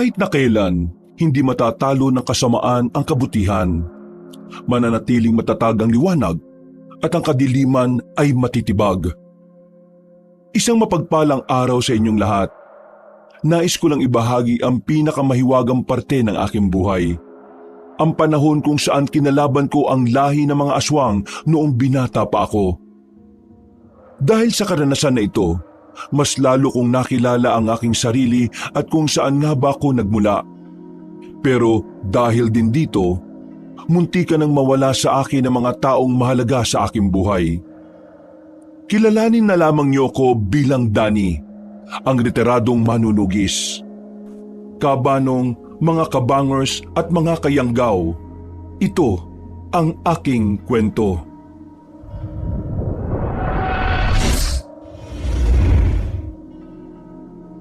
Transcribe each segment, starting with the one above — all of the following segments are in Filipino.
Kahit na kailan, hindi matatalo ng kasamaan ang kabutihan. Mananatiling matatag ang liwanag at ang kadiliman ay matitibag. Isang mapagpalang araw sa inyong lahat. Nais ko lang ibahagi ang pinakamahiwagang parte ng aking buhay. Ang panahon kung saan kinalaban ko ang lahi ng mga aswang noong binata pa ako. Dahil sa karanasan na ito, mas lalo kong nakilala ang aking sarili at kung saan nga ba ako nagmula. Pero dahil din dito, munti ka nang mawala sa akin ang mga taong mahalaga sa aking buhay. Kilalanin na lamang niyo ko bilang Danny, ang retiradong manunugis. Kabanong, mga kabangers at mga kayanggaw, ito ang aking kwento.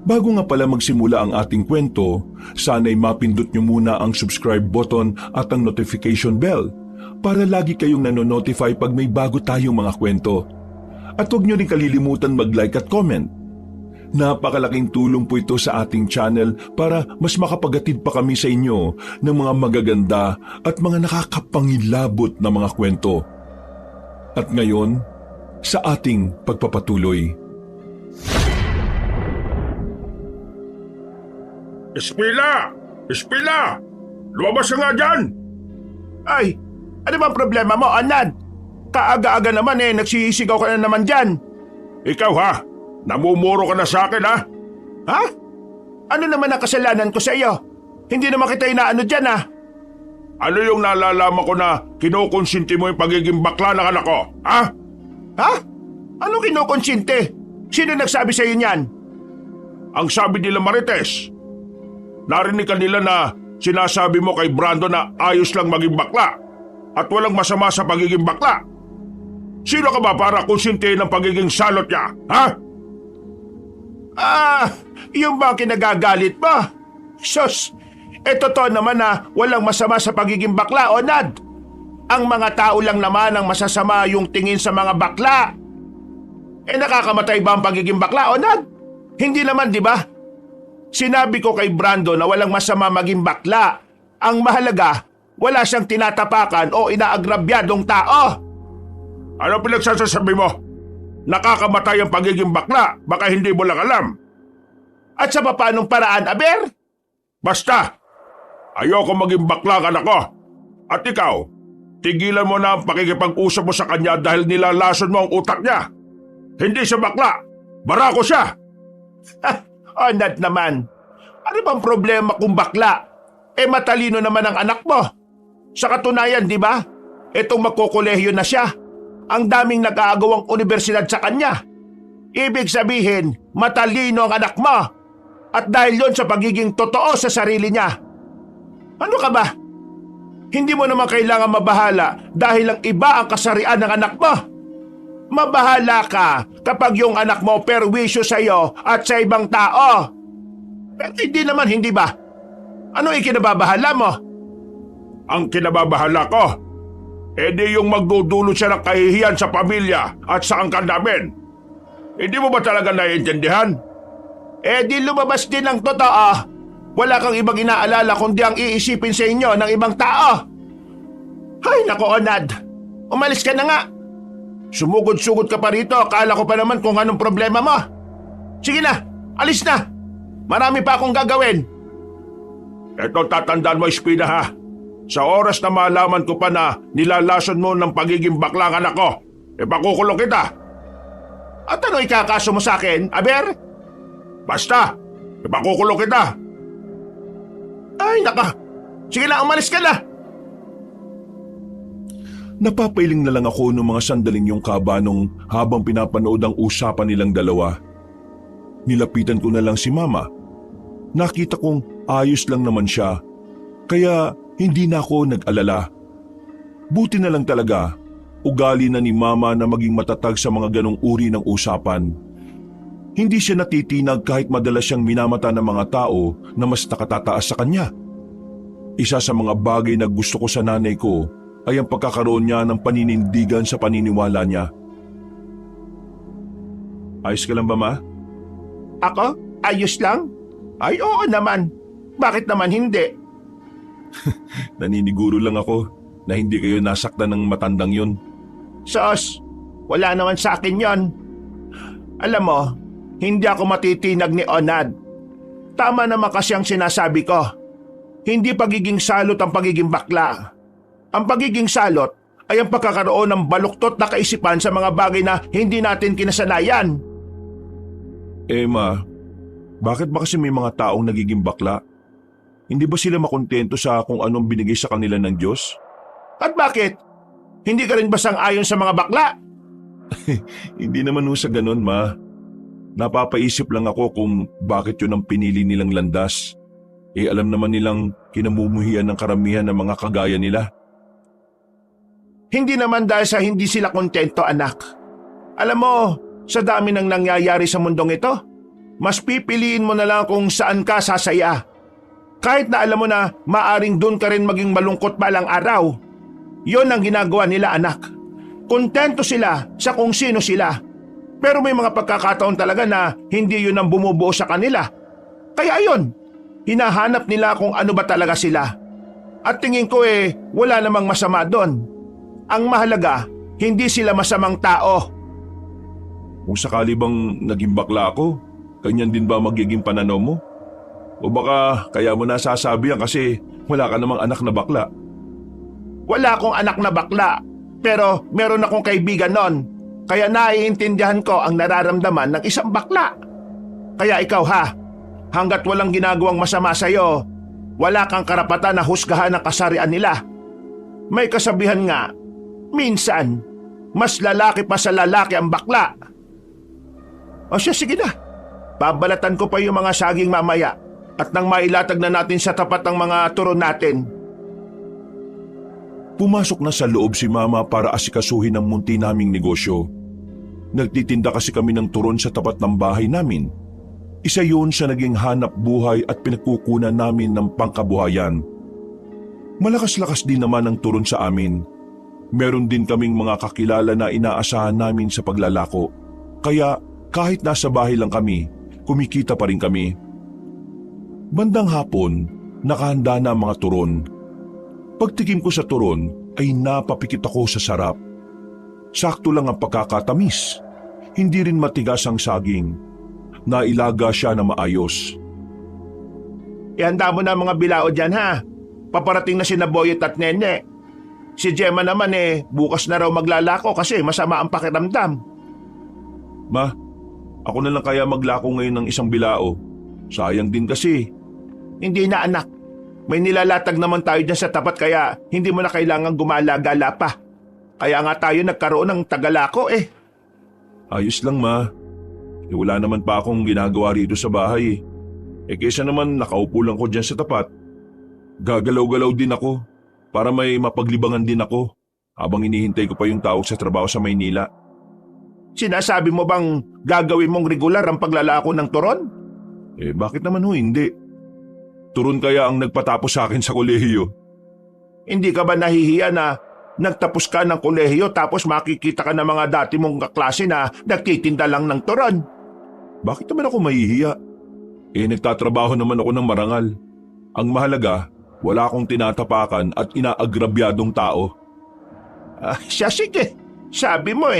Bago nga pala magsimula ang ating kwento, sana'y mapindot nyo muna ang subscribe button at ang notification bell para lagi kayong nanonotify pag may bago tayong mga kwento. At huwag nyo rin kalilimutan mag-like at comment. Napakalaking tulong po ito sa ating channel para mas makapagatid pa kami sa inyo ng mga magaganda at mga nakakapangilabot na mga kwento. At ngayon, sa ating pagpapatuloy. Espila! Espila! Lumabas ka nga dyan! Ay, ano bang problema mo, Anad? Kaaga-aga naman nagsisigaw ka na naman dyan. Ikaw ha? Namumuro ka na sa akin ha? Ha? Ano naman ang kasalanan ko sa iyo? Hindi naman kita inaano dyan ha? Ano yung nalalaman ko na kinukonsinti mo yung pagiging bakla ng anak ko? Ha? Ha? Ano kinukonsinte? Sino nagsabi sa iyo niyan? Ang sabi nila Marites. Narinig ka nila na sinasabi mo kay Brando na ayos lang maging bakla at walang masama sa pagiging bakla. Sino ka ba para konsintihin ang pagiging salot niya? Ha? Yung ba kinagagalit mo? Sus, totoo naman na walang masama sa pagiging bakla, Onad. Ang mga tao lang naman ang masasama yung tingin sa mga bakla. Nakakamatay ba ang pagiging bakla, Onad? Hindi naman, di ba? Sinabi ko kay Brando na walang masama maging bakla. Ang mahalaga, wala siyang tinatapakan o inaagrabyadong tao. Ano pinagsasabi mo? Nakakamatay ang pagiging bakla, baka hindi mo lang alam. At sa paanong paraan, Aber? Basta, ayoko maging bakla ang anak ko. At ikaw, tigilan mo na ang pakikipag-usap mo sa kanya dahil nilalason mo ang utak niya. Hindi siya bakla, barako siya. Onad naman, ano bang problema kung bakla? Matalino naman ang anak mo. Sa katunayan, di ba? Itong magkukolehiyo na siya. Ang daming nag-aagawang universidad sa kanya. Ibig sabihin, matalino ang anak mo. At dahil yon sa pagiging totoo sa sarili niya. Ano ka ba? Hindi mo naman kailangan mabahala dahil ang iba ang kasarian ng anak mo. Mabahala ka kapag yung anak mo perwisyo sa iyo at sa ibang tao. Pero hindi naman, hindi ba? Ano ikinababahala mo? Ang kinababahala ko, di yung magdudulot siya ng kahihiyan sa pamilya at sa angkan namin. Hindi mo ba talaga naiintindihan? Di lumabas din ang totoo. Wala kang ibang inaalala kundi ang iisipin sa inyo ng ibang tao. Hay nako, Onad. Umalis ka na nga. Sumugod-sugod ka pa rito. Akala ko pa naman kung anong problema mo. Sige na, alis na. Marami pa akong gagawin. Eto, tatandaan mo, Espina ha. Sa oras na malaman ko pa na nilalason mo ng pagiging baklang anak ko, pakukulong kita. At ano ikakaso mo sa akin, Aber? Basta, pakukulong kita. Ay naka, sige na, umalis ka na. Napapailing na lang ako ng mga sandaling yung kabanong habang pinapanood ang usapan nilang dalawa. Nilapitan ko na lang si Mama. Nakita kong ayos lang naman siya, kaya hindi na ako nag-alala. Buti na lang talaga, ugali na ni Mama na maging matatag sa mga ganong uri ng usapan. Hindi siya natitinag kahit madalas siyang minamata ng mga tao na mas nakatataas sa kanya. Isa sa mga bagay na gusto ko sa nanay ko ay ang pagkakaroon niya ng paninindigan sa paniniwala niya. Ayos ka lang ba, Ma? Ako? Ayos lang? Ay oo naman. Bakit naman hindi? Naniniguro lang ako na hindi kayo nasaktan ng matandang yun. Sos, wala naman sa akin yon. Alam mo, hindi ako matitinag ni Onad. Tama naman kasi ang sinasabi ko. Hindi pagiging salot ang pagiging bakla. Ang pagiging salot ay ang pagkakaroon ng baluktot na kaisipan sa mga bagay na hindi natin kinasanayan. Ma, bakit ba kasi may mga taong nagiging bakla? Hindi ba sila makontento sa kung anong binigay sa kanila ng Diyos? At bakit? Hindi ka rin ba sang-ayon sa mga bakla? Hindi naman ho sa ganun, Ma. Napapaisip lang ako kung bakit yun ang pinili nilang landas. Alam naman nilang kinamumuhian ng karamihan ng mga kagaya nila. Hindi naman dahil sa hindi sila kontento, anak. Alam mo, sa dami ng nangyayari sa mundong ito, mas pipiliin mo na lang kung saan ka sasaya. Kahit na alam mo na maaring doon ka rin maging malungkot balang araw. Yon ang ginagawa nila, anak. Kontento sila sa kung sino sila. Pero may mga pagkakataon talaga na hindi yun ang bumubuo sa kanila. Kaya ayun, hinahanap nila kung ano ba talaga sila. At tingin ko wala namang masama doon. Ang mahalaga, hindi sila masamang tao. Kung sakali bang naging bakla ako, ganyan din ba magiging pananaw mo? O baka kaya mo nasasabi yan kasi wala ka namang anak na bakla? Wala akong anak na bakla, pero meron akong kaibigan nun. Kaya naiintindihan ko ang nararamdaman ng isang bakla. Kaya ikaw hanggat walang ginagawang masama sa'yo, wala kang karapatan na husgahan ang kasarian nila. May kasabihan nga, minsan, mas lalaki pa sa lalaki ang bakla. O siya, sige na. Babalatan ko pa yung mga saging mamaya at nang mailatag na natin sa tapat ng mga turon natin. Pumasok na sa loob si Mama para asikasuhin ang munti naming negosyo. Nagtitinda kasi kami ng turon sa tapat ng bahay namin. Isa yun sa naging hanap buhay at pinagkukunan namin ng pangkabuhayan. Malakas-lakas din naman ang turon sa amin. Meron din kaming mga kakilala na inaasahan namin sa paglalako. Kaya kahit nasa bahay lang kami, kumikita pa rin kami. Bandang hapon, nakahanda na ang mga turon. Pagtikim ko sa turon ay napapikit ako sa sarap. Sakto lang ang pagkakatamis. Hindi rin matigas ang saging. Nailaga siya na maayos. Ihanda mo na mga bilao dyan Paparating na si Boyet at Nene. Si Gemma naman bukas na raw maglalako kasi masama ang pakiramdam. Ma, ako na lang kaya maglako ngayon ng isang bilao. Sayang din kasi. Hindi na, anak. May nilalatag naman tayo dyan sa tapat kaya hindi mo na kailangang gumala-gala pa. Kaya nga tayo nagkaroon ng tagalako Ayos lang, Ma. Wala naman pa akong ginagawa rito sa bahay. Kaysa naman nakaupo lang ko dyan sa tapat. Gagalaw-galaw din ako para may mapaglibangan din ako habang inihintay ko pa yung tawag sa trabaho sa Maynila. Sinasabi mo bang gagawin mong regular ang paglalako ng turon? Bakit naman hindi? Turon kaya ang nagpatapos sa akin sa kolehiyo. Hindi ka ba nahihiya na nagtapos ka ng kolehiyo tapos makikita ka ng mga dati mong kaklase na nagtitinda lang ng turon? Bakit naman ako mahihiya? Nagtatrabaho naman ako ng marangal. Ang mahalaga, wala akong tinatapakan at inaagrabyadong tao. Siya sige, sabi mo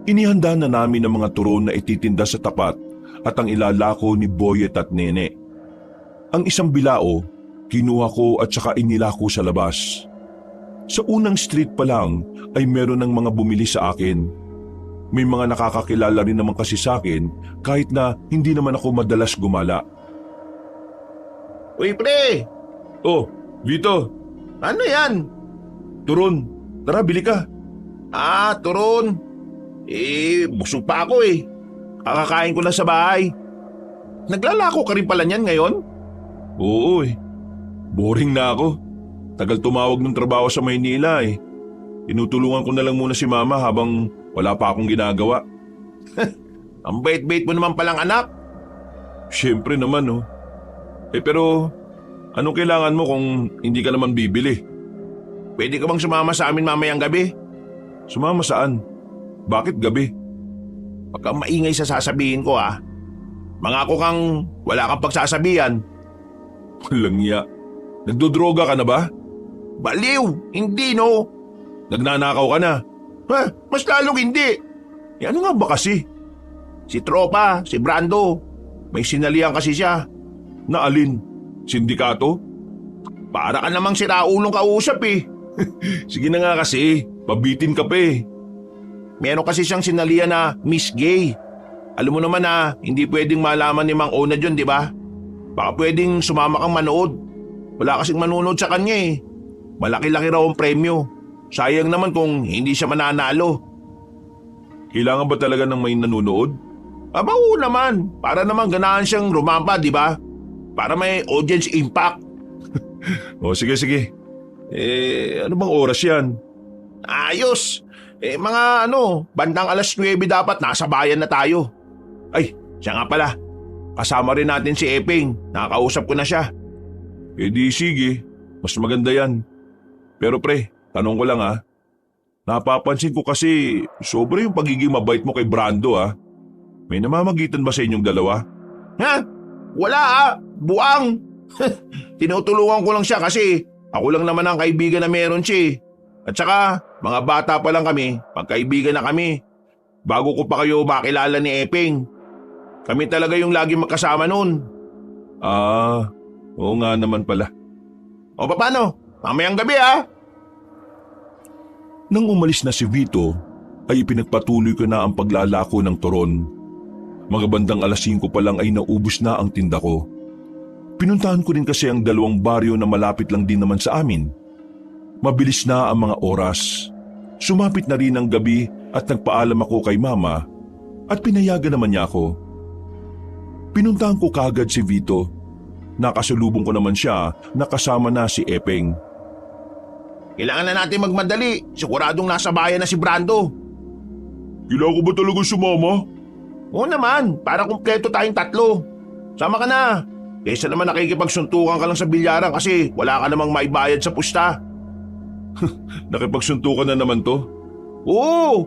Inihanda na namin ang mga turon na ititinda sa tapat at ang ilalako ni Boyet at Nene. Ang isang bilao, kinuha ko at saka inilako sa labas. Sa unang street pa lang ay meron ng mga bumili sa akin. May mga nakakakilala rin naman kasi sa akin kahit na hindi naman ako madalas gumala. Uy, pre! Oh, Vito! Ano yan? Turon, tara bili ka. Turon. Busog pa ako Kakakain ko lang sa bahay. Naglalako ka rin pala niyan ngayon? Oo boring na ako. Tagal tumawag ng trabaho sa Maynila Tinutulungan ko na lang muna si Mama habang wala pa akong ginagawa. Ang bait-bait mo naman palang anak. Siyempre naman pero anong kailangan mo kung hindi ka naman bibili? Pwede ka bang sumama sa amin mamayang gabi? Sumama saan? Bakit gabi? Pagka maingay sa sasabihin ko Mangako kang wala kang pagsasabihan. Walang iya. Nagdodroga ka na ba? Baliw! Hindi no! Nagnanakaw ka na? Mas lalong hindi. Ano nga ba kasi? Si Tropa, si Brando, may sinalihan kasi siya. Na alin? Sindikato? Para ka namang siraulong kausap eh. Sige na nga kasi, pabitin ka pa eh. Meron kasi siyang sinalihan na Miss Gay. Alam mo naman na hindi pwedeng malaman ni Mang Onad yun, di ba? Baka pwedeng sumama kang manood. Wala kasing manonood sa kanya eh. Malaki-laki raw ang premyo. Sayang naman kung hindi siya mananalo. Kailangan ba talaga ng may nanonood? Aba oo naman, para naman ganahan siyang rumampa, di ba? Para may audience impact. O sige. Ano bang oras yan? Ayos! Mga bandang 9 dapat nasa bayan na tayo. Ay, siya nga pala. Kasama rin natin si Eping. Nakakausap ko na siya. Di sige, mas maganda yan. Pero pre, tanong ko lang napapansin ko kasi sobra yung pagiging mabait mo kay Brando May namamagitan ba sa inyong dalawa? Ha? Wala buang. Tinutulungan ko lang siya kasi ako lang naman ang kaibigan na meron siya. At saka, mga bata pa lang kami, magkaibigan na kami. Bago ko pa kayo makilala ni Eping. Kami talaga yung lagi magkasama noon. Oo nga naman pala. O paano? Mamayang gabi Nang umalis na si Vito, ay ipinagpatuloy ko na ang paglalako ng turon. Mga bandang 5:00 pa lang ay naubos na ang tinda ko. Pinuntahan ko rin kasi ang 2 baryo na malapit lang din naman sa amin. Mabilis na ang mga oras. Sumapit na rin ang gabi at nagpaalam ako kay Mama at pinayagan naman niya ako. Pinuntahan ko kagad si Vito. Nakasalubong ko naman siya na kasama na si Epeng. Kailangan na natin magmadali. Siguradong nasa bayan na si Brando. Kailangan ko ba talaga sumama? Oo naman, para kumpleto tayong 3. Sama ka na. Kaysa naman nakikipagsuntukan ka lang sa bilyaran kasi wala ka namang maibayad sa pusta. Nakipagsuntukan na naman to? Oo,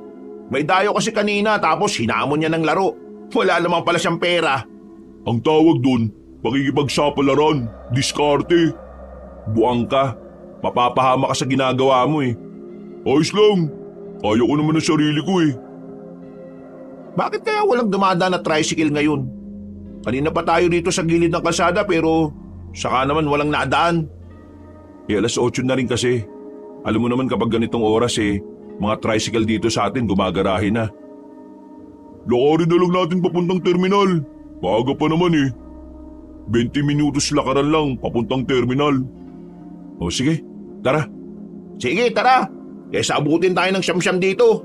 may dayo kasi kanina tapos hinamon niya ng laro. Wala naman pala siyang pera. Ang tawag dun, pakikipagsapalaran, diskarte. Buang ka, mapapahama ka sa ginagawa mo eh. Ayos lang, kaya ko naman ang sarili ko eh. Bakit kaya walang dumadaan na tricycle ngayon? Kanina pa tayo dito sa gilid ng kalsada pero saka naman walang nadaan. 8:00 na rin kasi. Alam mo naman kapag ganitong oras mga tricycle dito sa atin gumagarahe na. Lakarin na lang natin papuntang terminal. Maaga pa naman 20 minutos lakaran lang papuntang terminal. O sige, tara. Sige, tara. Kaysa abutin tayo ng siyam-siyam dito.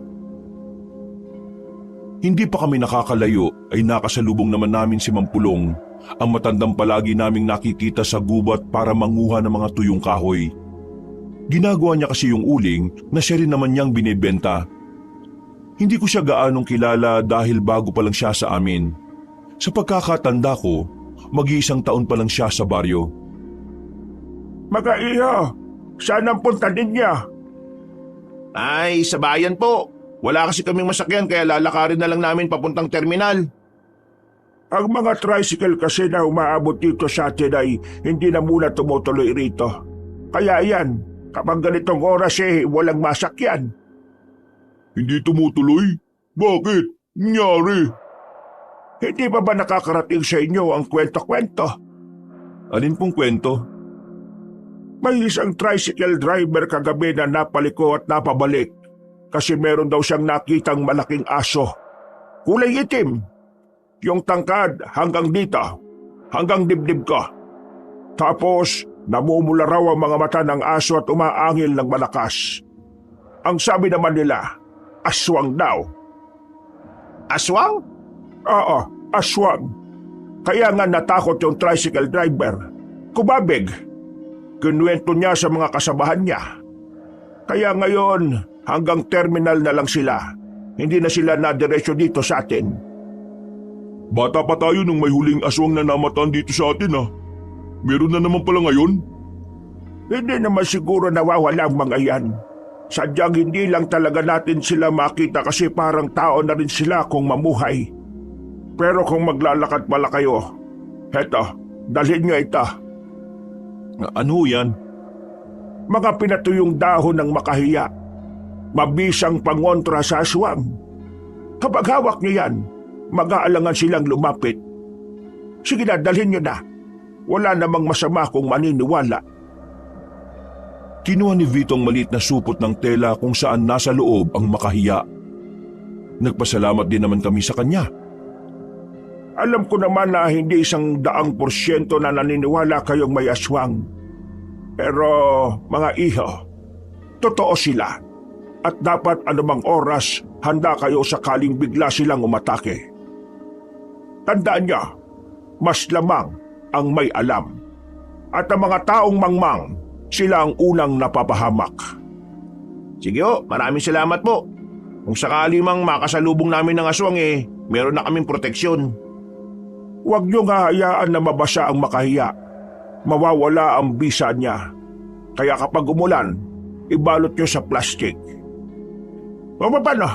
Hindi pa kami nakakalayo ay nakasalubong naman namin si Mampulong, ang matandang palagi naming nakikita sa gubat para manguha ng mga tuyong kahoy. Ginagawa niya kasi yung uling na siya rin naman niyang binibenta. Hindi ko siya gaanong kilala dahil bago pa lang siya sa amin. Sa pagkakatanda ko, mag-1 taon pa lang siya sa baryo. Mag-aiha, saan ang punta ninyo? Ay, sa bayan po. Wala kasi kaming masakyan kaya lalakarin na lang namin papuntang terminal. Ang mga tricycle kasi na umaabot dito sa atin ay hindi na muna tumutuloy rito. Kaya yan, kapag ganitong oras walang masakyan. Hindi tumutuloy? Bakit? Nangyari? Hindi ba nakakarating sa inyo ang kwento-kwento? Alin pong kwento? May isang tricycle driver kagabi na napaliko at napabalik kasi meron daw siyang nakitang malaking aso. Kulay itim. Yung tangkad hanggang dito, hanggang dibdib ko. Tapos namumula raw ang mga mata ng aso at umaangil ng malakas. Ang sabi naman nila, aswang daw. Aswang? Oo, aswang. Kaya nga natakot yung tricycle driver. Kumabig. Kinuwento niya sa mga kasabahan niya. Kaya ngayon, hanggang terminal na lang sila. Hindi na sila nadiretso dito sa atin. Bata pa tayo nung may huling aswang na namatan dito sa atin Meron na naman pala ngayon? Hindi naman siguro nawawala ang mga yan. Sadyang hindi lang talaga natin sila makita kasi parang tao na rin sila kung mamuhay. Pero kung maglalakad pala kayo, heto, dalhin nyo ito. Ano yan? Mga pinatuyong dahon ng makahiya. Mabisang pangontra sa aswang. Kapag hawak nyo yan, mag-aalangan silang lumapit. Sige na, dalhin nyo na. Wala namang masama kung maniniwala. Kinuha ni Vito ang maliit na supot ng tela kung saan nasa loob ang makahiya. Nagpasalamat din naman kami sa kanya. Alam ko naman na hindi 100% na naniniwala kayong may aswang. Pero mga iho, totoo sila. At dapat anumang oras handa kayo sakaling bigla silang umatake. Tandaan niyo, mas lamang ang may alam. At ang mga taong mangmang, sila ang unang napapahamak. Sige ho, maraming salamat po. Kung sakali mang makasalubong namin ng aswang meron na kaming proteksyon. Huwag niyong hahayaan na mabasa ang makahiya. Mawawala ang bisa niya. Kaya kapag umulan, ibalot niyo sa plastic. O paano?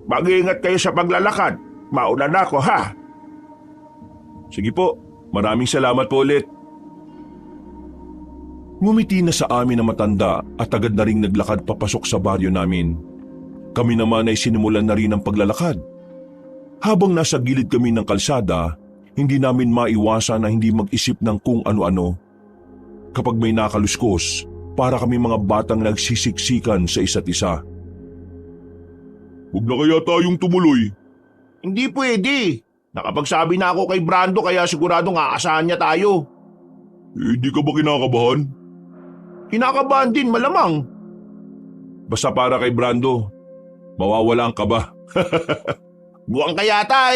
Mag-iingat kayo sa paglalakad. Mauna na ako, ha? Sige po, maraming salamat po ulit. Ngumiti na sa amin ang matanda at agad na ring naglakad papasok sa baryo namin. Kami naman ay sinimulan na rin ang paglalakad. Habang nasa gilid kami ng kalsada, hindi namin maiwasan na hindi mag-isip ng kung ano-ano. Kapag may nakaluskos, para kami mga batang nagsisiksikan sa isa't isa. Huwag na kaya tayong tumuloy. Hindi pwede. Nakapagsabi na ako kay Brando kaya siguradong aasahan niya tayo. Hindi ka ba kinakabahan? Kinakabahan din malamang. Basta para kay Brando, mawawala ang kaba. Buwang ka yata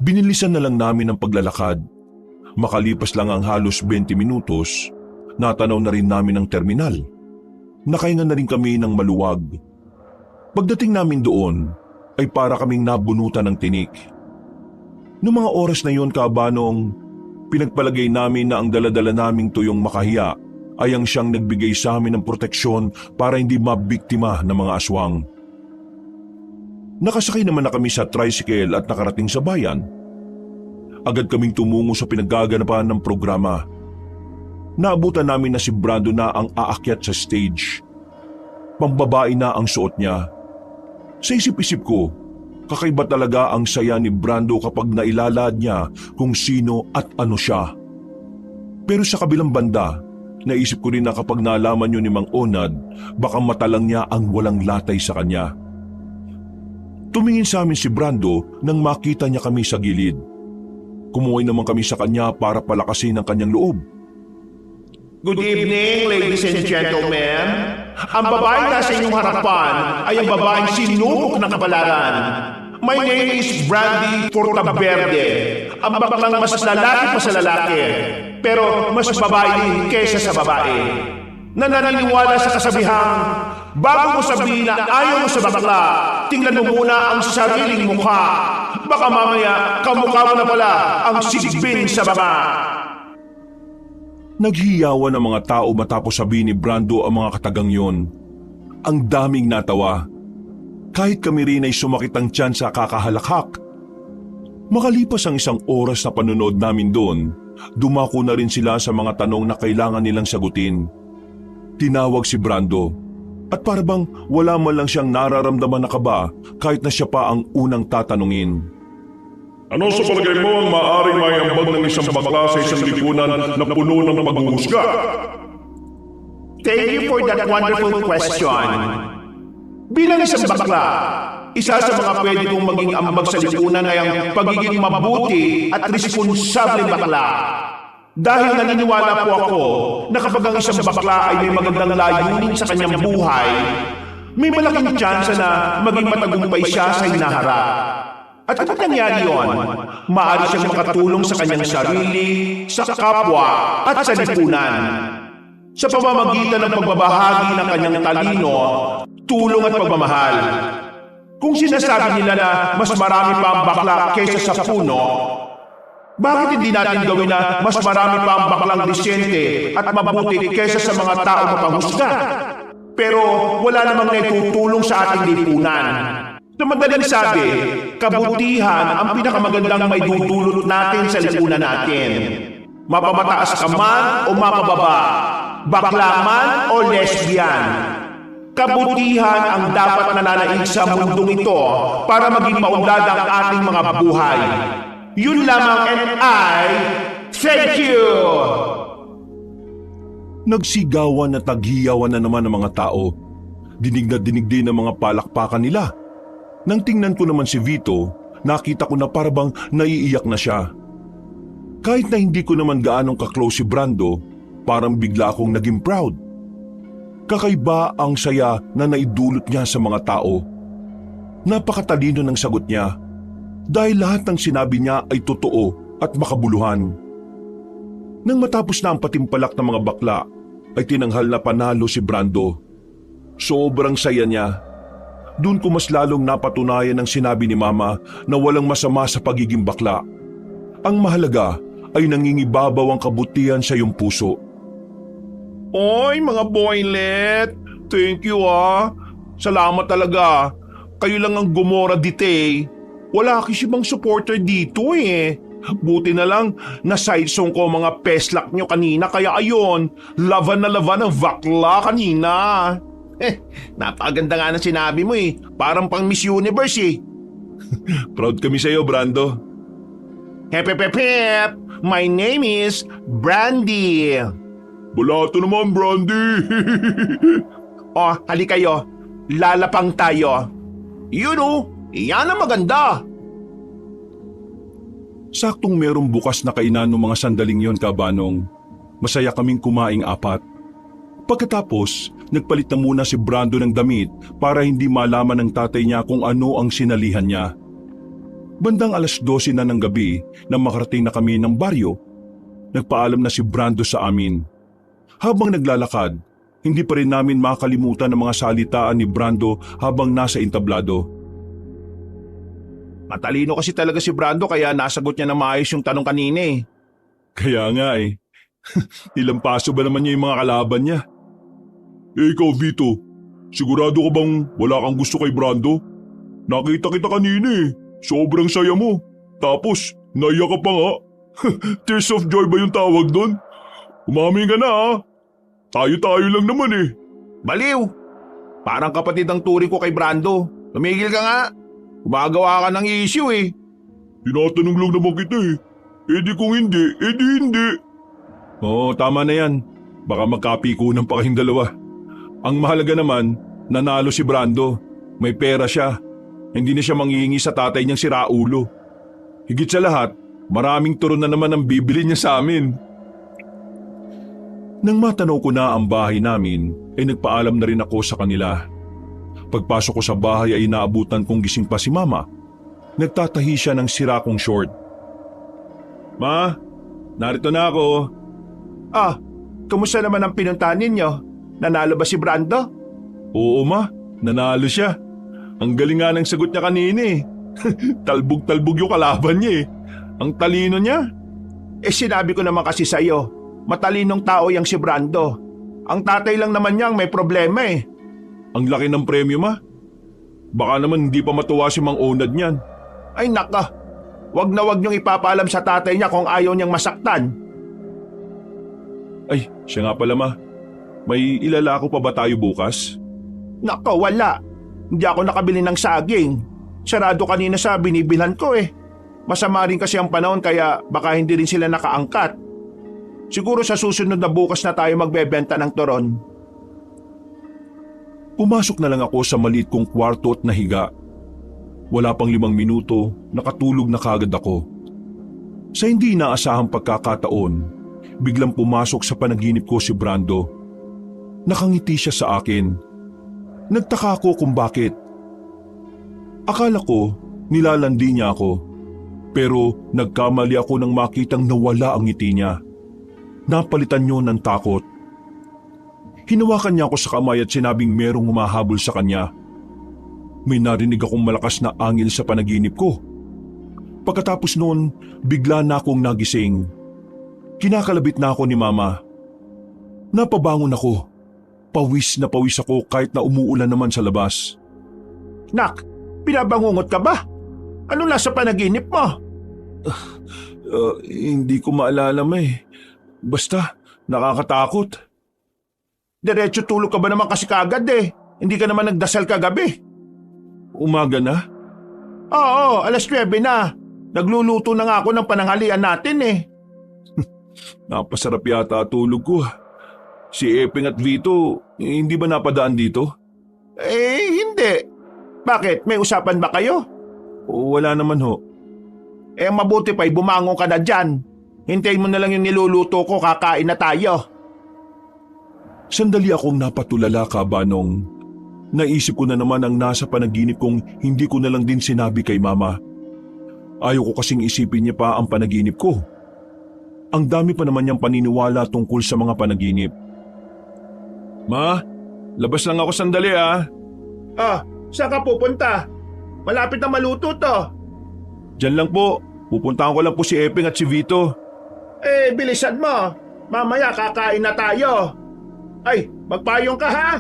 Binilisan na lang namin ang paglalakad. Makalipas lang ang halos 20 minutos, natanaw na rin namin ang terminal. Nakahinga na rin kami ng maluwag. Pagdating namin doon, ay para kaming nabunutan ng tinik. Noong mga oras na yon, Kabanong, pinagpalagay namin na ang daladala naming tuyong makahiya ay ang siyang nagbigay sa amin ng proteksyon para hindi mabiktima ng mga aswang. Nakasakay naman na kami sa tricycle at nakarating sa bayan. Agad kaming tumungo sa pinaggaganapan ng programa. Naabutan namin na si Brando na ang aakyat sa stage. Pambabae na ang suot niya. Sa isip-isip ko, kakaiba talaga ang saya ni Brando kapag nailalad niya kung sino at ano siya. Pero sa kabilang banda, naisip ko rin na kapag nalaman yun ni Mang Onad, baka matalang niya ang walang latay sa kanya. Tumingin sa amin si Brando nang makita niya kami sa gilid. Kumuhay naman kami sa kanya para palakasin ang kanyang loob. Good evening, ladies and gentlemen. Ang babaeng nasa inyong harapan ay ang babaeng sinubok ng kapalaran. My name is Brandy Portaberde. Ang baklang mas lalaki pa sa lalaki, pero mas babae din kesa sa babae. Nananiniwala sa kasabihang, bago mo sabihin na ayaw mo sa bakla, tingnan mo muna ang sariling mukha. Baka mamaya kamukha mo na pala ang sigbin sa baba. Naghiyawan ang mga tao matapos sabihin ni Brando ang mga katagang yon. Ang daming natawa. Kahit kami rin ay sumakit ang tiyan sa kakahalakhak. Makalipas ang 1 oras na panunod namin doon, dumako na rin sila sa mga tanong na kailangan nilang sagutin. Tinawag si Brando at parabang wala man lang siyang nararamdaman na kaba kahit na siya pa ang unang tatanungin. Ano sa palagay mo ang maaaring mayambag ng isang bakla sa isang lipunan na puno ng paghuhusga? Thank you for that wonderful question. Bilang isang bakla, isa sa mga pwede kong maging ambag sa lipunan ay ang pagiging mabuti at responsable bakla. Dahil naniniwala po ako na kapag ang isang bakla ay may magandang layunin sa kanyang buhay, may malaking tsansa na maging matagumpay siya sa hinaharap. At kapag nangyari yun, maaari siyang makatulong sa kanyang sarili, sa kapwa at sa lipunan. Sa pamamagitan ng pagbabahagi ng kanyang talino, tulong at pagmamahal. Kung sinasabi nila na mas marami pa ang bakla kaysa sa puno, bakit hindi natin gawin na mas marami pa ang baklang disyente at mabuti kaysa sa mga tao mapanghusga? Pero wala namang naitutulong sa ating lipunan. Sa madaling sabi, kabutihan ang pinakamagandang maidudulot natin sa lipunan natin. Mapamataas ka man o mapababa, bakla man o lesbian. Kabutihan ang dapat nananaig sa mundong ito para maging maunlad ang ating mga buhay. Yun lamang and I thank you! Nagsigawan at naghiyawan na naman ang mga tao. Dinig na dinig din ang mga palakpakan nila. Nang tingnan ko naman si Vito, nakita ko na parabang naiiyak na siya. Kahit na hindi ko naman gaanong kaklose si Brando, parang bigla akong naging proud. Kakaiba ang saya na naidulot niya sa mga tao. Napakatalino ng sagot niya dahil lahat ng sinabi niya ay totoo at makabuluhan. Nang matapos na ang patimpalak ng mga bakla, ay tinanghal na panalo si Brando. Sobrang saya niya. Doon ko mas lalong napatunayan ang sinabi ni Mama na walang masama sa pagiging bakla. Ang mahalaga ay nangingibabaw ang kabutihan sa iyong puso. Oy, mga boylet! Thank you ah! Salamat talaga! Kayo lang ang gumora dite. Wala kasi bang supporter dito eh. Buti na lang na side song ko mga peslak nyo kanina kaya ayon, laban na laban ang bakla kanina. Napakaganda nga ng sinabi mo eh. Parang pang Miss Universe eh. Proud kami sa iyo, Brando. Hep hep hep hep! My name is Brandy. Balato naman, Brandy. Oh, hali kayo. Lalapang tayo. Yun oh, iyan ang maganda. Saktong merong bukas na kainan ng mga sandaling yon, Kabanong. Masaya kaming kumaing 4. Pagkatapos, nagpalit na muna si Brando ng damit para hindi malaman ng tatay niya kung ano ang sinalihan niya. Bandang 12:00 na ng gabi na makarating na kami ng baryo, nagpaalam na si Brando sa amin. Habang naglalakad, hindi pa rin namin makalimutan ang mga salitaan ni Brando habang nasa entablado. Matalino kasi talaga si Brando kaya nasagot niya na maayos yung tanong kanina eh. Kaya nga eh. Ilang paso ba naman niya yung mga kalaban niya? Ikaw, Vito, sigurado ka bang wala kang gusto kay Brando? Nakita kita kanina eh. Sobrang saya mo. Tapos, naiyak ka pa nga. Tears of joy ba yung tawag doon? Umamin ka na ha. Tayo-tayo lang naman eh. Baliw! Parang kapatid ang turing ko kay Brando. Tumigil ka nga. Gumagawa ka ng issue eh. Tinatanong lang naman kita eh. Eh di kung hindi, eh di hindi. Oo, tama na yan. Baka magkapikunan pa kayong dalawa. Ang mahalaga naman, nanalo si Brando. May pera siya. Hindi na siya manghihingi sa tatay niyang si Raulo. Higit sa lahat, maraming turon na naman ang bibili niya sa amin. Nang matanaw ko na ang bahay namin, ay nagpaalam na rin ako sa kanila. Pagpasok ko sa bahay ay inaabutan kong gising pa si Mama. Nagtatahi siya ng sira kong short. Ma, narito na ako. Ah, kumusta naman ang pinuntahan ninyo? Nanalo ba si Brando? Oo ma, nanalo siya. Ang galing nga ng sagot niya kanina eh. Talbog-talbog yung kalaban niya eh. Ang talino niya. Eh sinabi ko naman kasi sa'yo, matalinong tao yang si Brando. Ang tatay lang naman niyang may problema eh. Ang laki ng premyo ma. Baka naman hindi pa matuwa si Mang Onad niyan. Ay naka, wag na wag niyong ipapaalam sa tatay niya kung ayaw niyang masaktan. Ay, siya nga pala ma. May ilalako pa ba tayo bukas? Naka, wala. Hindi ako nakabili ng saging. Sarado kanina sa binibilhan ko eh. Masama rin kasi ang panahon kaya baka hindi rin sila nakaangkat. Siguro sa susunod na bukas na tayo magbebenta ng turon. Pumasok na lang ako sa maliit kong kwarto at nahiga. Wala pang 5 minuto, nakatulog na kagad ako. Sa hindi inaasahang pagkakataon, biglang pumasok sa panaginip ko si Brando. Nakangiti siya sa akin. Nagtaka ako kung bakit. Akala ko nilalandi niya ako. Pero nagkamali ako nang makitang nawala ang ngiti niya. Napalitan niyo ng takot. Hinawakan niya ako sa kamay at sinabing merong humahabol sa kanya. May narinig akong malakas na angil sa panaginip ko. Pagkatapos noon, bigla na akong nagising. Kinakalabit na ako ni Mama. Napabangon ako. Pawis na pawis ako kahit na umuulan naman sa labas. Nak, Binabangungot ka ba? Anong nasa panaginip mo? Hindi ko maalala Basta, nakakatakot. Diretso tulog ka ba naman kasi kagad eh? Hindi ka naman nagdasal kagabi. Umaga na? Oo, 9:00 na. Nagluluto na nga ako ng pananghalian natin eh. Napasarap yata tulog ko. Si Epeng at Vito, hindi ba napadaan dito? Hindi. Bakit? May usapan ba kayo? Wala naman ho. Mabuti pa'y bumangon ka na dyan. Hintayin mo na lang yung niluluto ko, kakain na tayo. Sandali akong napatulala, Kabanong. Naisip ko na naman ang nasa panaginip kong hindi ko na lang din sinabi kay Mama. Ayaw ko kasing isipin niya pa ang panaginip ko. Ang dami pa naman niyang paniniwala tungkol sa mga panaginip. Ma, labas lang ako sandali Saan ka pupunta? Malapit na maluto to. Diyan lang po. Pupuntahan ko lang po si Epeng at si Vito. Bilisan mo. Mamaya kakain na tayo. Ay, magpayong ka ha?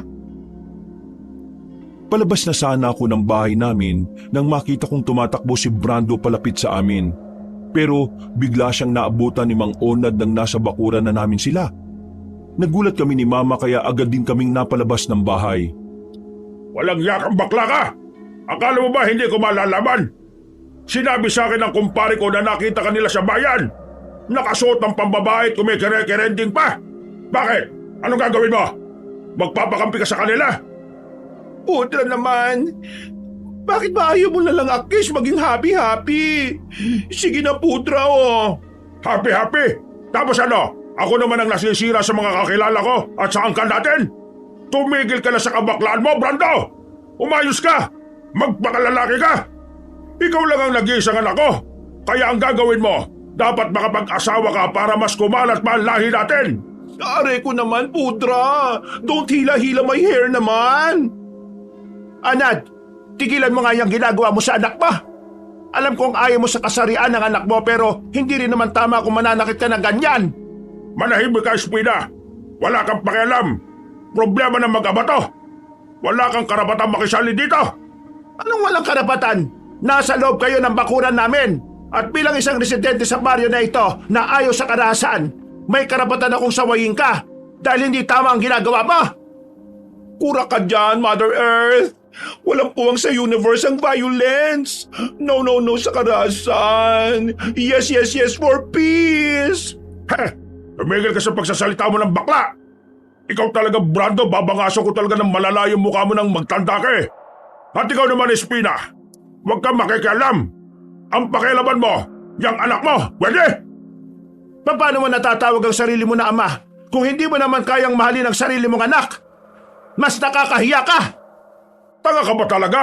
Palabas na sana ako ng bahay namin nang makita kong tumatakbo si Brando palapit sa amin. Pero bigla siyang naabutan ni Mang Onad nang nasa bakuran na namin sila. Nagulat kami ni Mama kaya agad din kaming napalabas ng bahay. Walang yakang bakla ka! Akala mo ba hindi ko malalaman? Sinabi sa akin ng kumpare ko na nakita ka nila sa bayan. Nakasuot ng pambabae at kumikere-kerending pa. Bakit? Anong gagawin mo? Magpapakampi ka sa kanila? Putra naman. Bakit ba ayaw mo na lang Akis maging happy-happy? Sige na putra Happy-happy? Tapos ano? Ako naman ang nasisira sa mga kakilala ko at sa angkan natin? Tumigil ka na sa kabaklaan mo, Brando! Umayos ka! Magpakalalaki ka! Ikaw lang ang nag-iisang anak ko. Kaya ang gagawin mo, dapat makapag-asawa ka para mas kumalat pa ang lahi natin. Are ko naman, Pudra. Don't hila-hila my hair naman. Anad, tigilan mo nga yung ginagawa mo sa anak mo. Alam kong ayaw mo sa kasarian ng anak mo pero hindi rin naman tama kung mananakit ka ng ganyan. Manahimik ka, Espina. Wala kang pakialam. Problema ng mag-ama to. Wala kang karapatang makisali dito. Anong walang karapatan? Nasa loob kayo ng bakuran namin. At bilang isang residente sa baryo na ito na ayaw sa karahasan, may karapatan akong sawayin ka dahil hindi tama ang ginagawa mo. Kura ka dyan, Mother Earth. Walang puwang sa universe ang violence. No sa karahasan. Yes for peace. Tumigil ka sa pagsasalita mo ng bakla. Ikaw talaga, Brando, babangaso ko talaga ng malala yung mukha mo nang magtanda ka eh. At ikaw naman, Espina, huwag kang makikialam. Ang pakialaman mo, yung anak mo, pwede? Paano mo natatawag ang sarili mo na ama kung hindi mo naman kayang mahalin ang sarili mong anak? Mas nakakahiya ka! Tanga ka ba talaga?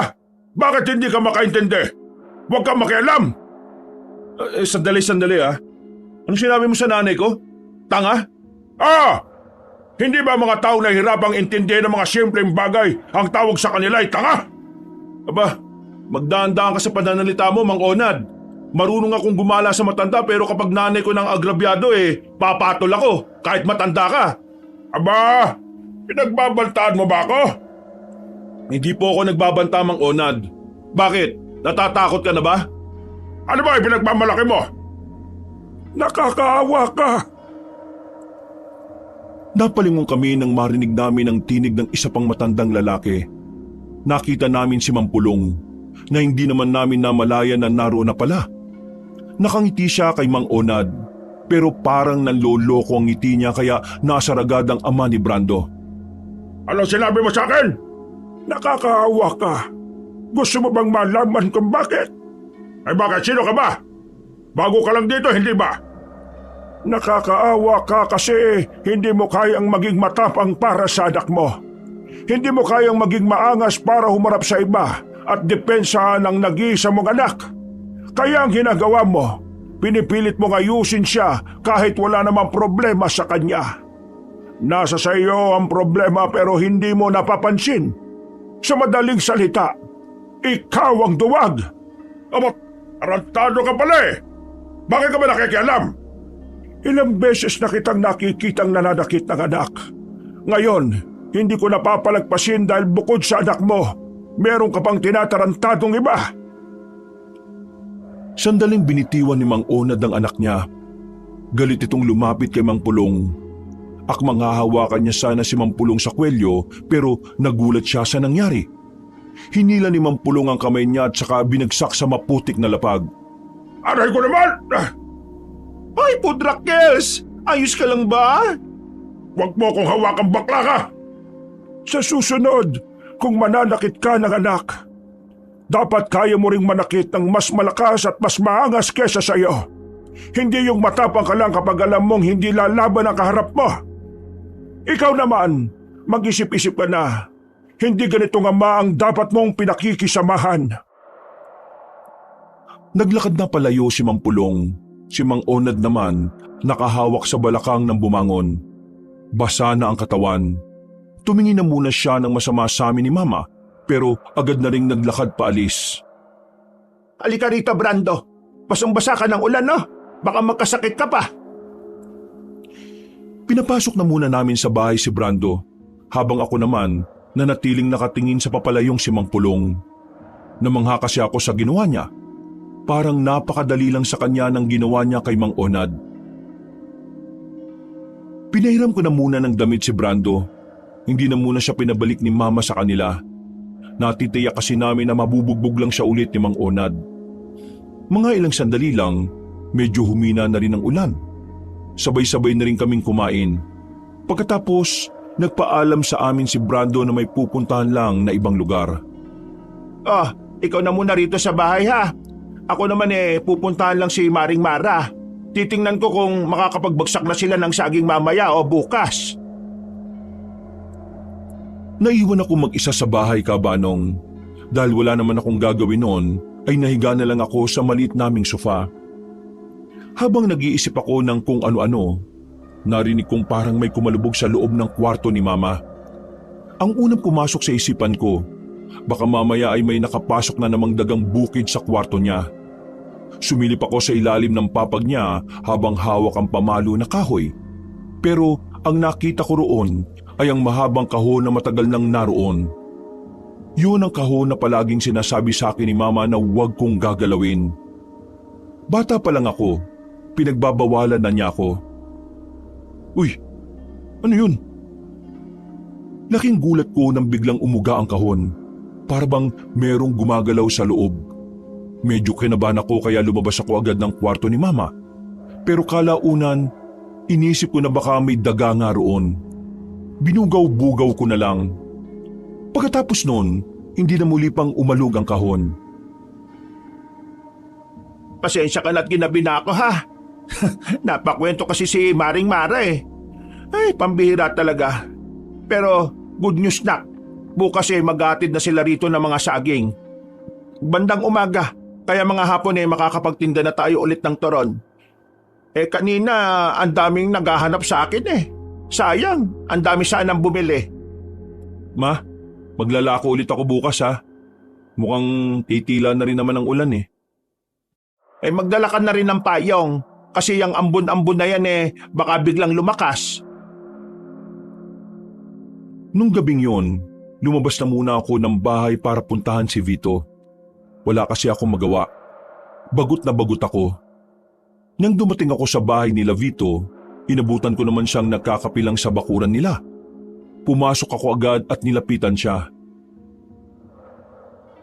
Bakit hindi ka makaintindi? Huwag kang makialam! Sandali Anong sinabi mo sa nanay ko? Tanga? Hindi ba mga tao na hirapang intindihin ng mga simpleng bagay ang tawag sa kanila ay tanga? Aba, magdaan-daan ka sa pananalita mo, Mang Onad. Marunong akong gumala sa matanda pero kapag nanay ko ng agrabyado papatol ako kahit matanda ka. Aba, pinagbabaltaan mo ba ako? Hindi po ako nagbabanta, Mang Onad. Bakit? Natatakot ka na ba? Ano ba pinagmamalaki mo? Nakakaawa ka. Napalingon kami nang marinig namin ang tinig ng isa pang matandang lalaki. Nakita namin si Mampulong na hindi naman namin namalayan na naroon na pala. Nakangiti siya kay Mang Onad pero parang nanloloko ang ngiti niya kaya nasa ragad ang ama ni Brando. Ano sinabi mo sa akin? Nakakaawa ka. Gusto mo bang malaman kung bakit? Ay bakit? Sino ka ba? Bago ka lang dito, hindi ba? Nakakaawa ka kasi hindi mo kayang maging matapang para sa anak mo. Hindi mo kayang maging maangas para humarap sa iba at depensahan ang nag-iisa mong anak. Kaya ang ginagawa mo, pinipilit mong ayusin siya kahit wala namang problema sa kanya. Nasa sa iyo ang problema pero hindi mo napapansin. Sa madaling salita, ikaw ang duwag. Aba, arantado ka pala eh. Bakit ka ba nakikialam? Ilang beses na kitang nakikitang nananakit ng anak. Ngayon, hindi ko napapalagpasin dahil bukod sa anak mo, Meron ka pang tinatarantadong iba. Sandaling binitiwan ni Mang Onad ang anak niya. Galit itong lumapit kay Mang Pulong. Akmang hahawakan niya sana si Mang Pulong sa kwelyo pero nagulat siya sa nangyari. Hinila ni Mang Pulong ang kamay niya at saka binagsak sa maputik na lapag. Aray ko naman! Ay, Pudrakels! Ayos ka lang ba? Huwag mo akong hawakan, bakla ka! Sa susunod, kung mananakit ka ng anak, dapat kaya mo ring manakit ng mas malakas at mas maangas kesa sa iyo. Hindi yung matapang ka lang kapag alam mong hindi lalaban ang kaharap mo. Ikaw naman, mag-isip-isip ka na. Hindi ganitong ama ang dapat mong pinakikisamahan. Naglakad na palayo si Mang Pulong. Si Mang Onad naman, nakahawak sa balakang ng bumangon. Basa na ang katawan. Tumingin na muna siya ng masama sa amin ni Mama, pero agad na ring naglakad paalis. Halika rito, Brando. Basang-basa ka ng ulan, no? Baka magkasakit ka pa. Pinapasok na muna namin sa bahay si Brando, habang ako naman nanatiling nakatingin sa papalayong si Mang Pulong. Namangha kasi ako sa ginawa niya. Parang napakadali lang sa kanya ng ginawa niya kay Mang Onad. Pinahiram ko na muna ng damit si Brando. Hindi na muna siya pinabalik ni Mama sa kanila. Natitiyak kasi namin na mabubugbog lang siya ulit ni Mang Onad. Mga ilang sandali lang, medyo humina na rin ang ulan. Sabay-sabay na rin kaming kumain. Pagkatapos, nagpaalam sa amin si Brando na may pupuntahan lang na ibang lugar. Ikaw na muna rito sa bahay, ha? Ako naman pupuntahan lang si Maring Mara. Titingnan ko kung makakapagbagsak na sila ng saging mamaya o bukas. Naiwan ako mag-isa sa bahay, Kabanong. Dahil wala naman akong gagawin noon, ay nahiga na lang ako sa maliit naming sofa. Habang nag-iisip ako ng kung ano-ano, narinig kong parang may kumalubog sa loob ng kwarto ni Mama. Ang unang pumasok sa isipan ko, baka mamaya ay may nakapasok na namang dagang bukid sa kwarto niya. Sumilip ako sa ilalim ng papag niya habang hawak ang pamalo na kahoy. Pero ang nakita ko roon ay ang mahabang kahon na matagal nang naroon. Yun ang kahon na palaging sinasabi sa akin ni Mama na huwag kong gagalawin. Bata pa lang ako, pinagbabawalan na niya ako. Uy, ano yun? Laking gulat ko nang biglang umuga ang kahon. Para bang merong gumagalaw sa loob. Medyo kinabahan ako kaya lumabas ako agad ng kwarto ni Mama. Pero kalaunan, inisip ko na baka may daga nga roon. Binugaw-bugaw ko na lang. Pagkatapos noon, hindi na muli pang umalog ang kahon. Pasensya ka na't ginabi na ako, ha? Napakwento kasi si Maring Mara eh. Ay, pambihira talaga. Pero good news na. Bukas maghatid na sila rito ng mga saging. Bandang umaga, kaya mga hapon makakapagtinda na tayo ulit ng turon. Kanina ang daming naghahanap sa akin eh. Sayang, ang dami sanang bumili. Ma, maglalako ulit ako bukas ha. Mukhang titila na rin naman ang ulan eh. Magdala ka na rin ng payong kasi yung ambon-ambon na yan baka biglang lumakas. Nung gabing yon, lumabas na muna ako ng bahay para puntahan si Vito. Wala kasi akong magawa. Bagot na bagot ako. Nang dumating ako sa bahay nila Vito, inabutan ko naman siyang nagkakapilang sa bakuran nila. Pumasok ako agad at nilapitan siya.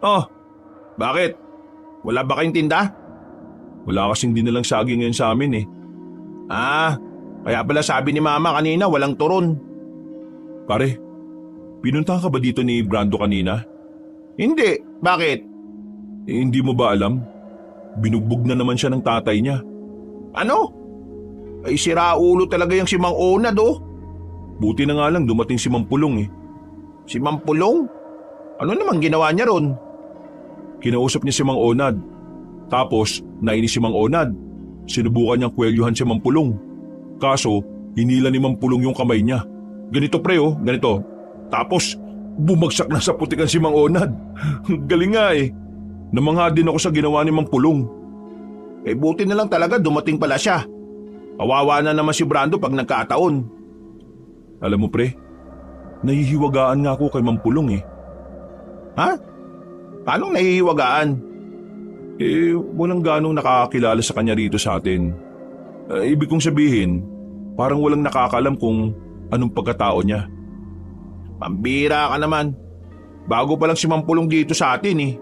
Oh, bakit? Wala ba kayong tinda? Wala kasing dinalang saging ngayon sa amin eh. Kaya pala sabi ni Mama kanina walang turon. Pare, pinuntahan ka ba dito ni Brando kanina? Hindi, bakit? Hindi mo ba alam? Binugbog na naman siya ng tatay niya. Ano? Sira ulo talaga yung si Mang Onad oh. Buti na nga lang dumating si Mang Pulong eh. Si Mang Pulong? Ano namang ginawa niya ron? Kinausap niya si Mang Onad. Tapos, nainis si Mang Onad. Sinubukan niyang kwelyuhan si Mang Pulong. Kaso, hinila ni Mang Pulong yung kamay niya. Ganito pre oh, ganito. Tapos, bumagsak na sa putikan si Mang Onad. Galing nga eh. Namangha din ako sa ginawa ni Mang Pulong. Buti na lang talaga dumating pala siya. Kawawa na naman si Brando pag nagkataon. Alam mo pre, nahihiwagaan nga ako kay Mang Pulong eh. Ha? Anong nahihiwagaan? Walang ganong nakakakilala sa kanya rito sa atin. Ibig kong sabihin, parang walang nakakaalam kung anong pagkatao niya. Pambira ka naman. Bago pa lang si Mampulong dito sa atin eh.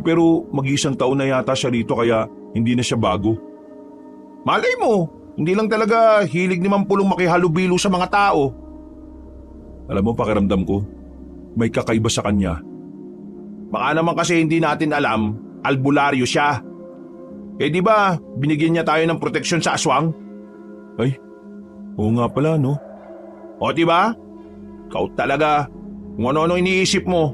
Pero mag-isang taon na yata siya rito kaya hindi na siya bago. Malay mo, hindi lang talaga hilig ni Mampulong makihalubilo sa mga tao. Alam mo, pakiramdam ko, may kakaiba sa kanya. Baka naman kasi hindi natin alam, albularyo siya. Di ba binigyan niya tayo ng proteksyon sa aswang? Ay, oo nga pala no. O di ba? Ikaw talaga, kung ano-ano iniisip mo.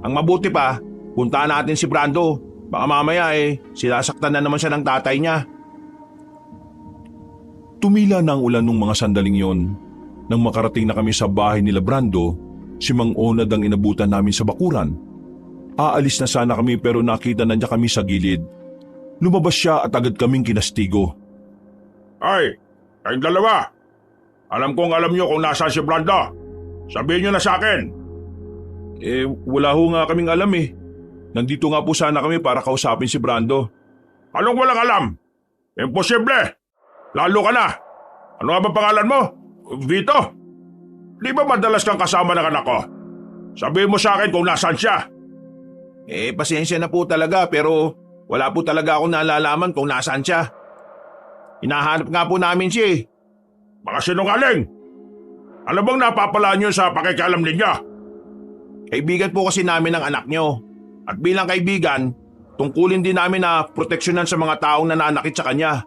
Ang mabuti pa, puntaan natin si Brando. Baka mamaya sinasaktan na naman siya ng tatay niya. Tumila na ang ulan nung mga sandaling yon. Nang makarating na kami sa bahay nila Brando, si Mang Onad ang inabutan namin sa bakuran. Aalis na sana kami pero nakita na niya kami sa gilid. Lumabas siya at agad kaming kinastigo. Ay, kayong dalawa. Alam kong alam niyo kung nasaan si Brando. Sabihin niyo na sa akin. Wala ho nga kaming alam eh. Nandito nga po sana kami para kausapin si Brando. Anong walang alam? Imposible. Lalo ka na. Ano nga ba pangalan mo? Vito? Di ba madalas kang kasama ng anak ko? Sabihin mo sa akin kung nasaan siya. Pasensya na po talaga pero wala po talaga akong nalalaman kung nasaan siya. Hinahanap nga po namin siya eh. Mga sinungaling. Ano bang napapalaan niyo sa pakikialam ninyo? Kaibigan po kasi namin ng anak niyo. At bilang kaibigan, tungkulin din namin na proteksyonan sa mga taong nananakit sa kanya.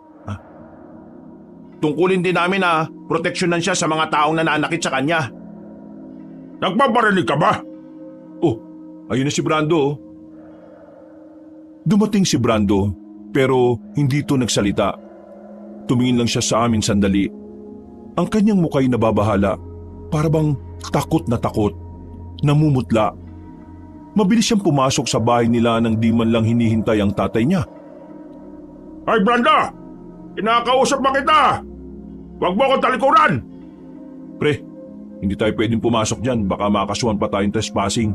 Tungkulin din namin na proteksyonan siya sa mga taong nananakit sa kanya. Nagpaparinig ka ba? Oh, ayun na si Brando oh. Dumating si Brando pero hindi ito nagsalita. Tumingin lang siya sa amin sandali. Ang kanyang muka'y nababahala, para bang takot na takot, namumutla. Mabilis siyang pumasok sa bahay nila nang di man lang hinihintay ang tatay niya. Ay Brando! Kinakausap ba kita? Huwag mo akong talikuran! Pre, hindi tayo pwedeng pumasok dyan, baka makasuhan pa tayong trespassing.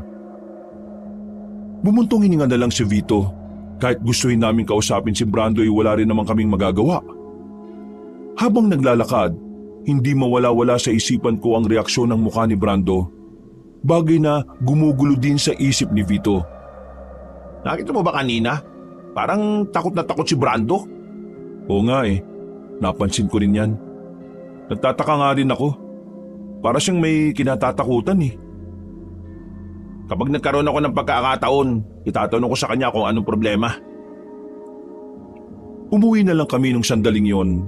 Bumuntong hininga na lang si Vito. Kahit gustuhin namin kausapin si Brando ay wala rin naman kaming magagawa. Habang naglalakad, hindi mawala-wala sa isipan ko ang reaksyon ng mukha ni Brando. Bagay na gumugulo din sa isip ni Vito. Nakita mo ba kanina? Parang takot na takot si Brando. Oo nga eh, napansin ko rin yan. Nagtataka nga rin ako. Para siyang may kinatatakutan eh. Kapag nagkaroon ako ng pagkakataon, itatanong ko sa kanya kung anong problema. Umuwi na lang kami nung sandaling yon.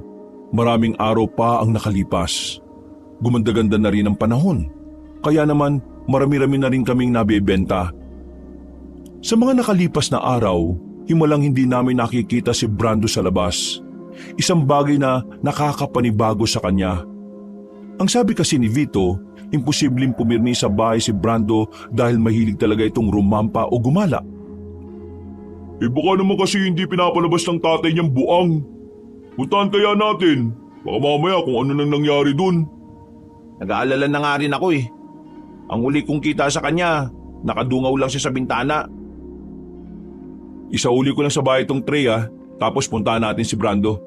Maraming araw pa ang nakalipas. Gumanda-ganda na rin ang panahon. Kaya naman marami-rami na rin kaming nabibenta. Sa mga nakalipas na araw, himalang hindi namin nakikita si Brando sa labas. Isang bagay na nakakapanibago sa kanya. Ang sabi kasi ni Vito, imposibleng pumirmi sa bahay si Brando dahil mahilig talaga itong rumampa o gumala. Baka naman kasi hindi pinapalabas ng tatay niyang buang. Puntahan kaya natin. Baka mamaya kung ano nang nangyari dun. Nag-aalala na nga rin ako eh. Ang huli kong kita sa kanya, nakadungaw lang siya sa bintana. Isauli ko lang sa bahay itong tray tapos puntahan natin si Brando.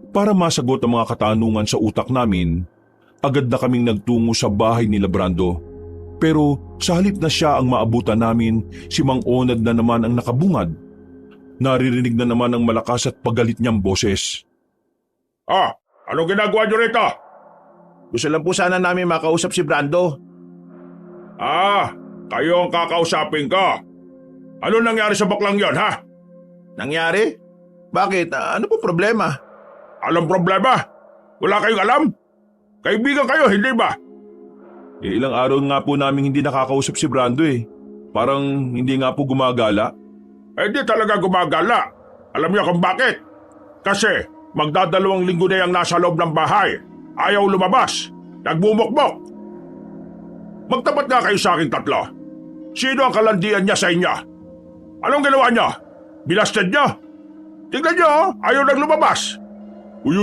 Para masagot ang mga katanungan sa utak namin, agad na kaming nagtungo sa bahay nila Brando. Pero sa halip na siya ang maabutan namin, si Mang Onad na naman ang nakabungad. Naririnig na naman ang malakas at pagalit niyang boses. Anong ginagawa niyo rito? Gusto lang po sana namin makausap si Brando. Kayo ang kakausapin ko. Ano nangyari sa baklang yon, ha? Nangyari? Bakit? Ano po problema? Alam problema? Wala kayong alam? Kaibigan kayo, hindi ba? Ilang araw nga po namin hindi nakakausap si Brando eh. Parang hindi nga po gumagala. Di talaga gumagala. Alam niyo kung bakit? Kasi magdadalawang linggo na yung nasa loob ng bahay. Ayaw lumabas. Nagbumukbok. Magtapat nga kayo sa aking tatlo. Sino ang kalandian niya sa inyo? Anong ginawa niyo? Bilasted niyo? Tignan niyo, ayaw nang lumabas. Uy,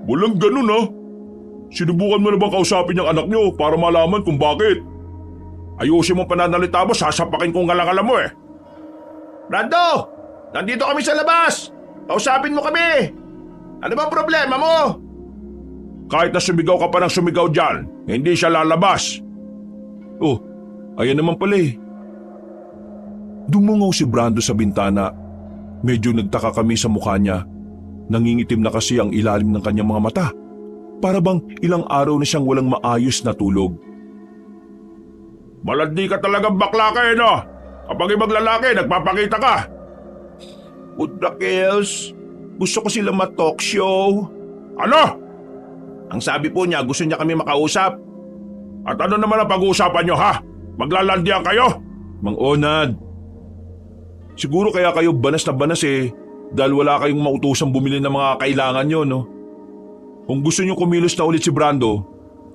walang ganun Sinubukan mo na bang kausapin yung anak niyo para malaman kung bakit? Ayusin mo pananalita mo, sasapakin kong galangala mo eh. Brando! Nandito kami sa labas! Kausapin mo kami! Ano ba problema mo? Kahit na sumigaw ka pa ng sumigaw dyan, hindi siya lalabas. Oh, ayan naman pala eh. Dumungaw si Brando sa bintana. Medyo nagtaka kami sa mukha niya. Nangingitim na kasi ang ilalim ng kanyang mga mata. Para bang ilang araw na siyang walang maayos na tulog. Malandi ka talagang bakla ka eh, no? Kapag ibang lalaki, nagpapakita ka. Udrakels, gusto ko sila ma-talk show. Ano? Ang sabi po niya, gusto niya kami makausap. At ano naman ang pag-uusapan nyo, ha? Maglalandian kayo? Mang Onad, siguro kaya kayo banas na banas eh dahil wala kayong mautusang bumili ng mga kailangan nyo, no? Kung gusto nyo kumilos na ulit si Brando,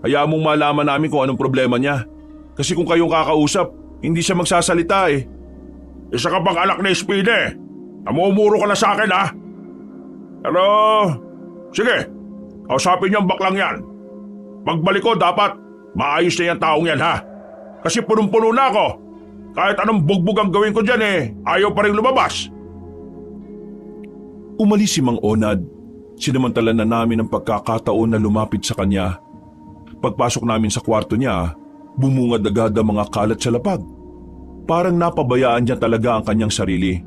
hayaan mong malaman namin kung anong problema niya. Kasi kung kayong kakausap, hindi siya magsasalita eh. Isa ka pang anak ni Speedy. Namumuro ka na sa akin, ha? Pero, sige, kausapin niyo ang baklang yan. Pagbalik ko, dapat maayos na yung taong yan, ha? Kasi punong-puno na ako. Kahit anong bugbog ang gawin ko dyan eh, ayaw pa rin lumabas. Umalis si Mang Onad. Sinamantala na namin ang pagkakataon na lumapit sa kanya. Pagpasok namin sa kwarto niya, bumungad agad ang mga kalat sa lapag. Parang napabayaan niya talaga ang kanyang sarili.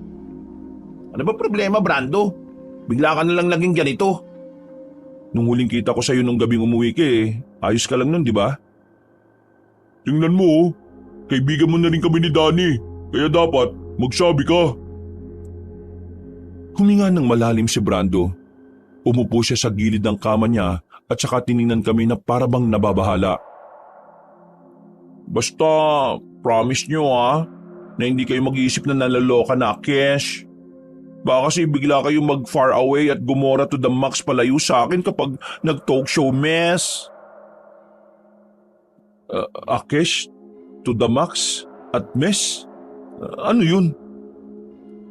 Ano ba problema, Brando? Bigla ka na lang naging ganito. Nung huling kita ko sa'yo nung gabing umuwi ka eh, ayos ka lang nun, di ba? Tingnan mo, oh. Kaibigan mo na rin kami ni Danny. Kaya dapat magsabi ka. Huminga ng malalim si Brando. Umupo siya sa gilid ng kama niya at saka tiningnan kami na parabang nababahala. Basta, promise nyo na hindi kayo mag-iisip na nalaloka na, Kesh. Baka kasi bigla kayong mag-far away at gumora to the max palayo sa akin kapag nag-talk show mess. Kesh? To the max? At mess? Ano yun?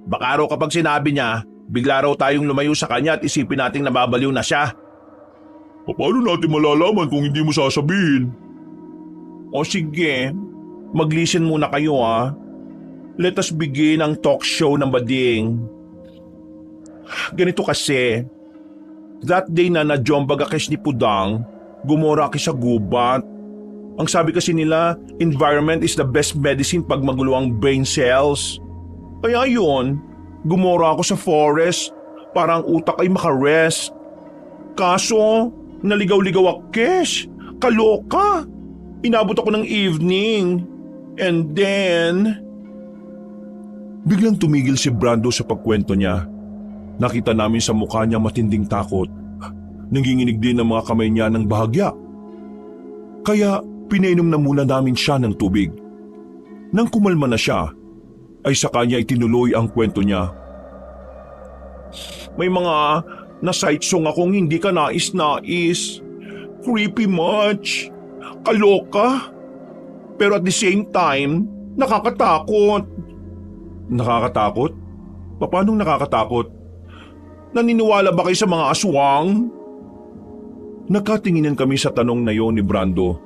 Baka raw kapag sinabi niya, bigla raw tayong lumayo sa kanya at isipin nating nababaliw na siya. Paano natin malalaman kung hindi mo sasabihin? O sige, mag-listen muna kayo Let us begin ang talk show ng bading. Ganito kasi, that day na na-jombag akes ni Pudang, gumora aki sa gubat. Ang sabi kasi nila, environment is the best medicine pag magulo ang brain cells. Kaya yun, gumora ako sa forest para ang utak ay makarest. Kaso, naligaw-ligaw akes. Kaloka. Inabot ako ng evening. And then... Biglang tumigil si Brando sa pagkwento niya. Nakita namin sa mukha niya matinding takot. Nanginginig din ang mga kamay niya ng bahagya. Kaya pinainom na muna namin siya ng tubig. Nang kumalma na siya, ay sa kanya itinuloy ang kwento niya. May mga na-sight song akong hindi ka nais-nais. Creepy much. Kaloka. Pero at the same time, nakakatakot. Nakakatakot? Paanong nakakatakot? Naniniwala ba kayo sa mga aswang? Nakatinginan kami sa tanong na yon ni Brando.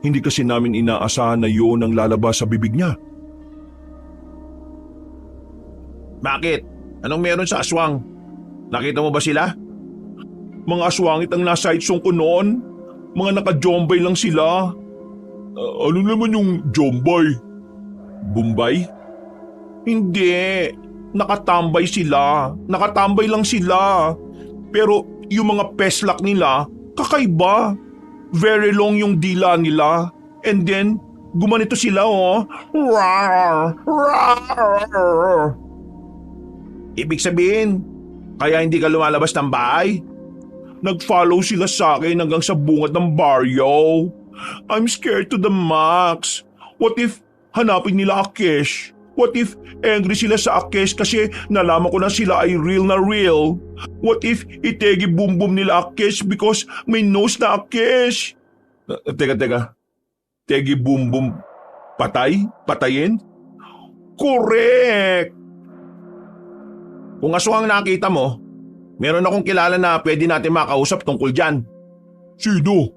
Hindi kasi namin inaasahan na yon ang lalabas sa bibig niya. Bakit? Anong meron sa aswang? Nakita mo ba sila? Mga aswangit ang nasa itsong ko noon. Mga naka-jombay lang sila. Ano naman yung jombay? Bombay? Hindi. Nakatambay sila. Nakatambay lang sila. Pero yung mga peslak nila, kakaiba. Very long yung dila nila. And then, gumanito sila Rawr! Rawr! Ibig sabihin, kaya hindi ka lumalabas ng bahay? Nag-follow sila sa akin hanggang sa bungad ng baryo. I'm scared to the max. What if hanapin nila Akesh? What if angry sila sa Akesh kasi nalaman ko na sila ay real na real? What if itegi boom-boom nila Akesh because may nose na Akesh? Teka. Tegi boom-boom patay? Patayin? Correct! Kung aswang nakita mo, meron akong kilala na pwede natin makausap tungkol dyan. Sino?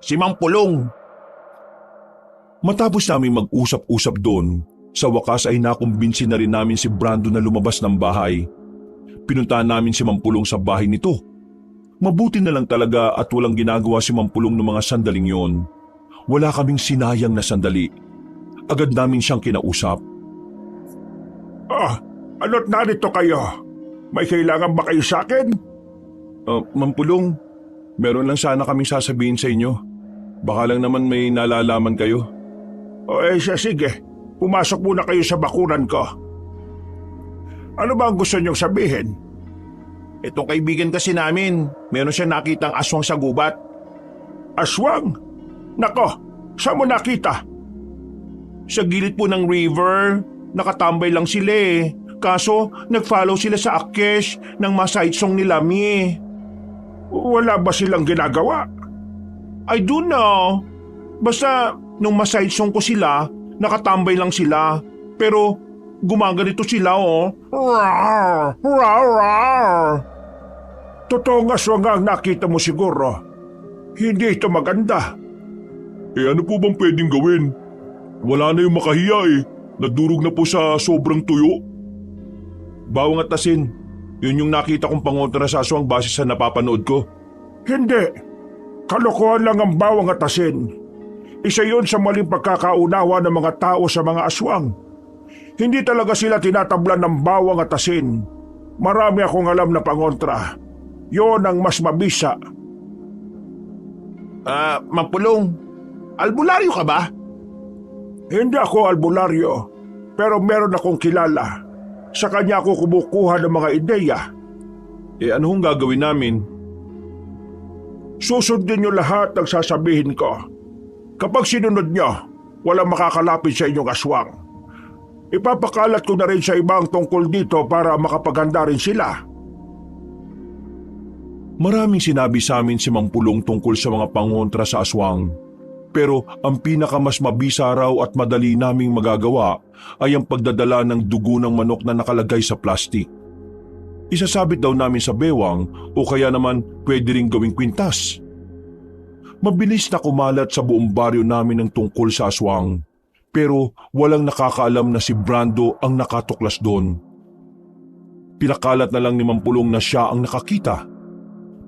Si Mang Pulong. Matapos namin mag-usap-usap doon, sa wakas ay nakumbinsi na rin namin si Brando na lumabas ng bahay. Pinuntahan namin si Mampulong sa bahay nito. Mabuti na lang talaga at walang ginagawa si Mampulong ng mga sandaling yon. Wala kaming sinayang na sandali. Agad namin siyang kinausap. Ano't narito kayo? May kailangan ba kayo sa akin? Mampulong, meron lang sana kaming sasabihin sa inyo. Baka lang naman may nalalaman kayo. Sige. Pumasok muna kayo sa bakuran ko. Ano ba ang gusto niyong sabihin? Itong kaibigan kasi namin, meron siyang nakitang aswang sa gubat. Aswang? Nako, saan mo nakita? Sa gilid po ng river, nakatambay lang sila eh. Kaso, nag-follow sila sa akes ng masaitsong ni Lami. Wala ba silang ginagawa? I don't know. Basta, nung masaitsong ko sila, nakatambay lang sila. Pero, gumaganito sila oh. Rawr! Rawr! Rawr! Totoong aswang nga ang nakita mo siguro. Hindi ito maganda. Ano po bang pwedeng gawin? Wala na yung makahiya eh. Nadurog na po sa sobrang tuyo. Bawang at asin. Yun yung nakita kong pangontra sa aswang base sa napapanood ko. Hindi. Kalokohan lang ang bawang at asin. Isa yun sa maling pagkakaunawa ng mga tao sa mga aswang. Hindi talaga sila tinatablan ng bawang at asin. Marami akong alam na pangontra. Yon ang mas mabisa. Mampulong, albularyo ka ba? Hindi ako albularyo, pero meron akong kilala. Sa kanya ako kumukuha ng mga ideya. Ano hong gagawin namin? Susundin niyo lahat ng sasabihin ko. Kapag sinunod niyo, walang makakalapit sa inyong aswang. Ipapakalat ko na rin sa ibang tungkol dito para makapaganda rin sila. Maraming sinabi sa amin si Mampulong tungkol sa mga pangontra sa aswang. Pero ang pinakamas mabisa raw at madali naming magagawa ay ang pagdadala ng dugo ng manok na nakalagay sa plastik. Isasabit daw namin sa bewang o kaya naman pwede ring gawing kwintas. Mabilis na kumalat sa buong baryo namin ang tungkol sa aswang. Pero walang nakakaalam na si Brando ang nakatuklas doon. Pinakalat na lang ni Mampulong na siya ang nakakita.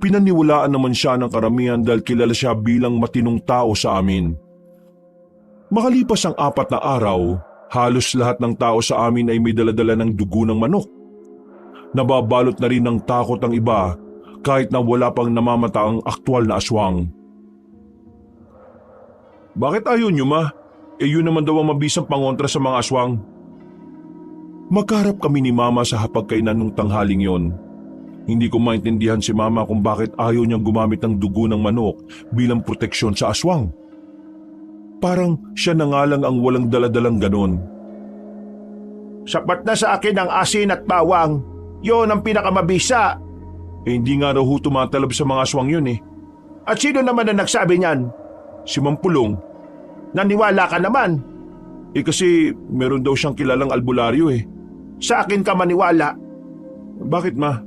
Pinaniwalaan naman siya ng karamihan dahil kilala siya bilang matinong tao sa amin. Makalipas ang 4 na araw, halos lahat ng tao sa amin ay may daladala ng dugo ng manok. Nababalot na rin ng takot ang iba kahit na wala pang namamata ang aktwal na aswang. Bakit ayaw niyo ma? Yun naman daw ang mabisang pangontra sa mga aswang. Magkaharap kami ni Mama sa hapagkainan nung tanghaling yon. Hindi ko maintindihan si Mama kung bakit ayaw niyang gumamit ng dugo ng manok bilang proteksyon sa aswang. Parang siya na nga lang ang walang daladalang ganon. Sapat na sa akin ang asin at bawang. Yon ang pinakamabisa. Hindi nga raw tumatalab sa mga aswang yun eh. At sino naman ang nagsabi niyan? Si Mampulong. Naniwala ka naman. Kasi meron daw siyang kilalang albularyo eh. Sa akin ka maniwala. Bakit ma?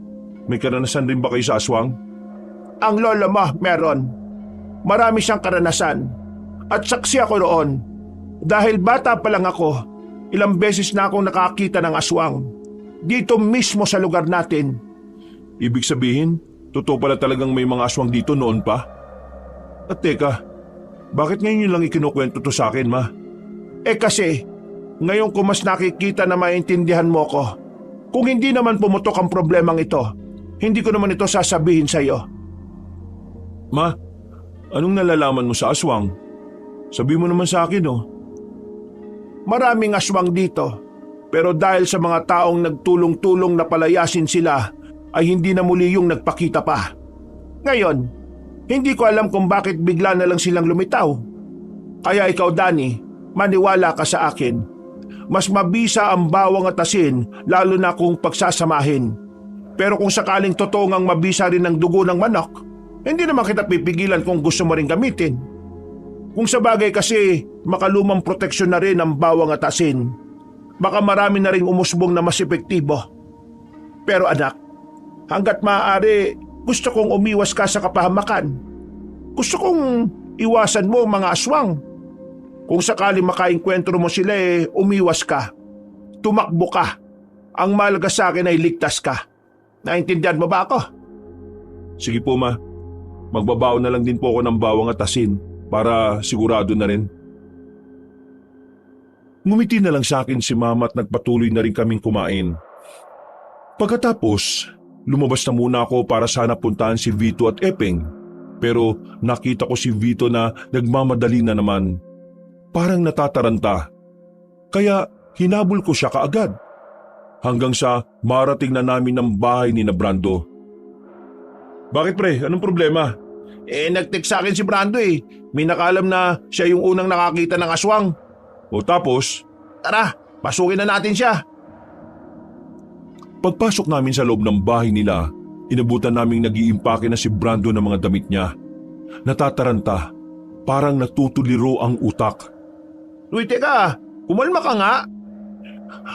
May karanasan rin ba kayo sa aswang? Ang lolo mo meron. Marami siyang karanasan. At saksi ako roon. Dahil bata pa lang ako, ilang beses na akong nakakita ng aswang. Dito mismo sa lugar natin. Ibig sabihin, totoo pala talagang may mga aswang dito noon pa? At teka, bakit ngayon yun lang ikinukwento to sa akin, ma? Kasi, ngayon ko mas nakikita na maintindihan mo ko. Kung hindi naman pumutok ang problemang ito, hindi ko naman ito sasabihin sa iyo. Ma, anong nalalaman mo sa aswang? Sabi mo naman sa akin, oh. Maraming aswang dito, pero dahil sa mga taong nagtulong-tulong na palayasin sila, ay hindi na muli yung nagpakita pa. Ngayon, hindi ko alam kung bakit bigla na lang silang lumitaw. Kaya ikaw, Danny, maniwala ka sa akin. Mas mabisa ang bawang at asin, lalo na kung pagsasamahin. Pero kung sakaling totoo ngang mabisa rin ang dugo ng manok, hindi naman kita pipigilan kung gusto mo rin gamitin. Kung sa bagay kasi, makalumang proteksyon na rin ang bawang at asin. Baka marami na rin umusbong na mas epektibo. Pero anak, hanggat maaari, gusto kong umiwas ka sa kapahamakan. Gusto kong iwasan mo mga aswang. Kung sakali makaengkwentro mo sila umiwas ka. Tumakbo ka. Ang mahalaga sa akin ay ligtas ka. Naintindihan mo ba ako? Sige po ma, magbabaon na lang din po ako ng bawang at asin para sigurado na rin. Ngumiti na lang sa akin si mama at nagpatuloy na rin kaming kumain. Pagkatapos, lumabas na muna ako para sana puntahan si Vito at Epeng. Pero nakita ko si Vito na nagmamadali na naman. Parang natataranta. Kaya hinabol ko siya kaagad. Hanggang sa marating na namin ang bahay ni na Brando. Bakit pre? Anong problema? Nag-text sa akin si Brando May nakaalam na siya yung unang nakakita ng aswang. O tapos? Tara, pasukin na natin siya. Pagpasok namin sa loob ng bahay nila, inabutan naming nag-iimpake na si Brando ng mga damit niya. Natataranta, parang natutuliro ang utak. Uy, teka, kumalma ka nga.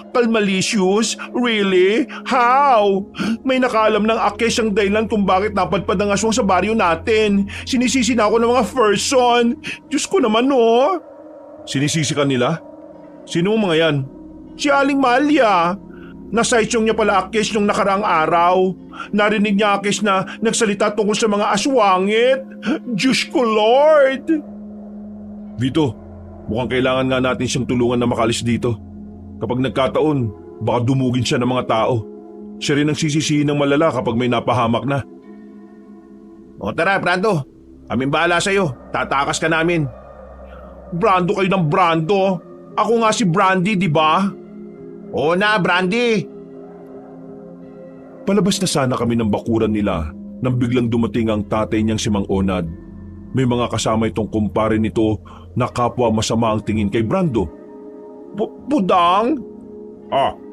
Palmalicious? Really? How? May nakaalam ng akes ang dahilan kung bakit napadpad ang aswang sa baryo natin. Sinisisi na ako ng mga person. Diyos ko naman Sinisisi ka nila? Sino mga yan? Si Aling Malia. Nasaisyong niya pala akes nung nakaraang araw. Narinig niya akes na nagsalita tungkol sa mga aswangit. Diyos ko Lord! Vito, mukhang kailangan nga natin siyang tulungan na makalis dito. Kapag nagkataon, baka dumugin siya ng mga tao. Siya rin ang sisisihin ng malala kapag may napahamak na. O tara, Brando. Kaming bahala sa'yo. Tatakas ka namin. Brando kayo ng Brando. Ako nga si Brandy, di ba? Oo na, Brandy. Palabas na sana kami ng bakuran nila nang biglang dumating ang tatay niyang si Mang Onad. May mga kasama itong kumpare nito na kapwa masama ang tingin kay Brando. Budang?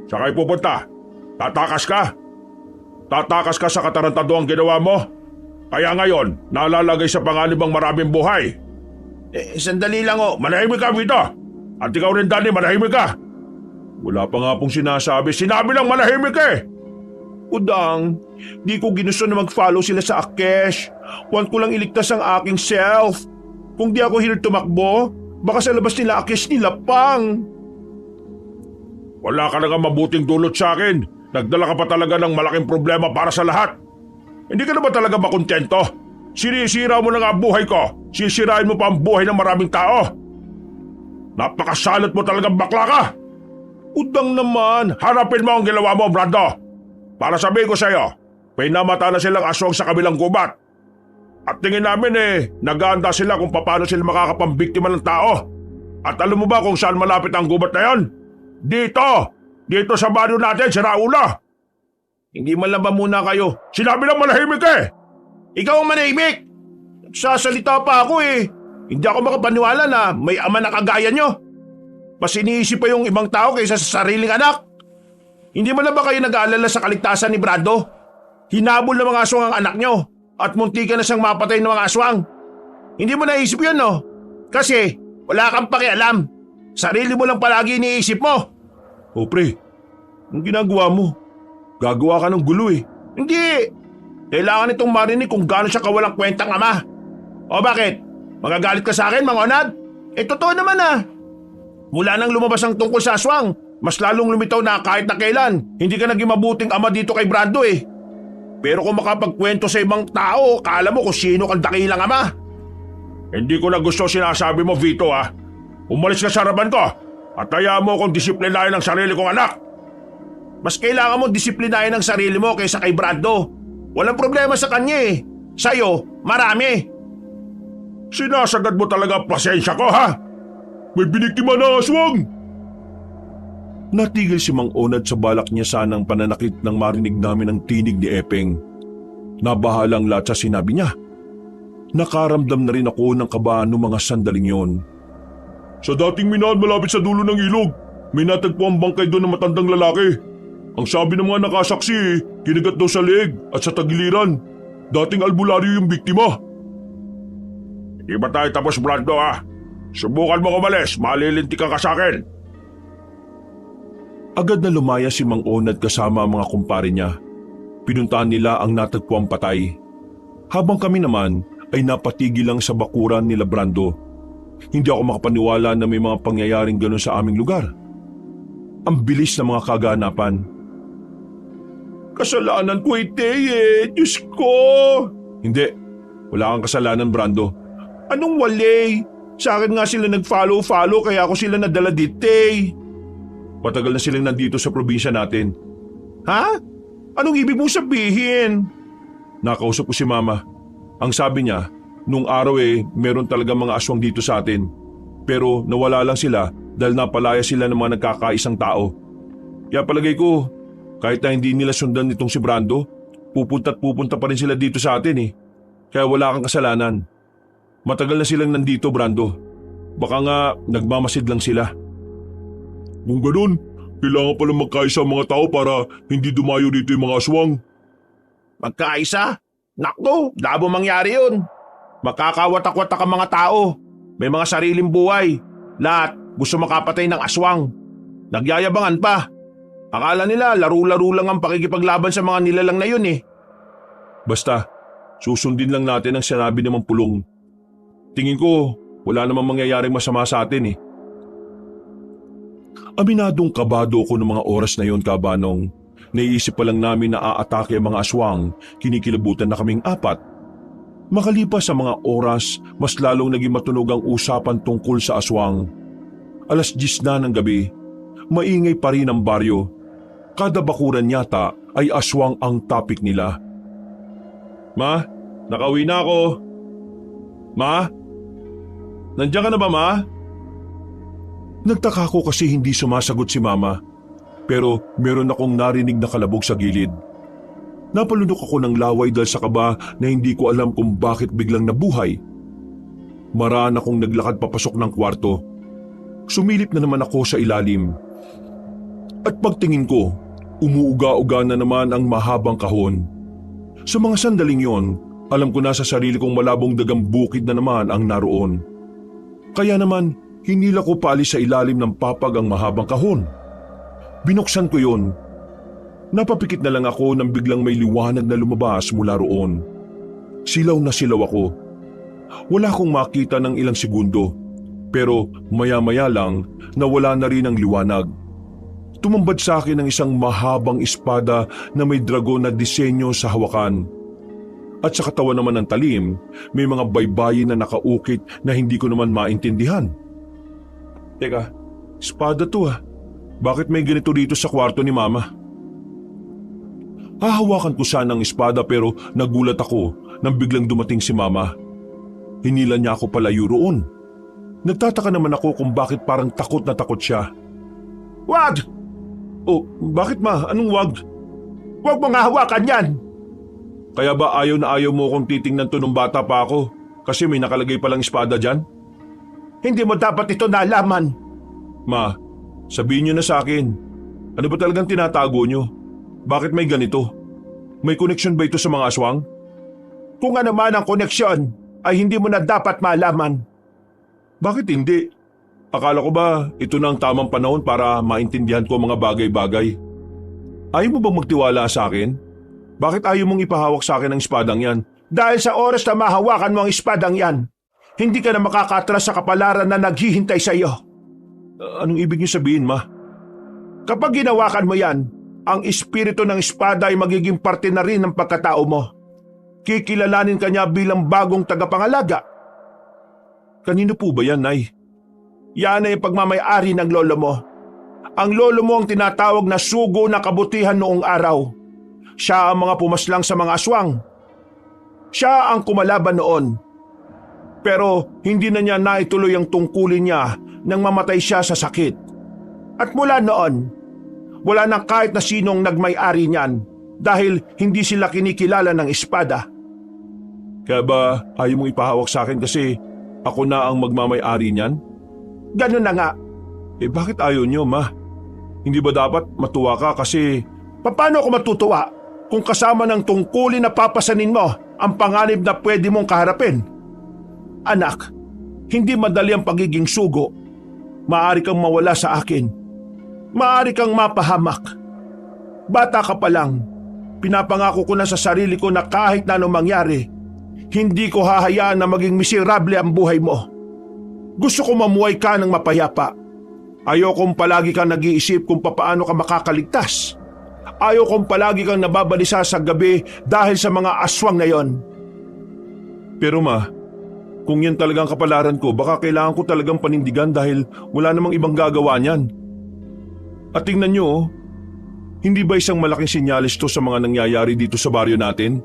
Saan kayo pupunta? Tatakas ka? Tatakas ka sa katarantado ang ginawa mo? Kaya ngayon, nalalagay sa panganib ang maraming buhay. Sandali lang Manahimik ka, Vito! At ikaw rin, Danny, manahimik ka! Wala pa nga pong sinasabi. Sinabi lang manahimik Udang, di ko ginusto na mag-follow sila sa Akesh. Want ko lang iligtas ang aking self. Kung di ako hilir tumakbo, baka sa labas nila Akesh nilapang. Wala ka na nga mabuting dulot sa akin. Nagdala ka pa talaga ng malaking problema para sa lahat. Hindi ka na ba talaga makontento? Sinisira mo na nga ang buhay ko. Sisirain mo pa ang buhay ng maraming tao. Napakasalot mo talagang bakla ka. Udang naman. Harapin mo ang ginawa mo, Brando. Para sabihin ko sa'yo, may namata na silang aswang sa kabilang gubat. At tingin namin nag-aanda sila kung paano sila makakapambiktima ng tao. At alam mo ba kung saan malapit ang gubat na yon? Dito sa baryo natin, sa Raula. Hindi man lang ba muna kayo? Sinabi lang manahimik Ikaw ang manahimik! Sasalita pa ako Hindi ako makapaniwala na may ama na kagaya nyo. Mas iniisip pa yung ibang tao kaysa sa sariling anak. Hindi mo na ba kayo nag-aalala sa kaligtasan ni Brando? Hinabol ng mga aswang ang anak nyo at munti ka na siyang mapatay ng mga aswang. Hindi mo naisip yun, no? Kasi wala kang pakialam. Sarili mo lang palagi iniisip mo. O pre, ang ginagawa mo? Gagawa ka ng gulo Hindi. Kailangan itong marinig kung gaano siya kawalang kwentang ama. O bakit? Magagalit ka sa akin, Mang Onad? Totoo naman Mula nang lumabas ang tungkol sa aswang, mas lalong lumitaw na kahit na kailan, hindi ka naging mabuting ama dito kay Brando Pero kung makapagkwento sa ibang tao, kala mo kung sino kang dakilang ama. Hindi ko na gusto sinasabi mo, Vito Umalis ka sa harapan ko at hayaan mo kung disiplinahin ang sarili kong anak. Mas kailangan mo disiplinahin ang sarili mo kaysa kay Brando. Walang problema sa kanya Sa'yo, marami. Sinasagad mo talaga ang pasensya ko, ha? May biniktima na aswang! Natigil si Mang Onad sa balak niya sanang pananakit nang marinig namin ang tinig ni Epeng. Nabahalang lahat sa sinabi niya. Nakaramdam na rin ako ng kabahan ng mga sandaling yon. Sa dating minahan malapit sa dulo ng ilog, may natagpo ang bangkay doon ng matandang lalaki. Ang sabi ng mga nakasaksi, kinagat daw sa leeg at sa tagiliran. Dating albularyo yung biktima. Hindi ba tayo tapos, Brando, Subukan mo kumalis, malilintikan ka sa akin. Agad na lumaya si Mang Onad kasama ang mga kumpare niya. Pinuntahan nila ang natagpuang patay. Habang kami naman ay napatigil lang sa bakuran nila Brando. Hindi ako makapaniwala na may mga pangyayaring gano'n sa aming lugar. Ang bilis ng mga kaganapan. Kasalanan ko ite Diyos ko! Hindi, wala kang kasalanan, Brando. Anong wali? Sa akin nga sila nag-follow kaya ako sila nadala dito Matagal na silang nandito sa probinsya natin. Ha? Anong ibig mong sabihin? Nakausap ko si Mama. Ang sabi niya, nung araw meron talaga mga aswang dito sa atin. Pero nawala lang sila dahil napalaya sila ng mga nagkakaisang tao. Kaya palagay ko, kahit na hindi nila sundan itong si Brando, pupunta pa rin sila dito sa atin Kaya wala kang kasalanan. Matagal na silang nandito, Brando. Baka nga nagmamasid lang sila. Kung ganun, kailangan pala magkaisa ang mga tao para hindi dumayo dito yung mga aswang. Magkaisa? Nakto, labo mangyari yun. Makakawatak-watak ang mga tao. May mga sariling buhay. Lahat gusto makapatay ng aswang. Nagyayabangan pa. Akala nila laro-laro lang ang pakikipaglaban sa mga nilalang na yun Basta, susundin lang natin ang sinabi ng Pulong. Tingin ko, wala namang mangyayaring masama sa atin Aminadong kabado ko ng mga oras na yon, Kabanong. Naiisip pa lang namin na aatake ang mga aswang, kinikilabutan na kaming 4. Makalipas sa mga oras, mas lalong naging matunog ang usapan tungkol sa aswang. 10:00 na ng gabi, maingay pa rin ang baryo. Kada bakuran yata ay aswang ang topic nila. Ma, nakauwi na ako. Ma? Nandiyan ka na ba, Ma? Nagtaka ko kasi hindi sumasagot si Mama. Pero meron akong narinig na kalabog sa gilid. Napalunok ako ng laway dahil sa kaba na hindi ko alam kung bakit biglang nabuhay. Maraan akong naglakad papasok ng kwarto. Sumilip na naman ako sa ilalim. At pagtingin ko, umuuga-uga na naman ang mahabang kahon. Sa mga sandaling yon, alam ko na sa sarili kong malabong dagang bukid na naman ang naroon. Kaya naman, hinila ko paalis sa ilalim ng papag ang mahabang kahon. Binuksan ko yon. Napapikit na lang ako nang biglang may liwanag na lumabas mula roon. Silaw na silaw ako. Wala akong makita ng ilang segundo, pero maya-maya lang nawala na rin ang liwanag. Tumambad sa akin ang isang mahabang espada na may dragon na disenyo sa hawakan. At sa katawan naman ng talim, may mga baybayin na nakaukit na hindi ko naman maintindihan. Teka, espada to Bakit may ganito dito sa kwarto ni Mama? Hahawakan ko sana ng espada pero nagulat ako nang biglang dumating si Mama. Hinila niya ako palayo roon. Nagtataka naman ako kung bakit parang takot na takot siya. Wag! Oh, bakit Ma? Anong wag? Huwag mong hahawakan yan! Kaya ba ayaw na ayaw mo kung titingnan to nung bata pa ako? Kasi may nakalagay palang espada dyan? Hindi mo dapat ito nalaman. Ma, sabihin niyo na sa akin. Ano ba talagang tinatago niyo? Bakit may ganito? May koneksyon ba ito sa mga aswang? Kung ano man ang koneksyon, ay hindi mo na dapat malaman. Bakit hindi? Akala ko ba ito na ang tamang panahon para maintindihan ko ang mga bagay-bagay? Ayaw mo bang magtiwala sa akin? Bakit ayaw mong ipahawak sa akin ang espadang yan? Dahil sa oras na mahawakan mo ang espadang yan, hindi ka na makakatras sa kapalaran na naghihintay sa iyo. Anong ibig niyo sabihin, Ma? Kapag ginawakan mo yan, ang espiritu ng espada ay magiging parte na rin ng pagkatao mo. Kikilalanin ka niya bilang bagong tagapangalaga. Kanino po ba yan, Nay? Yan ay pagmamay-ari ng lolo mo. Ang lolo mo ang tinatawag na sugo na kabutihan noong araw. Siya ang mga pumaslang sa mga aswang. Siya ang kumalaban noon. Pero hindi na niya naituloy ang tungkulin niya nang mamatay siya sa sakit. At mula noon, wala nang kahit na sinong nagmay-ari niyan dahil hindi sila kinikilala ng espada. Kaya ba ayaw mong ipahawak sa akin kasi ako na ang magmamay-ari niyan? Ganun na nga. Bakit ayaw niyo, Ma? Hindi ba dapat matuwa ka kasi... Paano ako matutuwa kung kasama ng tungkulin na papasanin mo ang panganib na pwede mong kaharapin? Anak, hindi madali ang pagiging sugo. Maaari kang mawala sa akin. Maaari kang mapahamak. Bata ka pa lang, pinapangako ko na sa sarili ko na kahit na anong mangyari, hindi ko hahayaan na maging miserable ang buhay mo. Gusto ko mamuhay ka ng mapayapa. Ayokong palagi kang nag-iisip kung papaano ka makakaligtas. Ayokong palagi kang nababalisa sa gabi dahil sa mga aswang na yon. Pero ma, kung yan talagang kapalaran ko, baka kailangan ko talagang panindigan dahil wala namang ibang gagawa niyan. At tingnan niyo, oh, hindi ba isang malaking sinyalis to sa mga nangyayari dito sa baryo natin?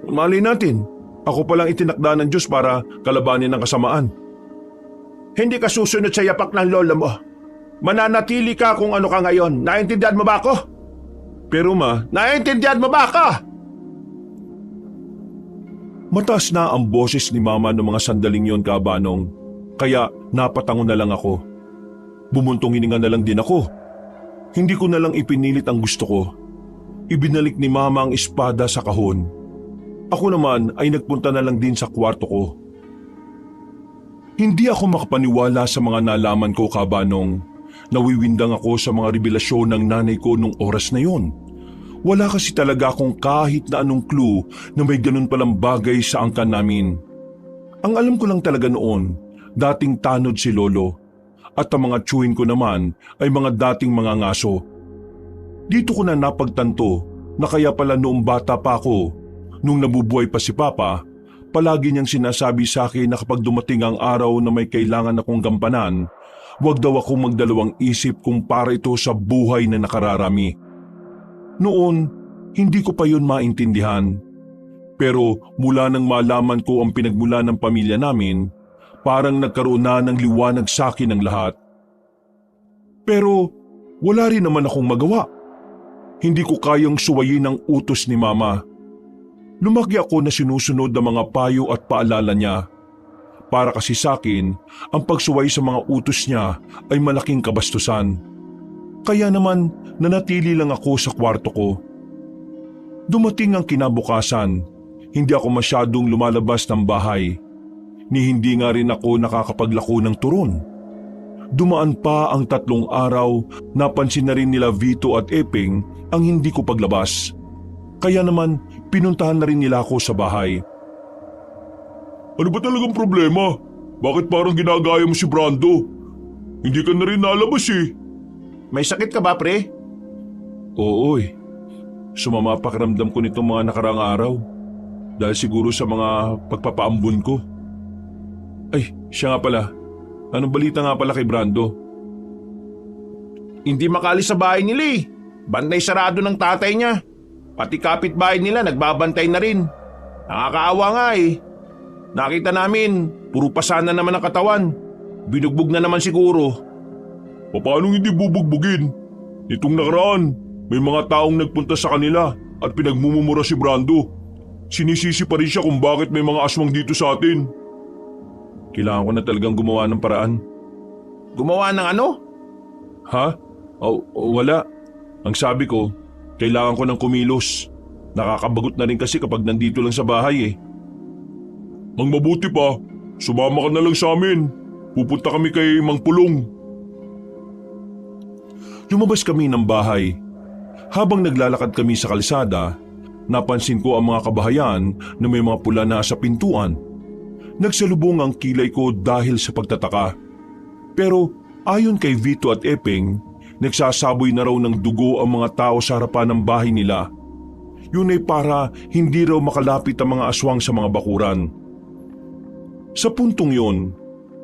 Malay natin, ako palang itinakda ng Diyos para kalabanin ng kasamaan. Hindi ka susunod sa yapak ng lola mo. Mananatili ka kung ano ka ngayon. Naintindihan mo ba ako? Pero ma, Naintindihan mo ba ako? mataas na ang boses ni Mama noong mga sandaling yon, Kabanong, kaya napatango na lang ako. Bumuntong hininga na lang din ako. Hindi ko na lang ipinilit ang gusto ko. Ibinalik ni Mama ang espada sa kahon. Ako naman ay nagpunta na lang din sa kwarto ko. Hindi ako makapaniwala sa mga nalaman ko, Kabanong. Nawiwindang ako sa mga revelasyon ng nanay ko nung oras na yon. Wala kasi talaga akong kahit na anong clue na may ganun palang bagay sa angkan namin. Ang alam ko lang talaga noon, dating tanod si Lolo. At ang mga tsuhin ko naman ay mga dating mga ngaso. Dito ko na napagtanto na kaya pala noong bata pa ako, nung nabubuhay pa si Papa, palagi niyang sinasabi sa akin na kapag dumating ang araw na may kailangan akong gampanan, huwag daw akong magdalawang isip kung para ito sa buhay na nakararami. Noon, hindi ko pa yun maintindihan. Pero mula nang malaman ko ang pinagmula ng pamilya namin, parang nagkaroon na ng liwanag sa akin ang lahat. Pero wala rin naman akong magawa. Hindi ko kayang suwayin ang utos ni Mama. Lumaki ako na sinusunod ang mga payo at paalala niya. Para kasi sa akin, ang pagsuway sa mga utos niya ay malaking kabastusan. Kaya naman nanatili lang ako sa kwarto ko. Dumating ang kinabukasan, hindi ako masyadong lumalabas ng bahay. Ni hindi nga rin ako nakakapaglako ng turon. Dumaan pa ang 3 araw, napansin na rin nila Vito at Eping ang hindi ko paglabas. Kaya naman pinuntahan na rin nila ako sa bahay. Ano ba talagang problema? Bakit parang ginagaya mo si Brando? Hindi ka na rin nalabas eh. May sakit ka ba, pre? Oo eh. Sumama pakiramdam ko nitong mga nakaraang araw. Dahil siguro sa mga pagpapaambon ko. Ay, siya nga pala. Anong balita nga pala kay Brando? Hindi makalis sa bahay nila eh. Bantay sarado ng tatay niya. Pati kapitbahay nila nagbabantay na rin. Nakakaawa nga eh. Nakita namin, puro pasana naman ang katawan. Binugbog na naman siguro. Paano hindi bubugbugin? Nitong nakaraan, may mga taong nagpunta sa kanila at pinagmumumura si Brando. Sinisisi pa rin siya kung bakit may mga aswang dito sa atin. Kailangan ko na talagang gumawa ng paraan. Gumawa ng ano? Ha? Wala. Ang sabi ko, kailangan ko ng kumilos. Nakakabagot na rin kasi kapag nandito lang sa bahay eh. Ang mabuti pa, sumama ka na lang sa amin. Pupunta kami kay Mang Pulong. Lumabas kami ng bahay. Habang naglalakad kami sa kalsada, napansin ko ang mga kabahayan na may mga pula na sa pintuan. Nagsalubong ang kilay ko dahil sa pagtataka. Pero ayon kay Vito at Eping, nagsasaboy na raw ng dugo ang mga tao sa harapan ng bahay nila. Yun ay para hindi raw makalapit ang mga aswang sa mga bakuran. Sa puntong yun,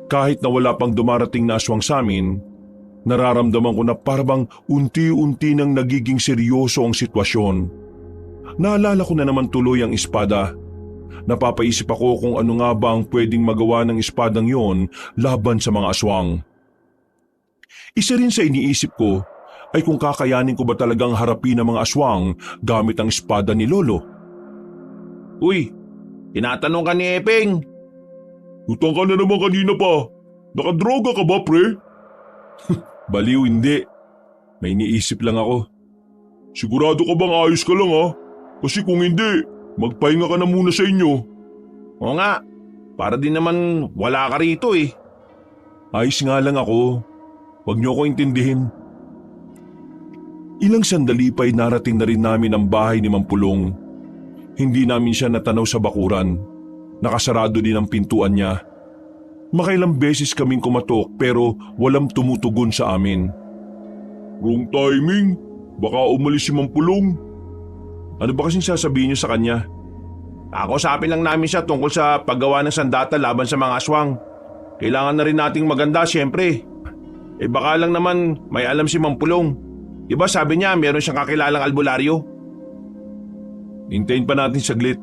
kahit na wala pang dumarating na aswang sa amin, nararamdaman ko na parang unti-unti nang nagiging seryoso ang sitwasyon. Naalala ko na naman tuloy ang espada. Napapaisip ako kung ano nga ba ang pwedeng magawa ng espadang yon laban sa mga aswang. Isa rin sa iniisip ko ay kung kakayanin ko ba talagang harapin ang mga aswang gamit ang espada ni Lolo. Uy, tinatanong ka ni Epeng. Utang ka na naman kanina pa. Nakadroga ka ba, pre? Baliw, hindi. May iniisip lang ako. Sigurado ka bang ayos ka lang ha? Kasi kung hindi, magpahinga ka na muna sa inyo. Oo nga, para din naman wala ka rito eh. Ayos nga lang ako. Huwag niyo ko intindihin. Ilang sandali pa'y narating na rin namin ang bahay ni Mampulong. Hindi namin siya natanaw sa bakuran. Nakasarado din ang pintuan niya. Makailang beses kaming kumatok pero walang tumutugon sa amin. Wrong timing. Baka umalis si Mampulong. Ano ba kasing sasabihin niyo sa kanya? Kakusapin lang namin siya tungkol sa paggawa ng sandata laban sa mga aswang. Kailangan na rin nating maganda siyempre. Baka lang naman may alam si Mampulong. Diba sabi niya meron siyang kakilalang albularyo? Hintayin pa natin saglit.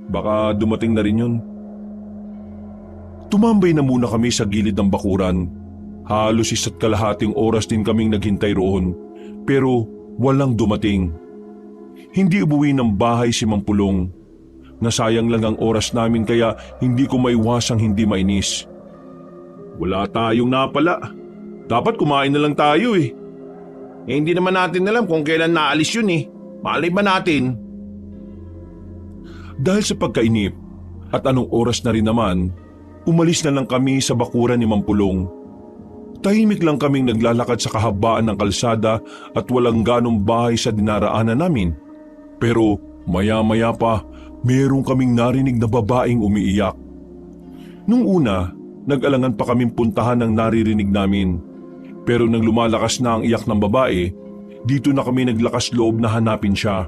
Baka dumating na rin yun. Tumambay na muna kami sa gilid ng bakuran. Halos 1.5 oras din kaming naghintay roon. Pero walang dumating. Hindi umuwi ng bahay si Mampulong. Nasayang lang ang oras namin kaya hindi ko maiwasang hindi mainis. Wala tayong napala. Dapat kumain na lang tayo eh. Hindi naman natin alam kung kailan naalis yun eh. Malay ba natin? Dahil sa pagkainip at anong oras na rin naman, umalis na lang kami sa bakuran ni Mampulong. Tahimik lang kaming naglalakad sa kahabaan ng kalsada at walang ganong bahay sa dinaraanan namin. Pero maya-maya pa, meron kaming narinig na babaeng umiiyak. Nung una, nag-alangan pa kaming puntahan ng naririnig namin. Pero nang lumalakas na ang iyak ng babae, dito na kami naglakas loob na hanapin siya.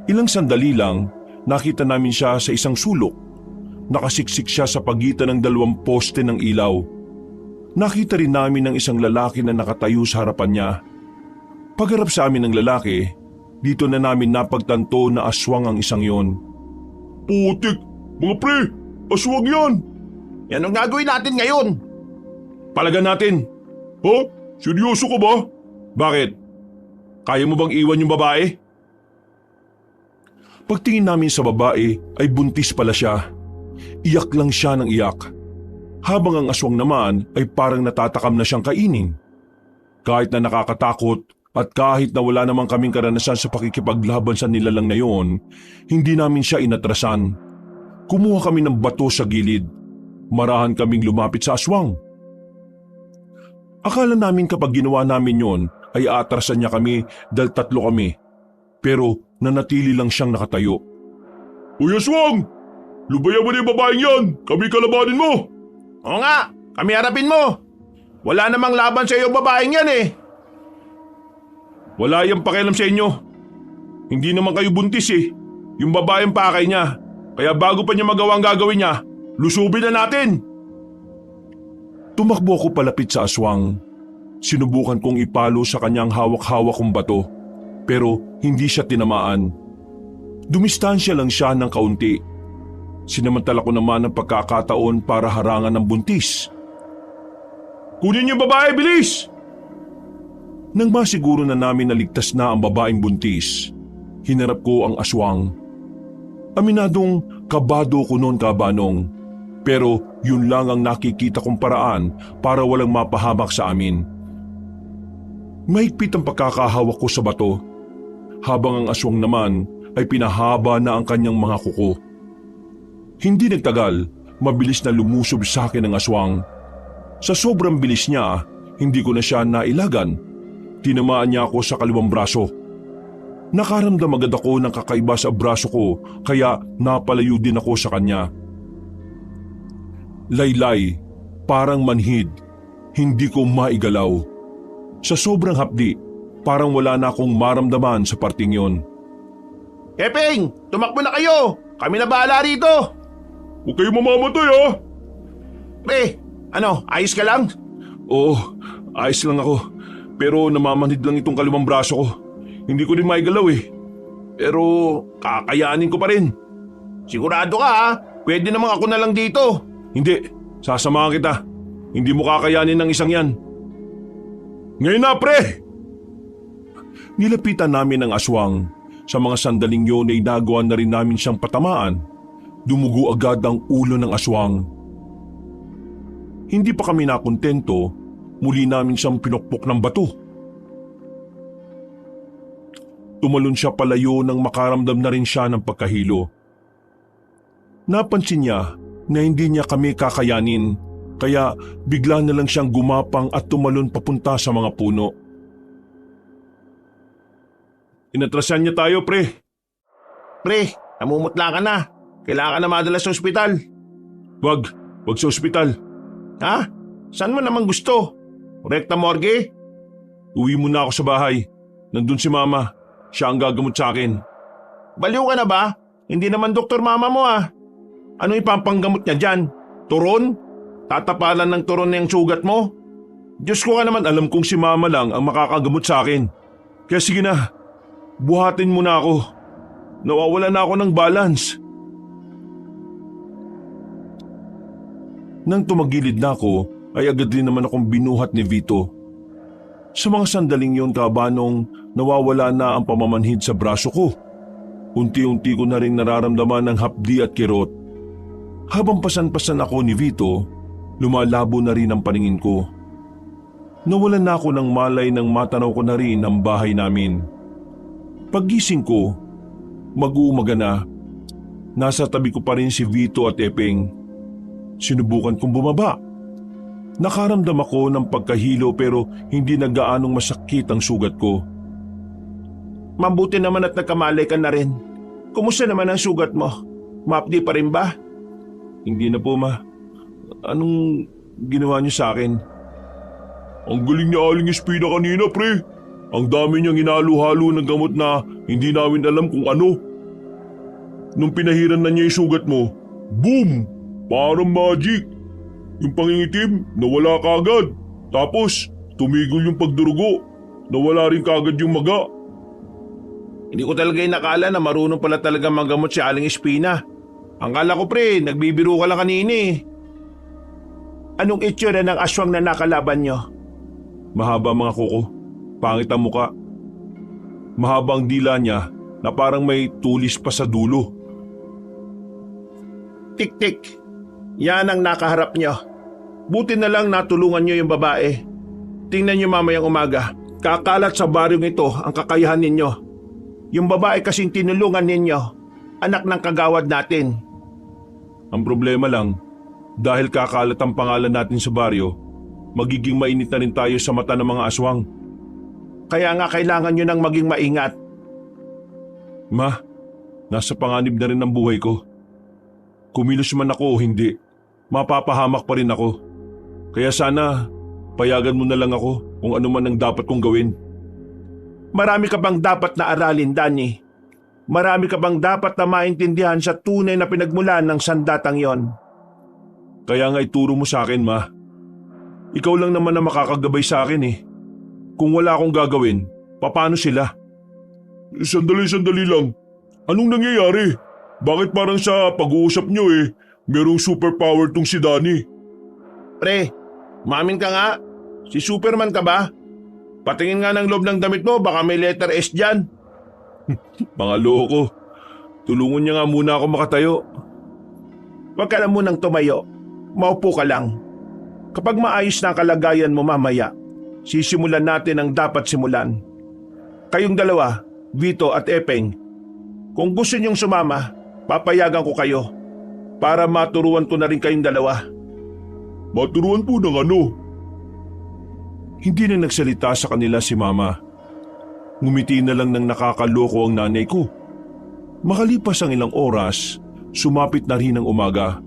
Ilang sandali lang, nakita namin siya sa isang sulok. Nakasiksik siya sa pagitan ng 2 poste ng ilaw. Nakita rin namin ng isang lalaki na nakatayo sa harapan niya. Pagharap sa amin ng lalaki, dito na namin napagtanto na aswang ang isang yon. Putik! Mga pre! Aswang yan! Yan ang gagawin natin ngayon. Palagan natin! Ha? Seryoso ka ba? Bakit? Kaya mo bang iwan yung babae? Pagtingin namin sa babae ay buntis pala siya. Iyak lang siya ng iyak. Habang ang aswang naman ay parang natatakam na siyang kainin. Kahit na nakakatakot at kahit na wala namang kaming karanasan sa pakikipaglaban sa nilalang na yon, hindi namin siya inatrasan. Kumuha kami ng bato sa gilid. Marahan kaming lumapit sa aswang. Akala namin kapag ginawa namin yon ay aatrasan niya kami dahil 3 kami. Pero nanatili lang siyang nakatayo. Uy aswang! Lubayan mo na yung babaeng yan! Kami kalabanin mo! Oo nga, kami harapin mo. Wala namang laban sa iyo babaeng yan eh. Wala yung pakialam sa inyo. Hindi naman kayo buntis eh. Yung babaeng pakay niya. Kaya bago pa niya magawa ang gagawin niya, lusubin na natin. Tumakbo ako palapit sa aswang. Sinubukan kong ipalo sa kanyang hawak-hawak kong bato. Pero hindi siya tinamaan. Dumistansya lang siya ng kaunti. Sinamantala ko naman ang pagkakataon para harangan ng buntis. Kunin yung babae, bilis! Nang masiguro na namin na ligtas na ang babaeng buntis, hinarap ko ang aswang. Aminadong kabado ko noon kabanong, pero yun lang ang nakikita kong paraan para walang mapahamak sa amin. Mahigpit ang pagkakahawak ko sa bato, habang ang aswang naman ay pinahaba na ang kanyang mga kuko. Hindi nagtagal, mabilis na lumusob sa akin ang aswang. Sa sobrang bilis niya, hindi ko na siya nailagan. Tinamaan niya ako sa kaliwang braso. Nakaramdam agad ako ng kakaiba sa braso ko kaya napalayo din ako sa kanya. Laylay, parang manhid, hindi ko maigalaw. Sa sobrang hapdi, parang wala na akong maramdaman sa parting yon. Kepeng, tumakbo na kayo. Kami na bahala rito. Huwag kayo mamamatay ha! Pre, ayos ka lang? Oo, ayos lang ako. Pero namamanhid lang itong kaliwang braso ko. Hindi ko din maigalaw eh. Pero kakayanin ko pa rin. Sigurado ka ha? Pwede namang ako na lang dito. Hindi, sasamahan kita. Hindi mo kakayanin ng isang yan. Ngayon na pre! Nilapitan namin ang aswang. Sa mga sandaling yun ay nagawa na rin namin siyang patamaan. Dumugo agad ang ulo ng aswang. Hindi pa kami nakontento, muli namin siyang pinokpok ng bato. Tumalon siya palayo nang makaramdam na rin siya ng pagkahilo. Napansin niya na hindi niya kami kakayanin, kaya bigla na lang siyang gumapang at tumalon papunta sa mga puno. Inatrasan niya tayo, pre. Pre, namumutla ka na. Kailangan ka na madala sa ospital. Wag sa ospital. Ha? Saan mo naman gusto? Rekta morgue? Uwi muna ako sa bahay. Nandun si Mama. Siya ang gagamot sa akin. Baliw ka na ba? Hindi naman doktor mama mo ah. Ano ipapanggamot niya dyan? Turon? Tatapalan ng turon na yung sugat mo? Diyos ko ka naman, alam kong si Mama lang ang makakagamot sa akin. Kaya sige na, buhatin mo na ako. Nawawala na ako ng balance. Nang tumagilid na ako, ay agad din naman akong binuhat ni Vito. Sa mga sandaling yon, kabanong nawawala na ang pamamanhid sa braso ko. Unti-unti ko na rin nararamdaman ng hapdi at kirot. Habang pasan-pasan ako ni Vito, lumalabo na rin ang paningin ko. Nawalan na ako ng malay nang matanaw ko na rin ang bahay namin. Paggising ko, mag-uumaga na, nasa tabi ko pa rin si Vito at Epeng. Sinubukan kong bumaba. Nakaramdam ako ng pagkahilo pero hindi na gaanong masakit ang sugat ko. Mabuti naman at nagkamalay ka na rin. Kumusta naman ang sugat mo? Maapdi pa rin ba? Hindi na po, Ma. Anong ginawa niyo sa akin? Ang galing ni Aling Espina kanina, pre. Ang dami niyang hinalo-halo ng gamot na hindi namin alam kung ano. Nung pinahiran na niya yung sugat mo, boom! Parang magic. Yung pangingitim, nawala kagad. Tapos, tumigil yung pagdurugo. Nawala rin kagad yung maga. Hindi ko talaga inakala na marunong pala talaga manggamot si Aling Espina. Ang kala ko pre, nagbibiro ka lang kanina eh. Anong itsura ng aswang na nakalaban nyo? Mahaba mga kuko. Pangit ang muka. Mahaba ang dila niya na parang may tulis pa sa dulo. Tik-tik. Yan ang nakaharap nyo. Buti na lang natulungan nyo yung babae. Tingnan nyo mamayang umaga. Kakalat sa baryong ito ang kakayahan ninyo. Yung babae kasing tinulungan ninyo, anak ng kagawad natin. Ang problema lang, dahil kakalat ang pangalan natin sa baryo, magiging mainit na rin tayo sa mata ng mga aswang. Kaya nga kailangan nyo nang maging maingat. Ma, nasa panganib na rin ang buhay ko. Kumilos man ako o hindi, mapapahamak pa rin ako. Kaya sana, payagan mo na lang ako kung ano man ang dapat kong gawin. Marami ka bang dapat na aralin, Danny? Marami ka bang dapat na maintindihan sa tunay na pinagmulan ng sandatang yon? Kaya nga ituro mo sa akin, Ma. Ikaw lang naman na makakagabay sa akin eh. Kung wala akong gagawin, paano sila? Sandali lang. Anong nangyayari? Bakit parang sa pag-uusap nyo merong superpower tong si Danny? Pre, mamin ka nga. Si Superman ka ba? Patingin nga ng loob ng damit mo, baka may letter S dyan. Mga loko. Tulungan niya nga muna ako makatayo. Huwag ka na munang tumayo. Maupo ka lang. Kapag maayos na ang kalagayan mo mamaya, sisimulan natin ang dapat simulan. Kayong dalawa, Vito at Epeng, kung gusto niyong sumama, papayagan ko kayo para maturuan ko na rin kayong dalawa. Maturuan po ng ano? Hindi na nagsalita sa kanila si Mama. Ngumiti na lang ng nakakaloko ang nanay ko. Makalipas ang ilang oras, sumapit na rin ang umaga.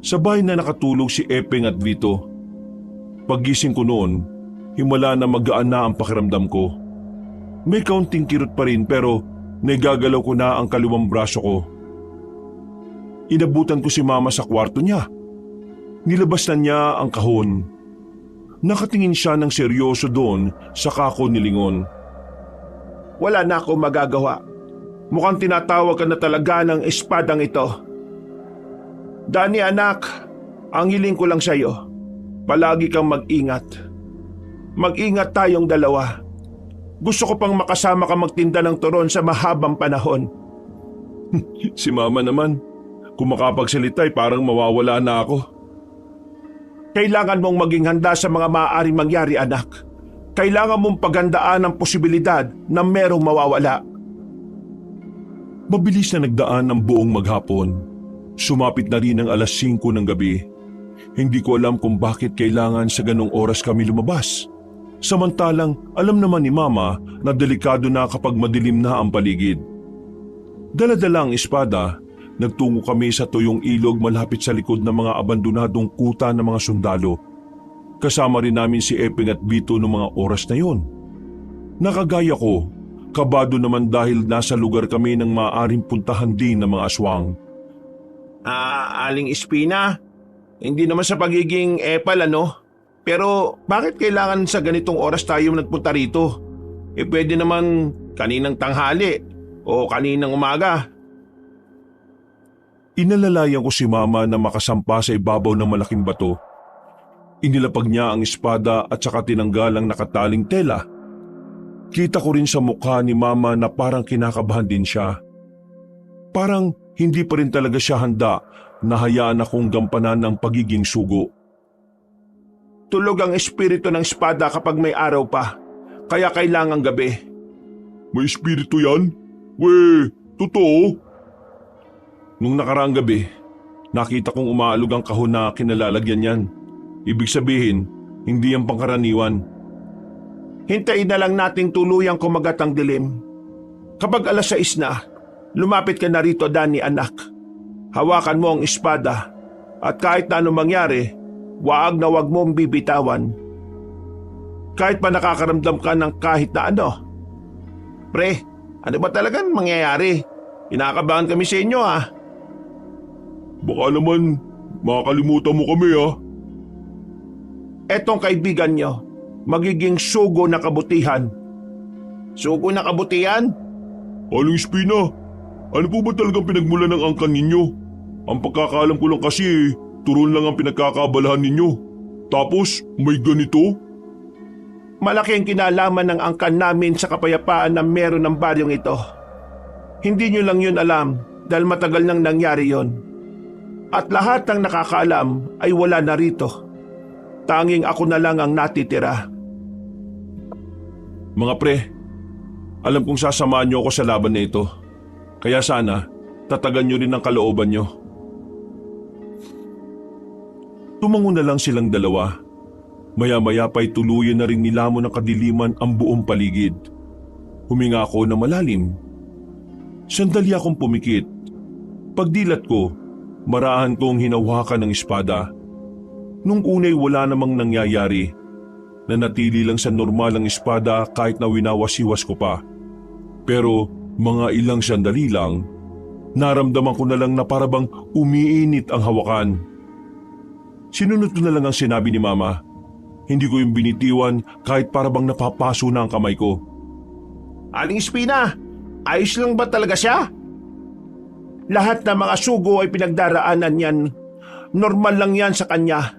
Sabay na nakatulog si Epeng at Vito. Paggising ko noon, himala na magaan na ang pakiramdam ko. May kaunting kirot pa rin pero naigagalaw ko na ang kaliwang braso ko. Inabutan ko si Mama sa kwarto niya. Nilabas na niya ang kahon. Nakatingin siya ng seryoso doon sa kako nilingon. Wala na akong magagawa. Mukhang tinatawag ka na talaga ng espadang ito. Danny anak, ang hiling ko lang sa'yo, palagi kang mag-ingat. Mag-ingat tayong dalawa. Gusto ko pang makasama ka magtinda ng turon sa mahabang panahon. Si Mama naman, kung makapagsalita ay parang mawawala na ako. Kailangan mong maging handa sa mga maaaring mangyari anak. Kailangan mong paghandaan ang posibilidad na merong mawawala. Mabilis na nagdaan ang buong maghapon. Sumapit na rin ang 5:00 ng gabi. Hindi ko alam kung bakit kailangan sa ganong oras kami lumabas. Samantalang alam naman ni Mama na delikado na kapag madilim na ang paligid. Dala-dala ang espada, nagtungo kami sa tuyong ilog malapit sa likod ng mga abandonadong kuta ng mga sundalo. Kasama rin namin si Epeng at Bito noong mga oras na yon. Nakagaya ko, kabado naman dahil nasa lugar kami ng maaaring puntahan din ng mga aswang. Aling Espina, hindi naman sa pagiging epal pero bakit kailangan sa ganitong oras tayo nagpunta rito? Pwede naman kaninang tanghali o kaninang umaga. Inalalayan ko si Mama na makasampa sa ibabaw ng malaking bato. Inilapag niya ang espada at saka tinanggal ang nakataling tela. Kita ko rin sa mukha ni Mama na parang kinakabahan din siya. Parang hindi pa rin talaga siya handa na hayaan akong gampanan ng pagiging sugo. Tulog ang espiritu ng espada kapag may araw pa, kaya kailangang gabi. May espiritu yan? Weh, totoo? Nung nakaraang gabi, nakita kong umaalog ang kahon na kinalalagyan yan. Ibig sabihin, hindi yan pangkaraniwan. Hintayin na lang nating tuluyang kumagat ang dilim. Kapag 6:00 na, lumapit ka na rito, Dani anak. Hawakan mo ang espada at kahit na anong mangyari, wag na wag mong bibitawan. Kahit pa nakakaramdam ka ng kahit na ano. Pre, ano ba talagang mangyayari? Kinakabahan kami sa inyo Baka naman makakalimutan mo kami Etong kaibigan nyo, magiging sugo na kabutihan. Sugo na kabutihan? Aling Espina, ano po ba talagang pinagmulan ng angkan ninyo? Ang pagkakaalam ko lang kasi turon lang ang pinagkakabalahan ninyo. Tapos may ganito? Malaki ang kinalaman ng angkan namin sa kapayapaan na meron ng baryong ito. Hindi nyo lang yun alam dahil matagal nang nangyari yon. At lahat ng nakakaalam ay wala na rito. Tanging ako na lang ang natitira. Mga pre, alam kong sasamahan niyo ako sa laban na ito. Kaya sana, tatagan niyo rin ang kalooban niyo. Tumango na lang silang dalawa. Maya-maya pa'y tuluyan na rin nilamon ng kadiliman ang buong paligid. Huminga ako na malalim. Sandali akong pumikit. Pagdilat ko, marahan kong hinawakan ng espada. Nung unay wala namang nangyayari. Nanatili lang sa normal ang espada kahit na winawasiwas ko pa. Pero mga ilang sandali lang, naramdaman ko na lang na parabang umiinit ang hawakan. Sinunod ko na lang ang sinabi ni Mama. Hindi ko yung binitiwan kahit parabang napapaso na ang kamay ko. Aling Espina, ayos lang ba talaga siya? Lahat ng mga sugo ay pinagdaraanan yan. Normal lang yan sa kanya.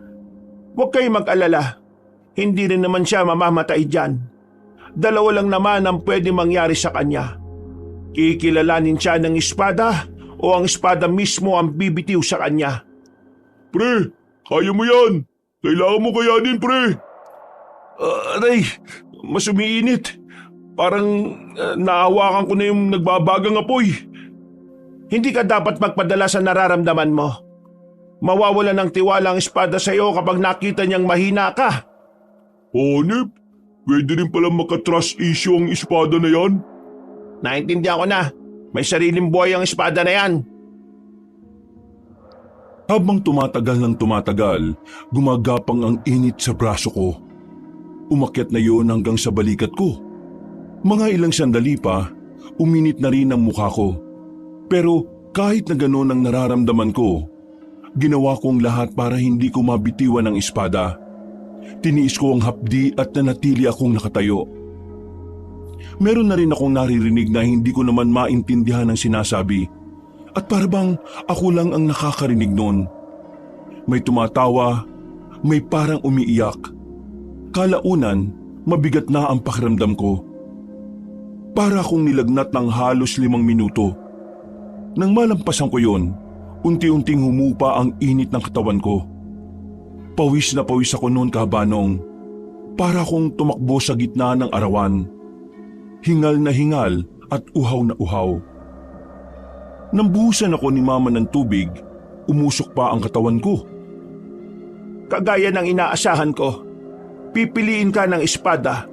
Huwag kayong mag-alala. Hindi rin naman siya mamamatay dyan. Dalawa lang naman ang pwede mangyari sa kanya. Kikilalanin siya ng espada o ang espada mismo ang bibitiw sa kanya. Pre, kaya mo yan. Kailangan mo kayanin, pre. Aray, mas umiinit. Parang naahawakan ko na yung nagbabagang apoy. Hindi ka dapat magpadala sa nararamdaman mo. Mawawala ng tiwala ang espada sa iyo kapag nakita niyang mahina ka. Nip, pwede rin pala maka-trust issue ang espada na yan. Naintindihan ko na. May sariling buhay ang espada na yan. Habang tumatagal ng tumatagal, gumagapang ang init sa braso ko. Umakyat na yun hanggang sa balikat ko. Mga ilang sandali pa, uminit na rin ang mukha ko. Pero kahit na gano'n ang nararamdaman ko, ginawa kong lahat para hindi ko mabitiwan ang espada. Tiniis ko ang hapdi at nanatili akong nakatayo. Meron na rin akong naririnig na hindi ko naman maintindihan ang sinasabi. At parabang ako lang ang nakakarinig noon. May tumatawa, may parang umiiyak. Kalaunan, mabigat na ang pakiramdam ko. Para akong nilagnat ng halos 5 minuto. Nang malampasan ko yon, unti-unting humupa ang init ng katawan ko. Pawis na pawis ako noon, kabanong. Para akong tumakbo sa gitna ng arawan. Hingal na hingal at uhaw na uhaw. Nang buhusan ako ni Mama ng tubig, umusok pa ang katawan ko. Kagaya ng inaasahan ko, pipiliin ka ng espada.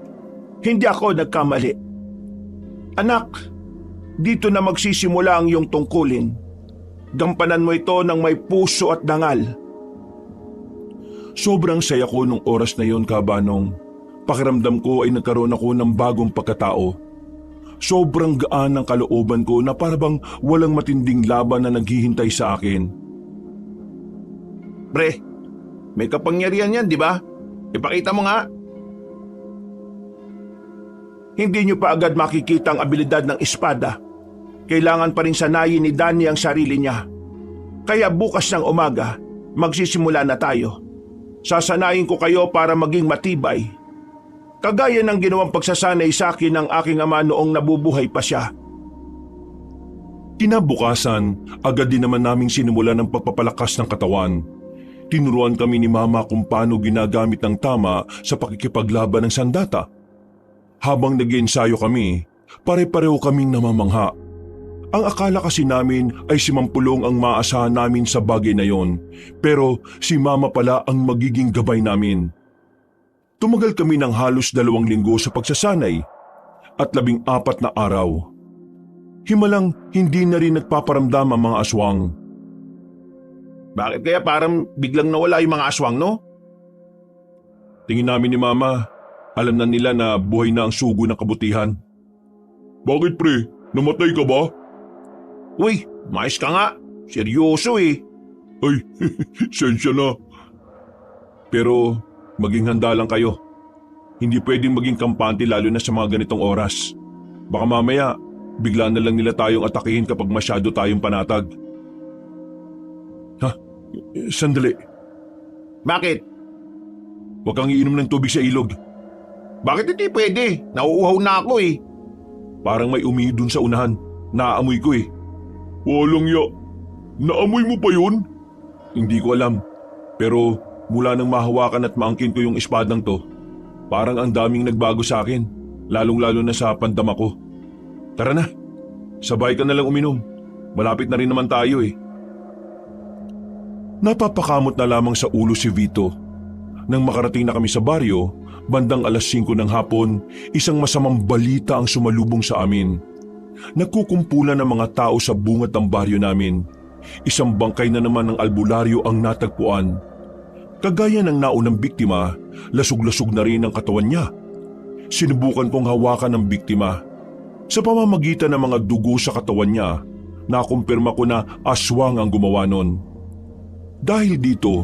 Hindi ako nagkamali. Anak, dito na magsisimula ang iyong tungkulin. gampanan mo ito ng may puso at dangal. Sobrang saya ko nung oras na yon, Kabanong. Pakiramdam ko ay nagkaroon ako ng bagong pagkatao. Sobrang gaan ng kalooban ko na parabang walang matinding laban na naghihintay sa akin. Pre, may kapangyarihan yan, di ba? Ipakita mo nga. Hindi niyo pa agad makikita ang abilidad ng espada. Kailangan pa rin sanayin ni Danny ang sarili niya. Kaya bukas ng umaga, magsisimula na tayo. Sasanayin ko kayo para maging matibay. Kagaya ng ginawang pagsasanay sa akin ng aking ama noong nabubuhay pa siya. Kinabukasan, agad din naman naming sinimulan ng pagpapalakas ng katawan. Tinuruan kami ni Mama kung paano ginagamit ng tama sa pakikipaglaban ng sandata. Habang nag-iensayo kami, pare-pareho kaming namamangha. Ang akala kasi namin ay si Mampulong ang maasahan namin sa bagay na yon, pero si Mama pala ang magiging gabay namin. Tumagal kami ng halos 2 linggo sa pagsasanay at 14 na araw. Himalang hindi na rin nagpaparamdam ang mga aswang. Bakit kaya parang biglang nawala yung mga aswang, no? Tingin namin ni Mama, alam na nila na buhay na ang sugo ng kabutihan. Bakit pre? Namatay ka ba? Uy, mais ka nga. Seryoso eh. Ay, sensya na. Pero maging handa lang kayo. Hindi pwedeng maging kampante lalo na sa mga ganitong oras. Baka mamaya, bigla na lang nila tayong atakihin kapag masyado tayong panatag. Sandali. Bakit? Huwag kang iinom ng tubig sa ilog. Bakit hindi pwede? Nauuhaw na ako eh. Parang may umihi dun sa unahan. Naaamoy ko eh. Walang ya. Naamoy mo pa yun? Hindi ko alam. Pero mula nang mahawakan at maangkin ko yung espadang to, parang ang daming nagbago sa akin. Lalong-lalo na sa pandama ko. Tara na. Sabay ka na lang uminom. Malapit na rin naman tayo eh. Napapakamot na lamang sa ulo si Vito. Nang makarating na kami sa baryo, bandang 5:00 ng hapon, isang masamang balita ang sumalubong sa amin. Nagkukumpulan ng mga tao sa bungad ng baryo namin. Isang bangkay na naman ng albularyo ang natagpuan. Kagaya ng naunang biktima, lasog-lasog na rin ang katawan niya. Sinubukan kong hawakan ang biktima. Sa pamamagitan ng mga dugo sa katawan niya, nakumpirma ko na aswang ang gumawa nun. Dahil dito,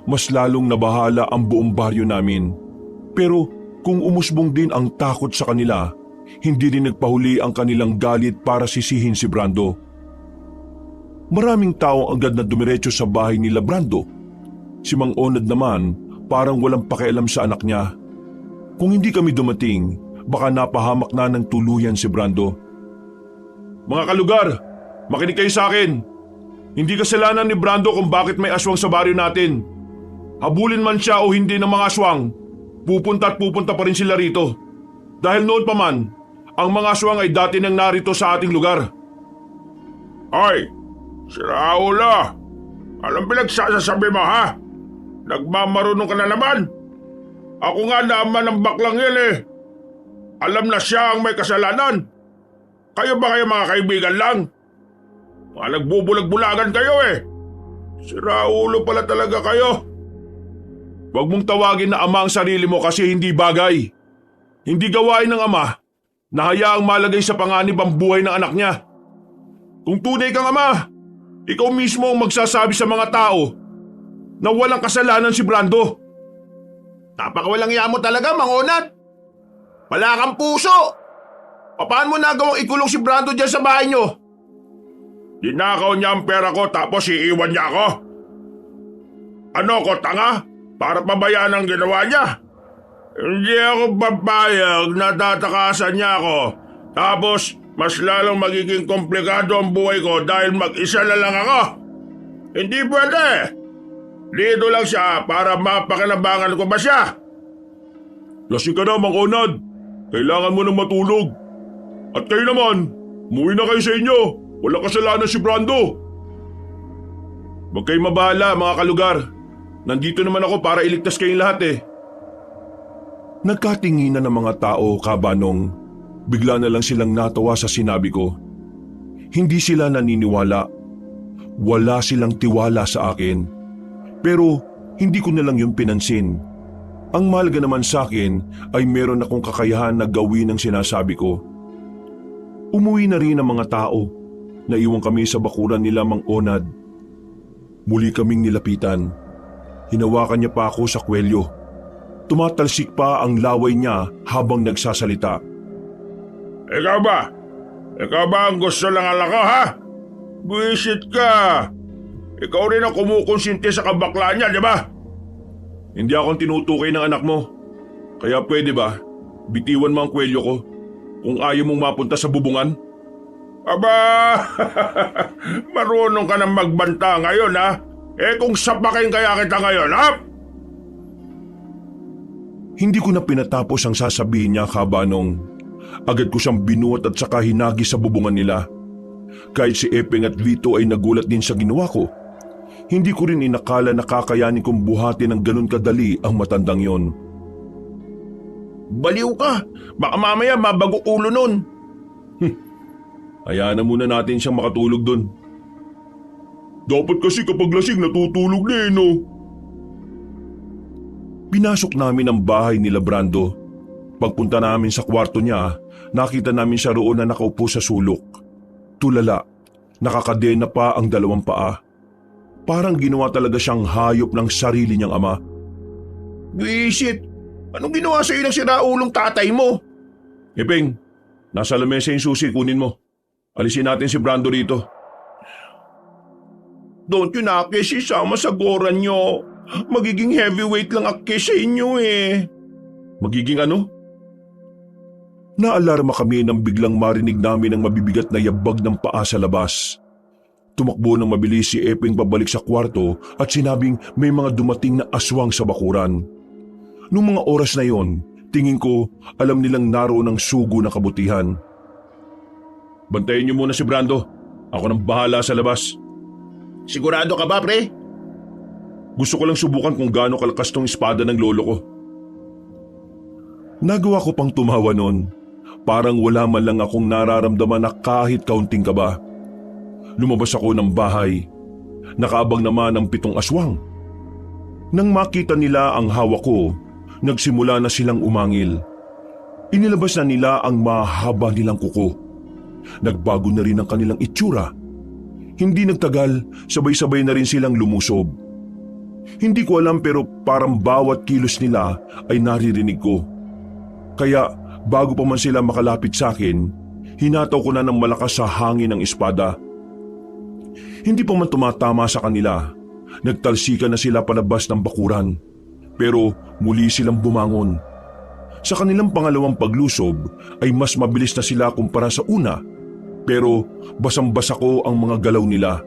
mas lalong nabahala ang buong baryo namin. Pero kung umusbong din ang takot sa kanila, hindi rin nagpahuli ang kanilang galit para sisihin si Brando. Maraming tao agad na dumiretso sa bahay nila Brando. Si Mang Onad naman parang walang pakialam sa anak niya. Kung hindi kami dumating, baka napahamak na ng tuluyan si Brando. Mga kalugar, makinig kayo sa akin. Hindi kasalanan ni Brando kung bakit may aswang sa baryo natin. Habulin man siya o hindi ng mga aswang, pupunta at pupunta pa rin sila rito. Dahil noon pa man, ang mga aswang ay dati nang narito sa ating lugar. Ay, si Raula! Anong pinagsasasabi mo ha? Nagmamarunong ka na naman? Ako nga naman ang baklang yan eh. Alam na siya ang may kasalanan. Kayo ba kayo mga kaibigan lang? Mga nagbubulag-bulagan kayo eh. Si Raulo pala talaga kayo. Huwag mong tawagin na ama ang sarili mo kasi hindi bagay. Hindi gawain ng ama na hayaang malagay sa panganib ang buhay ng anak niya. Kung tunay kang ama, ikaw mismo ang magsasabi sa mga tao na walang kasalanan si Brando. Napakawalang yamo talaga, Mang Onad. Wala kang puso. Paano mo nagawang ikulong si Brando dyan sa bahay niyo? Dinakaw niya ang pera ko tapos iiwan niya ako. Ano ko, tanga? Para pabayaan ang ginawa niya? Hindi ako papayag na tatakasan niya ako. Tapos mas lalong magiging komplikado ang buhay ko dahil mag-isa na lang ako. Hindi pwede. Dito lang siya para mapakinabangan ko ba siya? Lasing ka na, Mang Onad. Kailangan mo nang matulog. At kayo naman, umuwi na kayo sa inyo. Walang kasalanan si Brando. Huwag kayong mabahala, mga kalugar. Nandito naman ako para iligtas kayong lahat eh. Nagkatinginan ng mga tao, Kabanong. Bigla na lang silang natawa sa sinabi ko. Hindi sila naniniwala. wala silang tiwala sa akin. Pero hindi ko na lang yung pinansin. Ang mahalaga naman sa akin ay meron akong kakayahan na gawin ang sinasabi ko. Umuwi na rin ang mga tao. Naiwan kami sa bakuran nila Mang Onad. Muli kaming nilapitan. Hinawakan niya pa ako sa kwelyo. Tumatalsik pa ang laway niya habang nagsasalita. Ikaw ba? Ikaw ba ang gusto lang ala ko, ha? Buwisit ka! Ikaw rin ang kumukonsinti sa kabakla niya, di ba? Hindi akong tinutukoy ng anak mo. Kaya pwede ba, bitiwan mo ang kwelyo ko kung ayaw mong mapunta sa bubungan? Aba, marunong ka nang magbanta ngayon, ha? Kung sapakin kaya kita ngayon, ha? Hindi ko na pinatapos ang sasabihin niya, Kabanong. Agad ko siyang binuhat at saka hinagi sa bubungan nila. Kahit si Epeng at Vito ay nagulat din sa ginawa ko, hindi ko rin inakala na kakayanin kong buhatin ng ganun kadali ang matandang yon. Baliw ka! Baka mamaya mabago ulo nun. Hayaan na muna natin siyang makatulog dun. Dapat kasi kapag lasing natutulog na no? Pinasok namin ang bahay nila Brando. Pagpunta namin sa kwarto niya, nakita namin siya roon na nakaupo sa sulok. Tulala, nakakadena pa ang dalawang paa. Parang ginawa talaga siyang hayop ng sarili niyang ama. Buisit! Anong ginawa sa'yo ng siraulong tatay mo? Epeng, nasa lamesa yung susi, kunin mo. Alisin natin si Brando rito. Don't you na Akish, isama sa goran nyo. Magiging heavyweight lang Akish sa inyo eh. Magiging ano? Naalarma kami nang biglang marinig namin ang mabibigat na yabag ng paa sa labas. Tumakbo ng mabilis si Epeng pabalik sa kwarto at sinabing may mga dumating na aswang sa bakuran. Noong mga oras na yon, tingin ko alam nilang naroon ang sugo ng kabutihan. Bantayin niyo muna si Brando. Ako nang bahala sa labas. Sigurado ka ba, pre? Gusto ko lang subukan kung gaano kalakas tong espada ng lolo ko. Nagawa ko pang tumawa noon. Parang wala man lang akong nararamdaman na kahit kaunting kaba. Lumabas ako ng bahay. Nakaabang naman ang 7 aswang. Nang makita nila ang hawak ko, nagsimula na silang umangil. Inilabas na nila ang mahaba nilang kuko. Nagbago na rin ang kanilang itsura. Hindi nagtagal, sabay-sabay na rin silang lumusob. Hindi ko alam pero parang bawat kilos nila ay naririnig ko. Kaya bago pa man sila makalapit sa akin, hinataw ko na ng malakas sa hangin ang espada. Hindi pa man tumatama sa kanila, nagtalsikan na sila palabas ng bakuran. Pero muli silang bumangon. Sa kanilang pangalawang paglusob ay mas mabilis na sila kumpara sa una. Pero basang-basa ko ang mga galaw nila.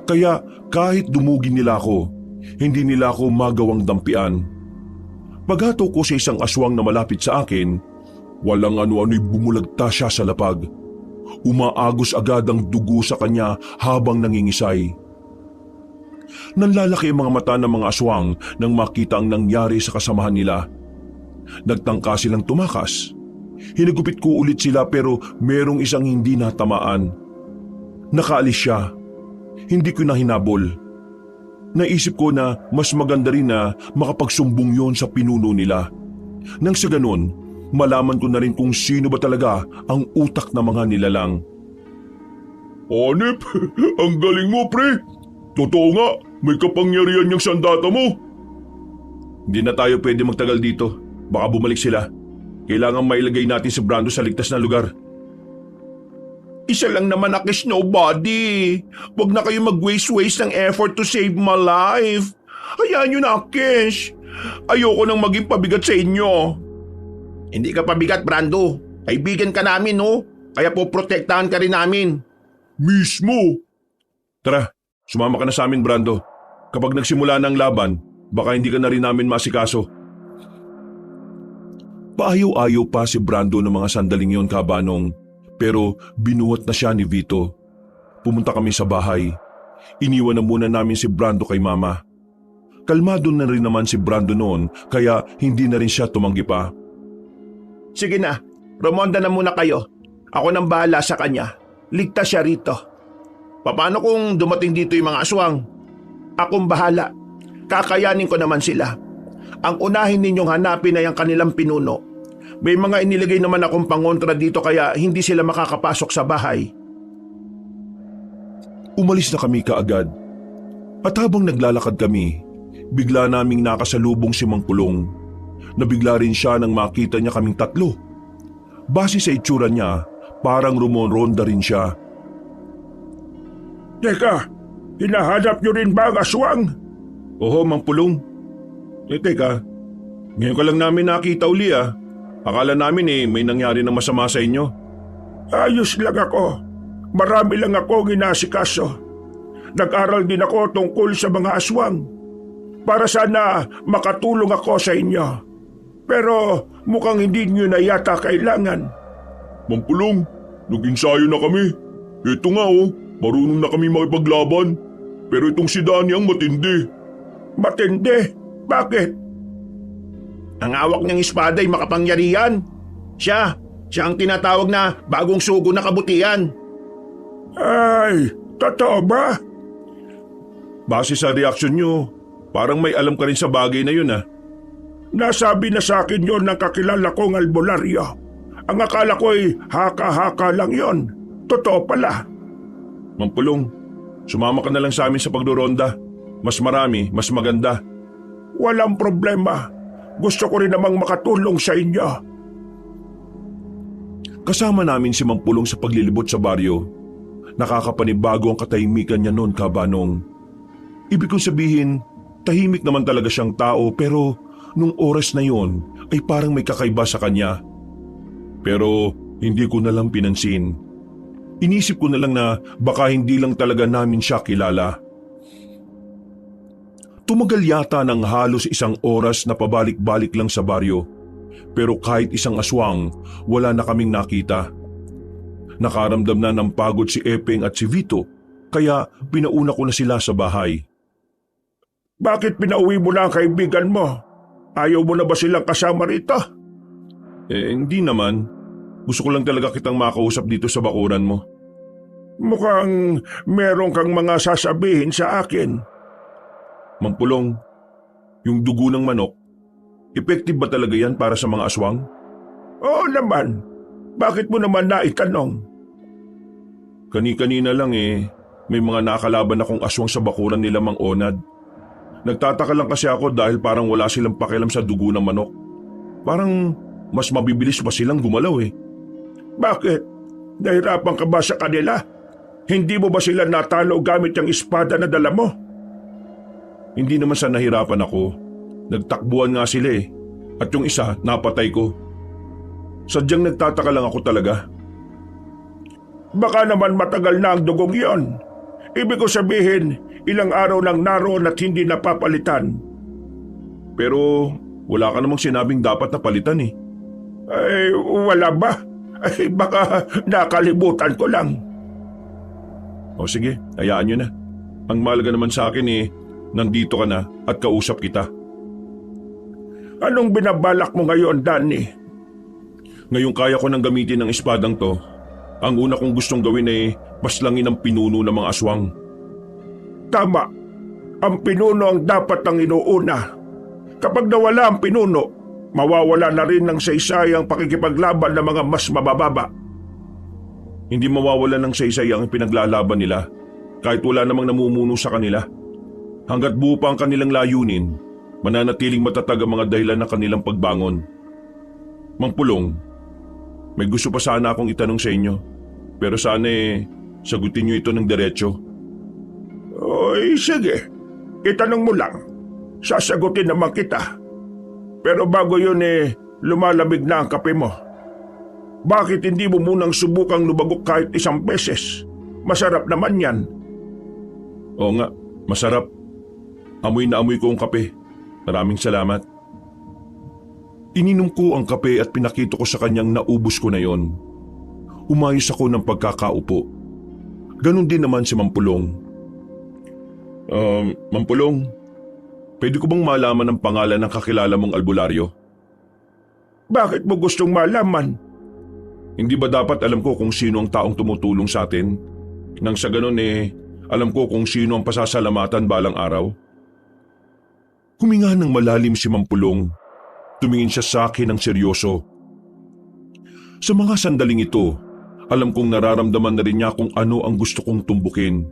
Kaya kahit dumugin nila ako, hindi nila ako magawang dampian. Paghato ko sa isang aswang na malapit sa akin, walang ano-ano'y bumulagta siya sa lapag. Umaagos agad ang dugo sa kanya habang nangingisay. Nanlalaki ang mga mata ng mga aswang nang makita ang nangyari sa kasamahan nila. Nagtangka silang tumakas. Hinagupit ko ulit sila pero merong isang hindi natamaan. Nakaalis siya. Hindi ko na hinabol. Naisip ko na mas maganda rin na makapagsumbong yon sa pinuno nila. Nang sa ganon, malaman ko na rin kung sino ba talaga ang utak ng mga nilalang. Hanep, ang galing mo, pre. Totoo nga, may kapangyarihan niyang sandata mo. Hindi na tayo pwede magtagal dito. Baka bumalik sila. Kailangan mailagay natin si Brando sa ligtas na lugar. Isa lang naman Akish, nobody. Huwag na kayo mag-waste ng effort to save my life. Hayaan nyo na Akish. Ayoko nang maging pabigat sa inyo. Hindi ka pabigat, Brando. Kaibigan ka namin, no? Kaya poprotektahan ka rin namin. Mismo. Tara, sumama ka na sa amin, Brando. Kapag nagsimula na ang laban, baka hindi ka na rin namin masikaso. Paayaw-ayaw pa si Brando ng mga sandaling yon, Kabanong. Pero binuhat na siya ni Vito. Pumunta kami sa bahay. Iniwan na muna namin si Brando kay Mama. Kalmado na rin naman si Brando noon kaya hindi na rin siya tumanggi pa. Sige na, Romonda na muna kayo. Ako nang bahala sa kanya. Ligtas siya rito. Paano kung dumating dito yung mga aswang? Akong bahala. Kakayanin ko naman sila. Ang unahin ninyong hanapin ay ang kanilang pinuno. May mga inilagay naman akong pangontra dito kaya hindi sila makakapasok sa bahay. Umalis na kami kaagad. At habang naglalakad kami, bigla naming nakasalubong si Mang Pulong. Nabigla rin siya nang makita niya kaming tatlo. Base sa itsura niya, parang rumonronda rin siya. Teka, hinahanap niyo rin ba ang aswang? Oho, Mang Pulong. Teka, ngayon ka lang namin nakita uli ah. Akala namin may nangyari na masama sa inyo. Ayos lang ako. Marami lang ako ginasikaso. Nag-aral din ako tungkol sa mga aswang. Para sana makatulong ako sa inyo. Pero mukhang hindi niyo na yata kailangan. Mang Pulong, nag-ensayo na kami. Ito nga marunong na kami makipaglaban. Pero itong si Danny ang matindi. Matindi? Bakit? Ang hawak niyang espada ay makapangyarihan. Siya ang tinatawag na bagong sugo na kabutihan. Ay, totoo ba? Base sa reaksyon nyo, parang may alam ka rin sa bagay na yun ah. Nasabi na sa akin yon ng kakilala kong albularyo. Ang akala ko ay haka-haka lang yon. Totoo pala. Mang Pulong, sumama ka na lang sa amin sa pagdoronda. Mas marami, mas maganda. Walang problema. Gusto ko rin namang makatulong sa inyo. Kasama namin si Mang Pulong sa paglilibot sa baryo. Nakakapanibago ang katahimikan niya noon, Kabanong. Ibig kong sabihin, tahimik naman talaga siyang tao pero nung oras na yon ay parang may kakaiba sa kanya. Pero hindi ko na lang pinansin. Inisip ko na lang na baka hindi lang talaga namin siya kilala. Tumagal yata ng halos 1 oras na pabalik-balik lang sa baryo. Pero kahit isang aswang, wala na kaming nakita. Nakaramdam na ng pagod si Epeng at si Vito, kaya pinauna ko na sila sa bahay. Bakit pinauwi mo na ang kaibigan mo? Ayaw mo na ba silang kasama rito? Hindi naman. Gusto ko lang talaga kitang makausap dito sa bakuran mo. Mukhang meron kang mga sasabihin sa akin. Mang Pulong, yung dugo ng manok, effective ba talaga yan para sa mga aswang? Oo naman. Bakit mo naman naitanong? Kani-kanina lang may mga nakalaban akong aswang sa bakuran nila Mang Onad. Nagtataka lang kasi ako dahil parang wala silang pakialam sa dugo ng manok. Parang mas mabibilis pa silang gumalaw Bakit? Nahirapan ka ba sa kanila? Hindi mo ba sila natalo gamit yung espada na dala mo? Hindi naman sa nahirapan ako. Nagtakbuhan nga sila at yung isa napatay ko. Sadyang nagtataka lang ako talaga. Baka naman matagal na ang dugong iyon. Ibig ko sabihin, ilang araw nang naroon at hindi napapalitan. Pero wala ka namang sinabing dapat na palitan Ay, wala ba? Ay, baka nakalimutan ko lang. O sige, hayaan nyo na. Ang mahalaga naman sa akin nandito ka na at kausap kita. Anong binabalak mo ngayon, Danny? Ngayong kaya ko nang gamitin ng espadang to, ang una kong gustong gawin maslangin ang pinuno ng mga aswang. Tama. Ang pinuno ang dapat ang inuuna. Kapag nawala ang pinuno, mawawala na rin ng saysay ang pakikipaglaban ng mga mas mabababa. Hindi mawawala ng saysay ang pinaglalaban nila kahit wala namang namumuno sa kanila. Hanggat buo pa ang kanilang layunin, mananatiling matatag ang mga dahilan ng kanilang pagbangon. Mang Pulong, may gusto pa sana akong itanong sa inyo, pero sana sagutin niyo ito ng diretsyo. Oy, sige. Itanong mo lang. Sasagutin naman kita. Pero bago yun lumalamig na ang kape mo. Bakit hindi mo munang subukang lumagok kahit 1 beses? Masarap naman yan. Oo nga, masarap. Amoy na amoy ko ang kape. Maraming salamat. Ininom ko ang kape at pinakita ko sa kanyang naubos ko na yon. Umayos ako ng pagkakaupo. Ganon din naman si Mang Pulong. Mang Pulong, pwede ko bang malaman ang pangalan ng kakilala mong albularyo? Bakit mo gustong malaman? Hindi ba dapat alam ko kung sino ang taong tumutulong sa atin? Nang sa ganun alam ko kung sino ang pasasalamatan balang araw. Huminga ng malalim si Mampulong. Tumingin siya sa akin ng seryoso. Sa mga sandaling ito, alam kong nararamdaman na rin niya kung ano ang gusto kong tumbukin.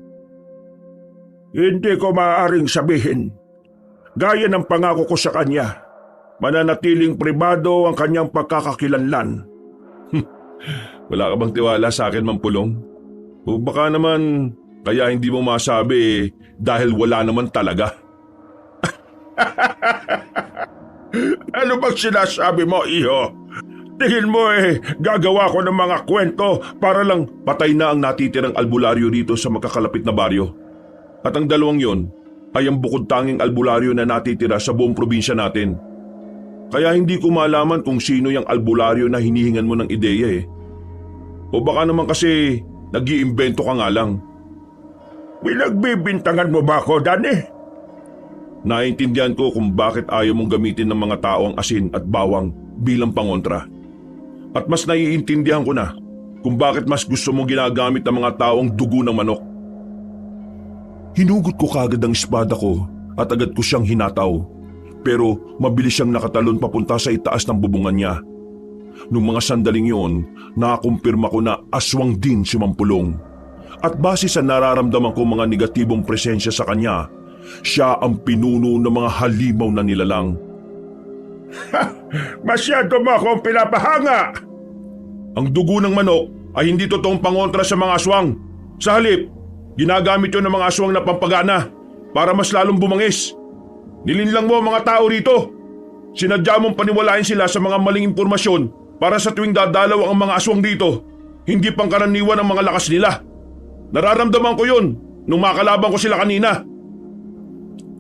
Hindi ko maaaring sabihin. Gaya ng pangako ko sa kanya, mananatiling pribado ang kanyang pagkakakilanlan. Wala ka bang tiwala sa akin, Mampulong? O baka naman kaya hindi mo masabi dahil wala naman talaga. Ano bang sinasabi mo, iho? Tingin mo gagawa ko ng mga kwento para lang Patay na ang natitirang albularyo rito sa magkakalapit na baryo. At ang dalawang yon ay ang bukod tanging albularyo na natitira sa buong probinsya natin. Kaya hindi ko malaman kung sino yung albularyo na hinihingan mo ng ideya. O baka naman kasi nag-iimbento ka nga lang. Pinagbibintangan mo ba ako, Dani? Naiintindihan ko kung bakit ayaw mong gamitin ng mga tao ang asin at bawang bilang pangontra. At mas naiintindihan ko na kung bakit mas gusto mong ginagamit ng mga tao ang dugo ng manok. Hinugot ko kagad ang espada ko at agad ko siyang hinataw. Pero mabilis siyang nakatalon papunta sa itaas ng bubungan niya. Noong mga sandaling yon, nakakumpirma ko na aswang din si Mampulong. At base sa nararamdaman ko mga negatibong presensya sa kanya, siya ang pinuno ng mga halimaw na nilalang. Masyado mo akong pinapahanga! Ang dugo ng manok ay hindi totoong pangontra sa mga aswang. Sa halip, ginagamit yun ng mga aswang na pampagana para mas lalong bumangis. Nilinlang mo ang mga tao rito. Sinadya mong paniwalain sila sa mga maling impormasyon para sa tuwing dadalaw ang mga aswang dito, hindi pangkaraniwan ang mga lakas nila. Nararamdaman ko yun nung makalaban ko sila kanina.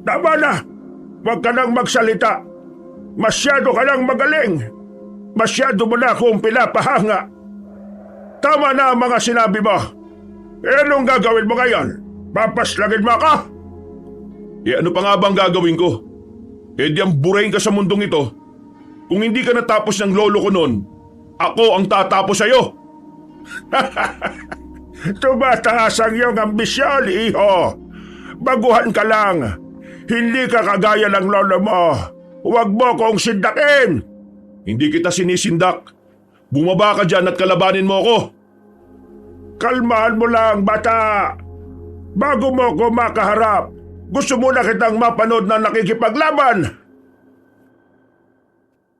Tama na! Huwag ka nang magsalita! Masyado ka nang magaling! Masyado mo na akong pinapahanga! Tama na ang mga sinabi mo! Anong gagawin mo ngayon? Papaslagin mo ako? Ano pa nga bang gagawin ko? Di ang burahin ka sa mundong ito. Kung hindi ka natapos ng lolo ko noon, ako ang tatapos sa'yo! Tumataas ang iyong ambisyon, iho! Baguhan ka lang! Hindi ka kagaya ng lolo mo. Huwag mo kong sindakin. Hindi kita sinisindak. Bumaba ka dyan at kalabanin mo ako. Kalmahan mo lang, bata. Bago mo ko makaharap, gusto mo na kitang mapanood na nakikipaglaban.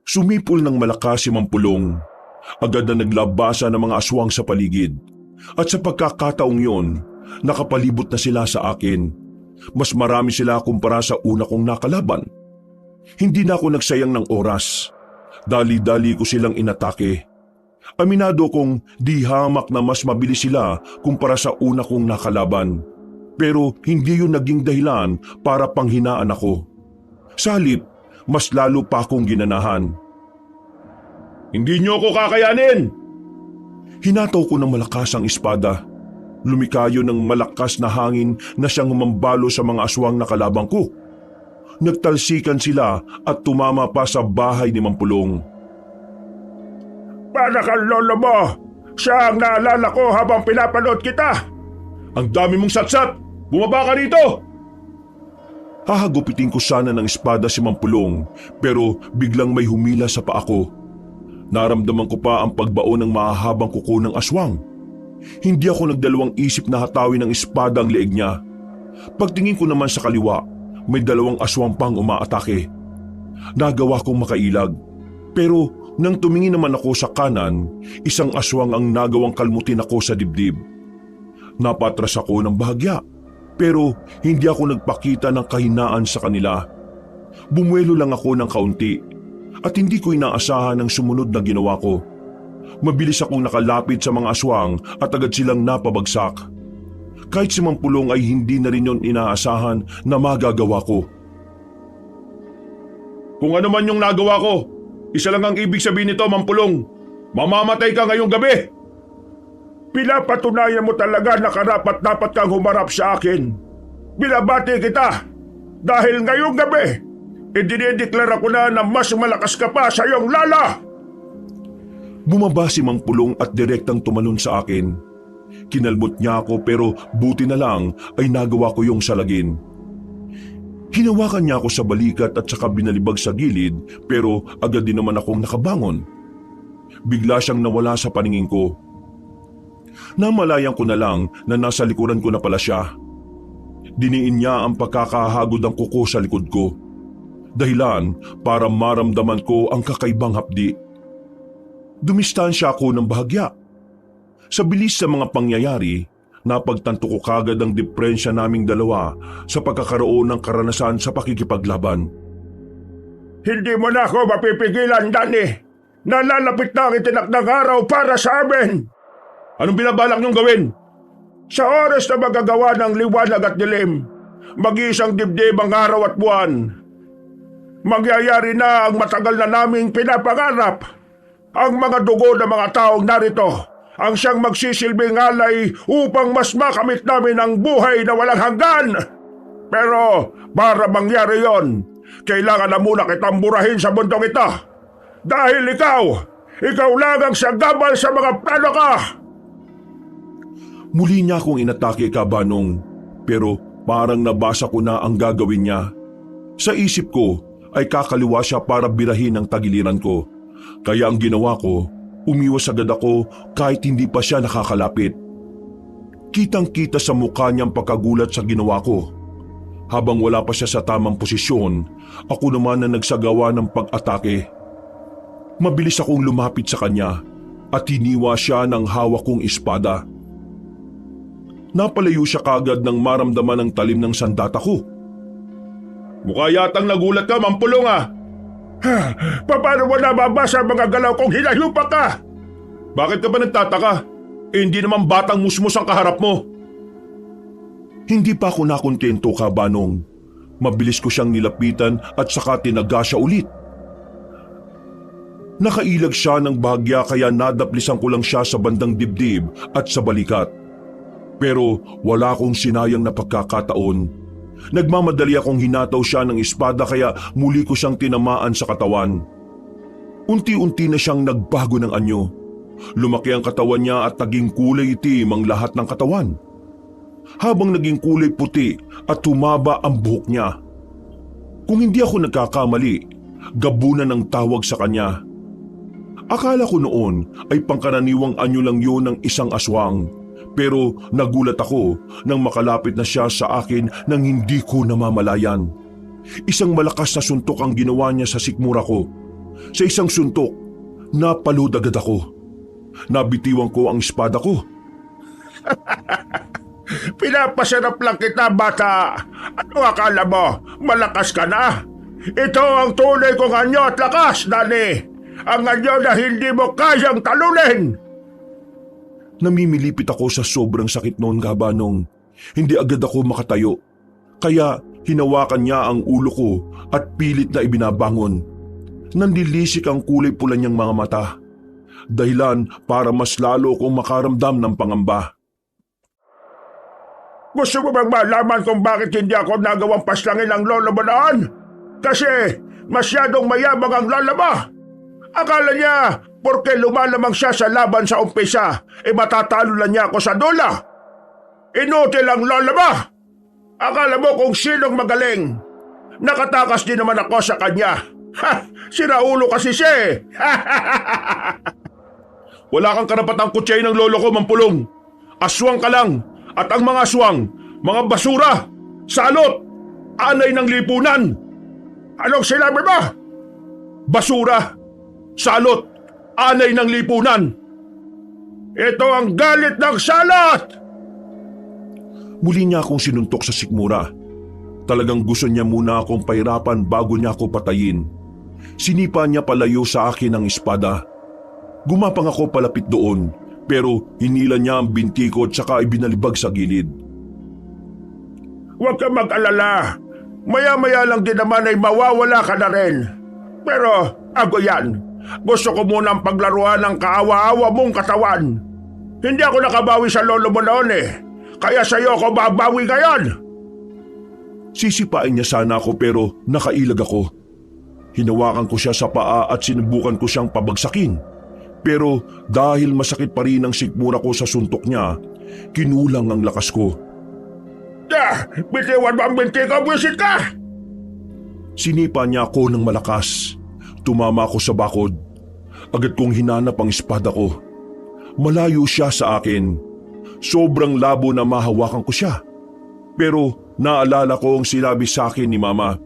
Sumipol ng malakas si Mampulong. Agad na naglabasa ng mga aswang sa paligid. At sa pagkakataong yon, nakapalibot na sila sa akin. Mas marami sila kumpara sa una kong nakalaban. Hindi na ako nagsayang ng oras. Dali-dali ko silang inatake. Aminado kong di hamak na mas mabilis sila kumpara sa una kong nakalaban. Pero hindi yun naging dahilan para panghinaan ako. Sa halip, mas lalo pa akong ginanahan. Hindi niyo ako kakayanin! Hinataw ko ng malakas ang espada. Lumikayo ng malakas na hangin na siyang umambalo sa mga aswang na kalabang ko. Nagtalsikan sila at tumama pa sa bahay ni Mampulong. Para kang lolo mo! Siya ang naalala ko habang pinapanood kita! Ang dami mong satsat! Bumaba ka rito! Hahagupitin ko sana ng espada si Mampulong pero biglang may humila sa paa ko. Naramdaman ko pa ang pagbaon ng mahahabang kuko ng aswang. Hindi ako nagdalawang isip na hatawin ng espada ang leeg niya. Pagtingin ko naman sa kaliwa, may dalawang aswang pang umaatake. Nagawa kong makailag. Pero nang tumingin naman ako sa kanan, isang aswang ang nagawang kalmutin ako sa dibdib. Napatras ako ng bahagya, pero hindi ako nagpakita ng kahinaan sa kanila. Bumuelo lang ako ng kaunti at hindi ko inaasahan ang sumunod na ginawa ko. Mabilis akong nakalapit sa mga aswang at agad silang napabagsak. Kahit si Mampulong ay hindi na rin yon inaasahan na magagawa ko. Kung ano man yung nagawa ko, isa lang ang ibig sabihin nito, Mampulong. Mamamatay ka ngayong gabi! Pinapatunayan mo talaga na karapat-dapat kang humarap sa akin. Binabati kita dahil ngayong gabi, idinideklara ko na mas malakas ka pa sa iyong lala! Bumaba si Mampulong at direktang tumalon sa akin. Kinalmot niya ako pero buti na lang ay nagawa ko yung salagin. Hinawakan niya ako sa balikat at saka binalibag sa gilid pero agad din naman akong nakabangon. Bigla siyang nawala sa paningin ko. Namalayan ko na lang na nasa likuran ko na pala siya. Diniin niya ang pagkakahagod ng kuko sa likod ko. Dahilan para maramdaman ko ang kakaibang hapdi. Dumistansya ako ng bahagya. Sa bilis sa mga pangyayari, napagtanto ko kagad ang diferensya naming dalawa sa pagkakaroon ng karanasan sa pakikipaglaban. Hindi mo na ako mapipigilan, Danny. Nalalapit na ang itinakdang araw para sa amin. Anong binabalak niyong gawin? Sa oras na magagawa ng liwanag at dilim, mag-iisang dibdib ang araw at buwan. Magyayari na ang matagal na naming pinapangarap. Ang mga dugo ng mga taong narito ang siyang magsisilbing alay upang mas makamit namin ang buhay na walang hanggan. Pero para mangyari yon, kailangan na muna kitang burahin sa mundong ito. Dahil ikaw lang ang sagabal sa mga plano ka. Muli niya akong inatake, Kabanong, pero parang nabasa ko na ang gagawin niya. Sa isip ko ay kakaliwa siya para birahin ang tagiliran ko. Kaya ang ginawa ko, umiwas agad ako kahit hindi pa siya nakakalapit. Kitang-kita sa mukha niyang pagkagulat sa ginawa ko. Habang wala pa siya sa tamang posisyon, ako naman na nagsagawa ng pag-atake. Mabilis akong lumapit sa kanya at hiniwa siya ng hawak kong espada. Napalayo siya kagad nang maramdaman ang talim ng sandata ko. Mukha yatang nagulat ka, Mampulong ah. Paano mo nababasa ang mga galaw kung hinayupa ka? Bakit ka ba nagtataka? Hindi naman batang musmus ang kaharap mo. Hindi pa ako nakontento, Kabanong. Mabilis ko siyang nilapitan at saka tinaga siya ulit. Nakailag siya ng bahagya kaya nadaplisan ko lang siya sa bandang dibdib at sa balikat. Pero wala akong sinayang na pagkakataon. Nagmamadali akong hinataw siya ng espada kaya muli ko siyang tinamaan sa katawan. Unti-unti na siyang nagbago ng anyo. Lumaki ang katawan niya at naging kulay itim ang lahat ng katawan. Habang naging kulay puti at tumaba ang buhok niya. Kung hindi ako nagkakamali, gabunan ang tawag sa kanya. Akala ko noon ay pangkaraniwang anyo lang yun ng isang aswang. Pero nagulat ako nang makalapit na siya sa akin nang hindi ko namamalayan. Isang malakas na suntok ang ginawa niya sa sikmura ko. Sa isang suntok, napalud agad ako. Nabitiwan ko ang espada ko. Pinapasarap lang kita, bata. Ano akala mo? Malakas ka na? Ito ang tunay kong anyo at lakas, Danny. Ang anyo na hindi mo kayang talunin. Namimilipit ako sa sobrang sakit noon, Kabanong. Hindi agad ako makatayo. Kaya hinawakan niya ang ulo ko at pilit na ibinabangon. Nandilisik ang kulay pula niyang mga mata. Dahilan para mas lalo kong makaramdam ng pangamba. Gusto mo bang malaman kung bakit hindi ako nagawang paslangin ang lolo mo noon? Kasi masyadong mayabang ang lolo mo. Akala niya, porque lumalamang siya sa laban sa umpisa, matatalo na niya ako sa dula. Inutil ang lolo mo. Akala mo kung sinong magaling. Nakatakas din naman ako sa kanya. Siraulo kasi siya eh. Wala kang karapatang kutsay ng lolo ko, Mampulong. Aswang ka lang. At ang mga aswang, mga basura, salot, anay ng lipunan. Anong sinabi mo? Basura, salot, anay ng lipunan. Ito ang galit ng salot! Muli niya akong sinuntok sa sikmura. Talagang gusto niya muna akong pahirapan bago niya ako patayin. Sinipa niya palayo sa akin ang espada. Gumapang ako palapit doon, pero hinila niya ang binti ko at saka ibinalibag sa gilid. Huwag kang mag-alala. Maya-maya lang din naman ay mawawala ka na rin. Pero ako yan. Gusto ko munang paglaruan ng kaawa-awa mong katawan. Hindi ako nakabawi sa lolo mo noon eh. Kaya sa'yo ako babawi ngayon. Sisipain niya sana ako pero nakailag ako. Hinawakan ko siya sa paa at sinubukan ko siyang pabagsakin. Pero dahil masakit pa rin ang sikmura ko sa suntok niya, Kinulang ang lakas ko. Bitiwan mo ang binti ko, buwisit ka! Sinipa niya ako ng malakas. Tumama ako sa bakod. Agad kong hinanap ang espada ko. Malayo siya sa akin. Sobrang labo na mahawakan ko siya. Pero naalala ko ang sinabi sa akin ni Mama.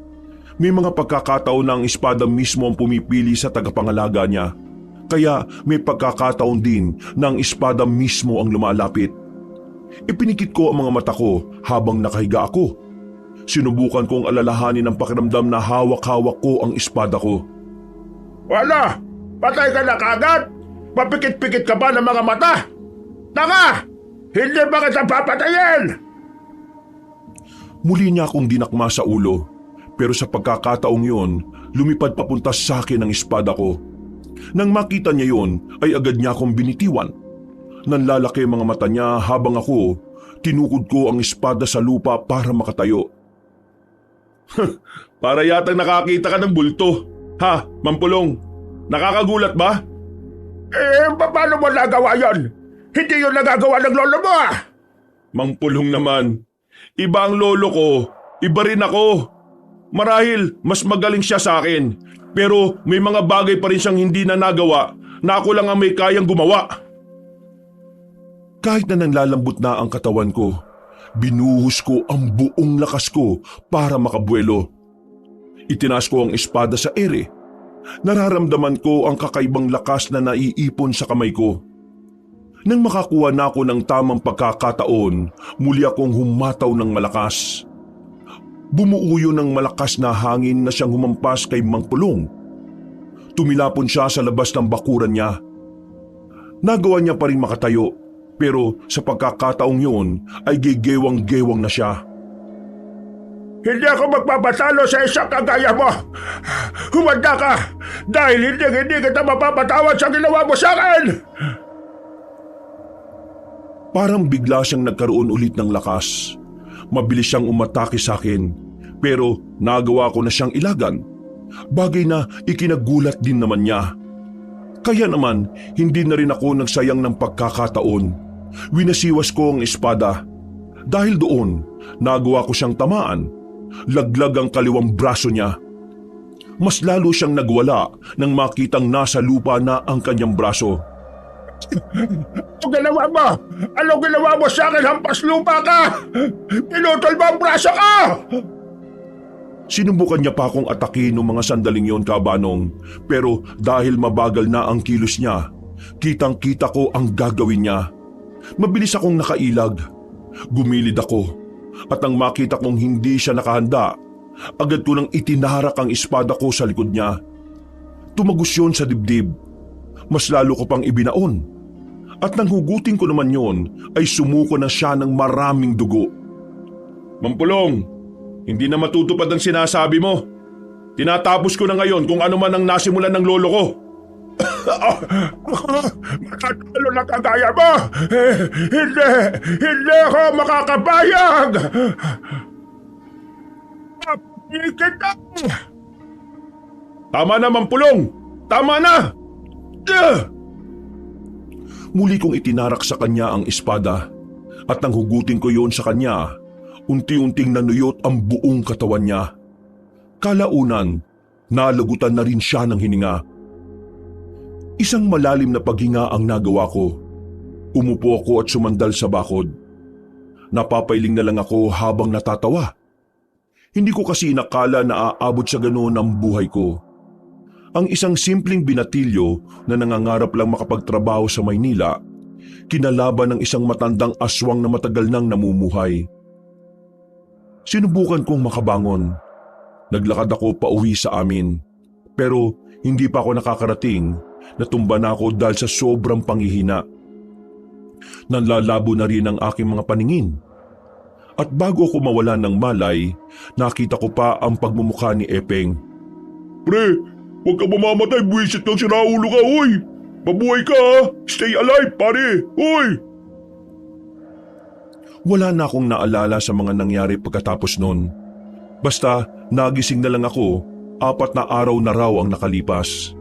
May mga pagkakataon na ang espada mismo ang pumipili sa tagapangalaga niya. Kaya may pagkakataon din na ang espada mismo ang lumalapit. Ipinikit ko ang mga mata ko habang nakahiga ako. Sinubukan kong alalahanin ang pakiramdam na hawak-hawak ko ang espada ko. Wala! Patay ka na kagad! Papikit-pikit ka ba ng mga mata? Tanga! Hindi ba kita papatayin? Muli niya akong dinakma sa ulo. Pero sa pagkakataong yon, lumipad papunta sa akin ang espada ko. Nang makita niya yon, ay agad niya akong binitiwan. Nanlalaki ang mga mata niya habang ako, tinukod ko ang espada sa lupa para makatayo. Para yatang nakakita ka ng bulto. Ha, Mampulong? Nakakagulat ba? Paano mo nagawa yon? Hindi yun nagagawa ng lolo mo ah! Mampulong naman. Iba ang lolo ko, iba rin ako. Marahil mas magaling siya sa akin. Pero may mga bagay pa rin siyang hindi na nagawa na ako lang ang may kayang gumawa. Kahit na nanlalambot na ang katawan ko, binuhos ko ang buong lakas ko para makabuelo. Itinaas ko ang espada sa ere. Nararamdaman ko ang kakaibang lakas na naiipon sa kamay ko. Nang makakuha na ako ng tamang pagkakataon, muli akong humataw ng malakas. Bumuo yun ng malakas na hangin na siyang humampas kay Mang Pulong. Tumilapon siya sa labas ng bakuran niya. Nagawa niya pa rin makatayo, pero sa pagkakataong yun ay gegewang-gewang na siya. Hindi ako magpapatalo sa isang kagaya mo! Humanda ka! Dahil hindi kita mapapatawad sa ginawa mo sa akin! Parang bigla siyang nagkaroon ulit ng lakas. Mabilis siyang umatake sa akin, pero nagawa ko na siyang ilagan. Bagay na ikinagulat din naman niya. Kaya naman, hindi na rin ako nagsayang ng pagkakataon. Winasiwas ko ang espada. Dahil doon, nagawa ko siyang tamaan. Laglag ang kaliwang braso niya. Mas lalo siyang nagwala nang makitang nasa lupa na ang kanyang braso. Ano ginawa mo? Ano ginawa mo sa akin? Hampas lupa ka! Pinutol mo ang braso ko! Sinubukan niya pa akong atakin noong mga sandaling yon, Kabanong. Pero dahil mabagal na ang kilos niya, kitang-kita ko ang gagawin niya. Mabilis akong nakailag. Gumilid ako. At nang makita kong hindi siya nakahanda, agad ko nang itinarak ang espada ko sa likod niya. Tumagos yun sa dibdib. Mas lalo ko pang ibinaon. At nang hugutin ko naman yon, ay sumuko na siya ng maraming dugo. Mampulong, hindi na matutupad ang sinasabi mo. Tinatapos ko na ngayon kung ano man ang nasimulan ng lolo ko. Matatalo na kagaya mo! Hindi ako makakapayag! Papikit na! Tama na, Mampulong! Tama na! Muli kong itinarak sa kanya ang espada at nang hugutin ko yon sa kanya, unti-unting nanuyot ang buong katawan niya. Kalaunan, nalagutan na rin siya ng hininga. Isang malalim na paghinga ang nagawa ko. Umupo ako at sumandal sa bakod. Napapailing na lang ako habang natatawa. Hindi ko kasi inakala na aabot sa ganoon ang buhay ko. Ang isang simpleng binatilyo na nangangarap lang makapagtrabaho sa Maynila, kinalaban ng isang matandang aswang na matagal nang namumuhay. Sinubukan kong makabangon. Naglakad ako pauwi sa amin. Pero hindi pa ako nakakarating, natumba na ako dahil sa sobrang panghihina. Nanlalabo na rin ang aking mga paningin. At bago ako mawalan ng malay, nakita ko pa ang pagmumukha ni Epeng. Pre! Huwag ka mamamatay, buwisit kang sinaulo ka, uy! Mabuhay ka, ha! Stay alive, pare! Uy! Wala na akong naalala sa mga nangyari pagkatapos nun. Basta, nagising na lang ako, 4 na araw na raw ang nakalipas.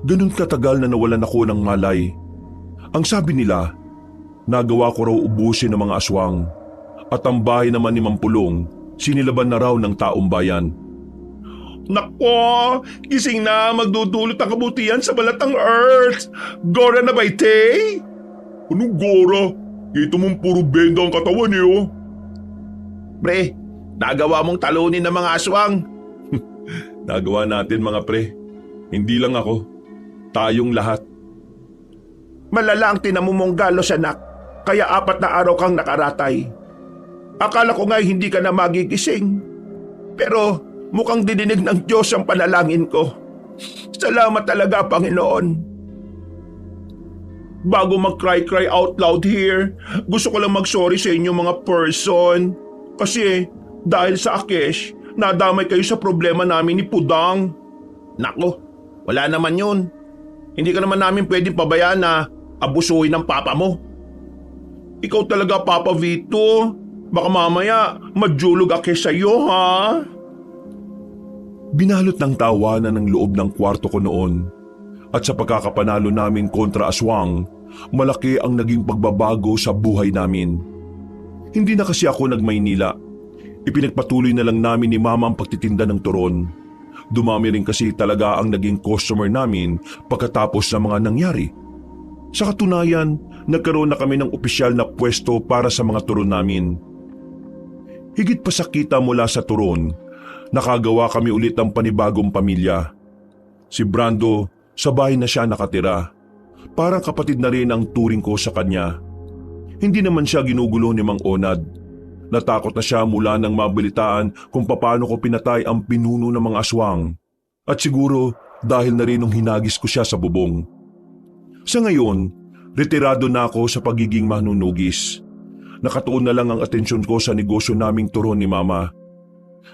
Ganun katagal na nawalan ako ng malay. Ang sabi nila, nagawa ko raw ubusin ng mga aswang at ang bahay naman ni Mampulong sinilaban na raw ng taong bayan. Nako, gising na, magdudulot ang kabutihan sa balatang Earth. Gora na ba, Tay? Anong Gora? Ito mong puro benda ang katawan niyo. Pre, nagawa mong talunin ng mga aswang. Nagawa natin mga pre. Hindi lang ako. Tayong lahat. Malala ang tinamumong galos anak, kaya 4 na araw kang nakaratay. Akala ko nga hindi ka na magigising. Pero mukhang dininig ng Diyos ang panalangin ko. Salamat talaga, Panginoon. Bago mag-cry out loud here, gusto ko lang mag-sorry sa inyo mga person. Kasi dahil sa Akesh, nadamay kayo sa problema namin ni Pudang. Nako, wala naman yun. Hindi ka naman namin pwedeng pabayaan na abusuhin ng papa mo. Ikaw talaga, Papa Vito. Baka mamaya madjulog Akesh sa'yo, ha? Binalot ng tawanan ng loob ng kwarto ko noon. At sa pagkakapanalo namin kontra aswang, malaki ang naging pagbabago sa buhay namin. Hindi na kasi ako nagmaynila. Ipinagpatuloy na lang namin ni Mama ang pagtitinda ng turon. Dumami rin kasi talaga ang naging customer namin pagkatapos ng mga nangyari. Sa katunayan, nagkaroon na kami ng opisyal na pwesto para sa mga turon namin. Higit pa sa kita mula sa turon, nakagawa kami ulit ng panibagong pamilya. Si Brando, sa bahay na siya nakatira. Parang kapatid na rin ang turing ko sa kanya. Hindi naman siya ginugulo ni Mang Onad. Natakot na siya mula nang mabalitaan kung paano ko pinatay ang pinuno ng mga aswang. At siguro dahil na rin nung hinagis ko siya sa bubong. Sa ngayon, retirado na ako sa pagiging manunugis. Nakatuon na lang ang atensyon ko sa negosyo naming turon ni Mama.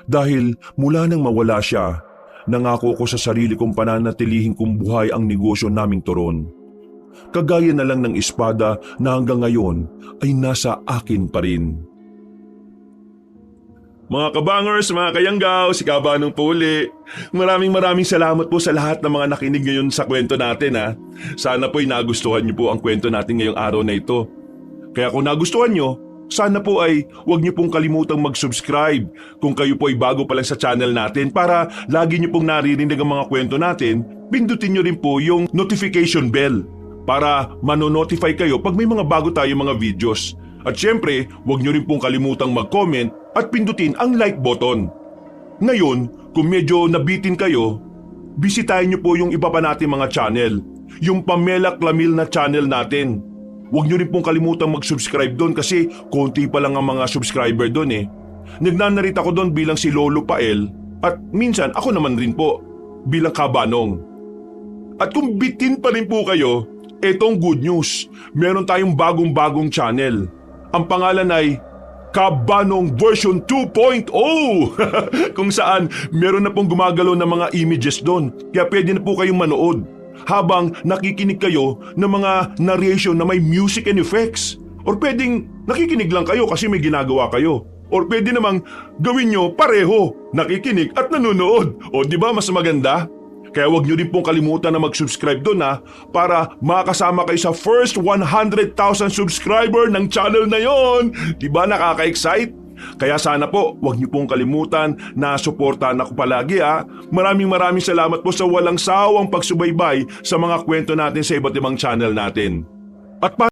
Dahil mula nang mawala siya, nangako ko sa sarili kong pananatilihin kong buhay ang negosyo naming turon. Kagaya na lang ng espada na hanggang ngayon ay nasa akin pa rin. Mga kabangers, mga kayanggaw, si Kabanong Puli. Maraming salamat po sa lahat ng mga nakinig ngayon sa kwento natin, ha. Sana po'y nagustuhan niyo po ang kwento natin ngayong araw na ito. Kaya kung nagustuhan niyo, sana po ay huwag niyo pong kalimutang mag-subscribe kung kayo po ay bago pa lang sa channel natin para lagi niyo pong naririnig ang mga kwento natin. Pindutin niyo rin po yung notification bell para manonotify kayo pag may mga bago tayong mga videos. At syempre, huwag niyo rin pong kalimutang mag-comment at pindutin ang like button. Ngayon, kung medyo nabitin kayo, bisitahin niyo po yung iba pa natin mga channel. Yung Pamela Clamil na channel natin. Huwag niyo rin pong kalimutang mag-subscribe doon kasi konti pa lang ang mga subscriber doon eh. Nagnanarita ako doon bilang si Lolo Pael at minsan ako naman rin po bilang Kabanong. At kung bitin pa rin po kayo, etong good news. Meron tayong bagong channel. Ang pangalan ay Kabanong version 2.0 kung saan meron na pong gumagalaw ng mga images doon. Kaya pwede na po kayong manood habang nakikinig kayo ng mga narration na may music and effects. Or pwedeng nakikinig lang kayo kasi may ginagawa kayo. Or pwede namang gawin nyo pareho, nakikinig at nanonood. O di ba mas maganda? Kaya huwag nyo rin pong kalimutan na mag-subscribe doon, ha, para makasama kayo sa first 100,000 subscriber ng channel na yon. Di ba nakaka-excite? Kaya sana po huwag niyo pong kalimutan na suportahan ako palagi, ha. Maraming salamat po sa walang sawang pagsubaybay sa mga kwento natin sa iba't ibang channel natin. At